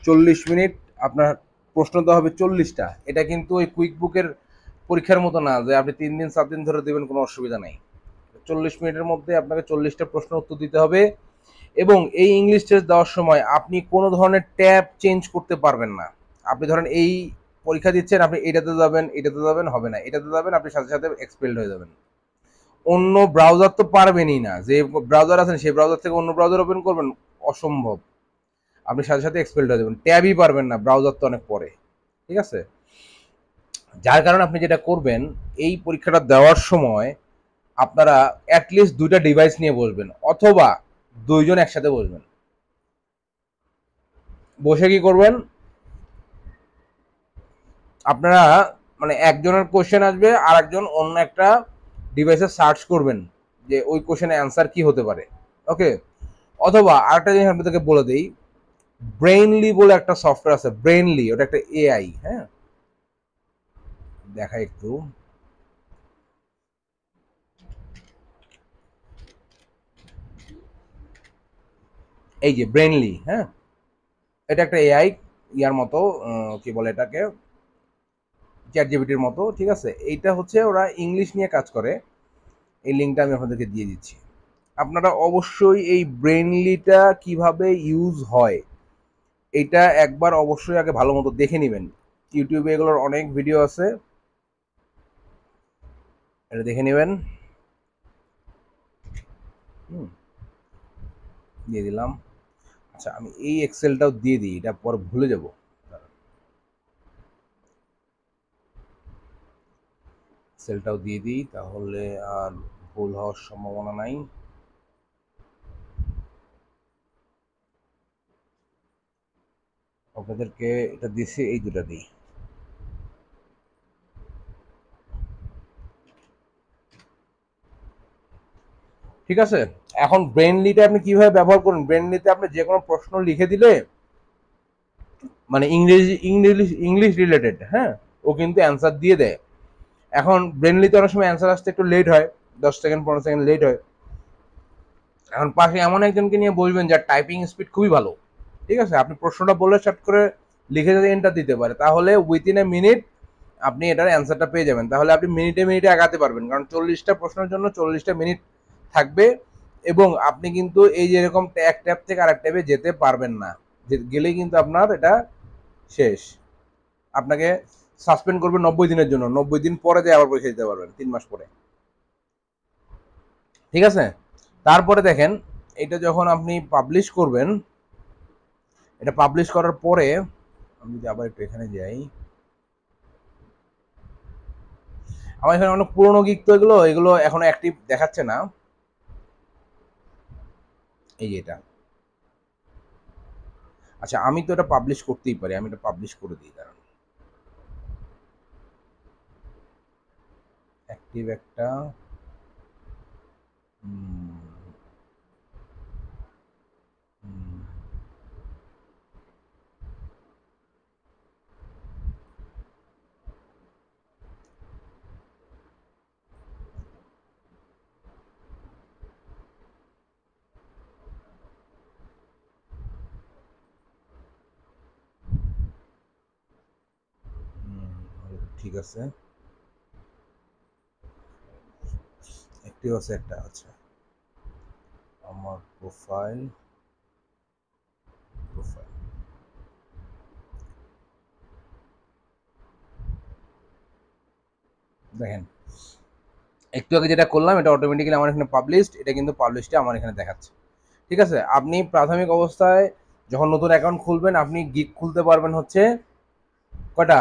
40 মিনিট আপনার প্রশ্ন দেওয়া হবে 40টা। এটা কিন্তু ওই কুইক বুকের পরীক্ষার মতো না যে আপনি 3 দিন 7 দিন ধরে দেবেন, কোনো অসুবিধা নাই। 40 মিনিটের মধ্যে আপনাকে 40টা প্রশ্ন উত্তর দিতে হবে। এবং এই ইংলিশ টেস্ট দেওয়ার সময় আপনি কোনো ধরনের ট্যাব চেঞ্জ করতে পারবেন না। আপনি ধরেন এই পরীক্ষা দিচ্ছেন, আপনি এটাতে যাবেন হবে না, এটাতে যাবেন, আপনি সাথে সাথে এক্সপেলড হয়ে যাবেন। অন্য ব্রাউজার তো পারবেনই না, যে ব্রাউজার আছেন সেই ব্রাউজার থেকে অন্য ব্রাউজার ওপেন করবেন, অসম্ভব। আপনি সাথে সাথে এক্সপেলড হয়ে যাবেন, ট্যাবই পারবেন না, ব্রাউজার তো অনেক পরে, ঠিক আছে? যার কারণে আপনি যেটা করবেন, এই পরীক্ষাটা দেওয়ার সময় আপনারা অ্যাটলিস্ট 2টা ডিভাইস নিয়ে বসবেন, অথবা 2জন একসাথে বসবেন। বসে কি করবেন, আপনারা মানে একজনের কোশ্চেন আসবে আর একজন অন্য একটা ডিভাইসে সার্চ করবেন যে ওই কোশ্চেনের অ্যান্সার কি হতে পারে। ওকে, অথবা আরেকটা জিনিস আপনাদেরকে বলে দিই, ব্রেইনলি বলে একটা সফটওয়্যার আছে, ব্রেইনলি, ওটা একটা এআই। হ্যাঁ, দেখা একটু, এই যে ব্রেইনলি, হ্যাঁ, এটা একটা এআই ইয়ার মতো, কি বলে এটাকে, চ্যাট জিপিটির মতো, ঠিক আছে? এইটা হচ্ছে ওরা ইংলিশ নিয়ে কাজ করে। এই লিঙ্কটা আমি আপনাদেরকে দিয়ে দিচ্ছি। আপনারা অবশ্যই এই ব্রেইনলিটা কিভাবে ইউজ হয় এটা একবার অবশ্যই আগে ভালো মতো দেখে নেবেন। ইউটিউবে এগুলোর অনেক ভিডিও আছে, এটা দেখে নেবেন। দিয়ে দিলাম। আচ্ছা, আমি এই এক্সেলটাও দিয়ে দিই, এটা পরে ভুলে যাব। এক্সেলটাও দিয়ে দিই, তাহলে আর ভুল হওয়ার সম্ভাবনা নাই। আপনাদেরকে এটা দিছি, এই দুটা দিই। ঠিক আছে, এখন ব্রেনলিটা আপনি কিভাবে ব্যবহার করুন। ব্রেনলিতে আপনি যে কোনো প্রশ্ন লিখে দিলে, মানে ইংরেজি ইংলিশ ইংলিশ রিলেটেড, হ্যাঁ, ও কিন্তু অ্যান্সার দিয়ে দেয়। এখন ব্রেনলিতে অনেক সময় অ্যান্সার আসতে একটু লেট হয়, 10 সেকেন্ড 15 সেকেন্ড লেট হয়। এখন পাশে এমন একজনকে নিয়ে বসবেন যার টাইপিং স্পিড খুবই ভালো, ঠিক আছে? আপনি প্রশ্নটা বললে চট করে লিখে যদি এন্টার দিতে পারে, তাহলে উইথিন এ মিনিট আপনি এটার অ্যান্সারটা পেয়ে যাবেন। তাহলে আপনি মিনিটে মিনিটে আগাতে পারবেন, কারণ 40টা প্রশ্নের জন্য 40টা মিনিট থাকবে। এবং আপনি কিন্তু এই যে এরকম এক ট্যাব থেকে আরেক ট্যাবে যেতে পারবেন না, গেলেই কিন্তু আপনার এটা শেষ। আপনাকে সাসপেন্ড করবে 90 দিনের জন্য, 90 দিন পরে দিয়ে আবার পরীক্ষা দিতে পারবেন, 3 মাস পরে, ঠিক আছে? তারপরে দেখেন, এটা যখন আপনি পাবলিশ করবেন, এটা পাবলিশ করার পরে আমি যদি আবার একটু এখানে যাই, আমার এখানে অনেক পুরোনো গিক, তো এগুলো এগুলো এখনো অ্যাক্টিভ দেখাচ্ছে না। এই যে এটা, আচ্ছা আমি তো এটা পাবলিশ করতেই পারি, আমি এটা পাবলিশ করে দিই, কারণ অ্যাক্টিভ একটা উম, উম, ঠিক আছে, অ্যাক্টিভ আছে একটা, আচ্ছা আমার প্রোফাইল, প্রোফাইল দেখেন, একটু আগে যেটা করলাম এটা অটোমেটিক্যালি আমার এখানে পাবলিশড, এটা কিন্তু পাবলিশটা আমার এখানে দেখাচ্ছে। ঠিক আছে, আপনি প্রাথমিক অবস্থায় যখন নতুন অ্যাকাউন্ট খুলবেন, আপনি গিগ খুলতে পারবেন হচ্ছে কয়টা,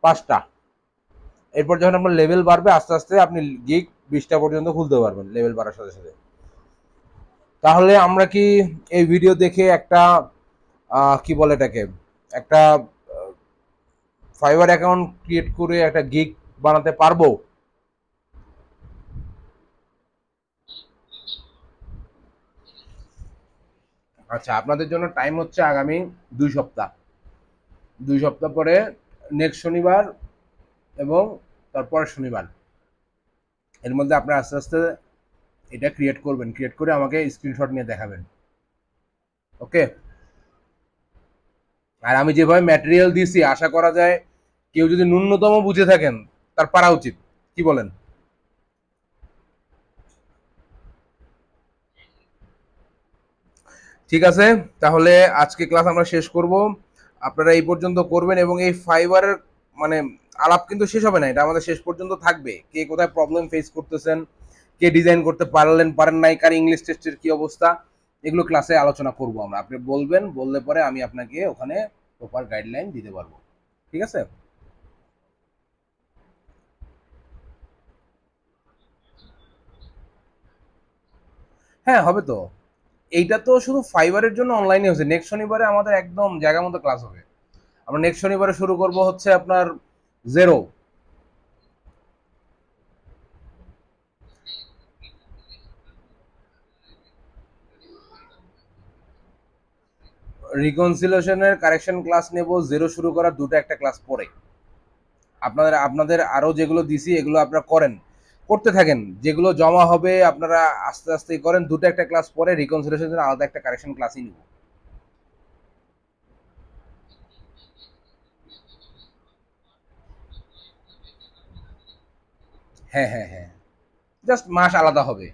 5টা। এরপর যখন আপনার লেভেল বাড়বে আস্তে আস্তে আপনি গিগ 20টা পর্যন্ত খুলতে পারবেন লেভেল বাড়ার সাথে সাথে। তাহলে আমরা কি এই ভিডিও দেখে একটা কি বলে এটাকে, একটা ফাইবার অ্যাকাউন্ট ক্রিয়েট করে একটা গিগ বানাতে পারবো? আচ্ছা, আপনাদের জন্য টাইম হচ্ছে আগামী 2 সপ্তাহ। 2 সপ্তাহ পরে নেক্সট শনিবার এবং তারপর শনিবার, এর মধ্যে আপনারা আস্তে আস্তে এটা ক্রিয়েট করবেন, ক্রিয়েট করে আমাকে স্ক্রিনশট নিয়ে দেখাবেন। ওকে, আর আমি যেভাবে ম্যাটেরিয়াল দিয়েছি আশা করা যায় কেউ যদি ন্যূনতম বুঝে থাকেন তার পারা উচিত, কি বলেন? ঠিক আছে, তাহলে আজকে ক্লাস আমরা শেষ করব। আপনারা এই পর্যন্ত করবেন এবং এই ফাইবারের মানে আলাপ কিন্তু শেষ হবে না, এটা আমাদের শেষ পর্যন্ত থাকবে। কে কোথায় প্রবলেম ফেস করতেছেন, কে ডিজাইন করতে পারলেন পারেন নাই, কার ইংলিশ টেস্টের কি অবস্থা, এগুলো ক্লাসে আলোচনা করব আমরা। আপনি বলবেন, বললে পরে আমি আপনাকে ওখানে প্রপার গাইডলাইন দিতে পারবো। ঠিক আছে? হ্যাঁ, হবে তো। এইটা তো শুধু ফাইবারের জন্য অনলাইনে হচ্ছে, নেক্সট শনিবারে আমাদের একদম জায়গা মতো ক্লাস হবে। আমরা নেক্সট শনিবারে শুরু করব হচ্ছে আপনার জেরো। রিকনসিলেশনের কারেকশন ক্লাস নেব জেরো শুরু করার দুটো একটা ক্লাস পরে। আপনাদের আপনাদের আরো যেগুলো দিছি এগুলো আপনারা করেন, করতে থাকেন, যেগুলো জমা হবে আপনারা আস্তে আস্তে করেন। দুটো একটা ক্লাস পরে রিকনসিলেশনের আলাদা একটা কারেকশন ক্লাসই নিব। হ্যাঁ হ্যাঁ হ্যাঁ, জাস্ট মাস আলাদা হবে।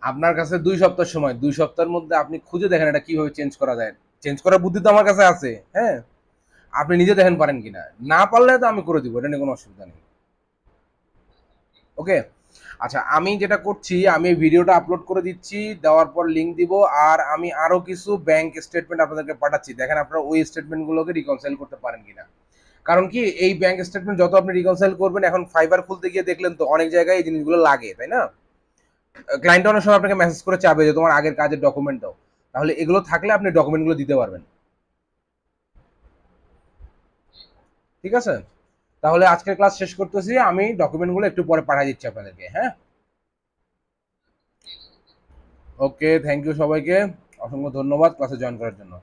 আপনার কাছে 2 সপ্তাহ সময়, 2 সপ্তাহের মধ্যে আপনি খুঁজে দেখেন এটা কিভাবে চেঞ্জ করা যায়। চেঞ্জ করার বুদ্ধি তো আমার কাছে আছে, হ্যাঁ। আপনি নিজে দেখেন পারেন কিনা, না পারলে তো আমি করে দিব, এটা নিয়ে কোনো অসুবিধা নেই। ওকে, আচ্ছা আমি যেটা করছি, আমি ভিডিওটা আপলোড করে দিচ্ছি, দেওয়ার পর লিঙ্ক দিব। আর আমি আরো কিছু ব্যাংক স্টেটমেন্ট আপনাদেরকে পাঠাচ্ছি, দেখেন আপনারা ওই স্টেটমেন্টগুলোকে রিকনসাইল করতে পারেন কিনা। কারণ কি, এই ব্যাংক স্টেটমেন্ট যত আপনি রিকনসাইল করবেন, এখন ফাইবার খুলতে গিয়ে দেখলেন তো অনেক জায়গায় এই জিনিসগুলো লাগে, তাই না? ক্লায়েন্ট অনেক সময় আপনাকে মেসেজ করে চাবে যে তোমার আগের কাজের ডকুমেন্ট দাও। তাহলে এগুলো থাকলে আপনি ডকুমেন্টগুলো দিতে পারবেন। ঠিক আছে, তাহলে আজকের ক্লাস শেষ করতেছি, আমি ডকুমেন্টগুলো একটু পরে পাঠিয়ে দিচ্ছি আপনাদেরকে, হ্যাঁ। ওকে, থ্যাংক ইউ সবাইকে, অসংখ্য ধন্যবাদ ক্লাসে জয়েন করার জন্য।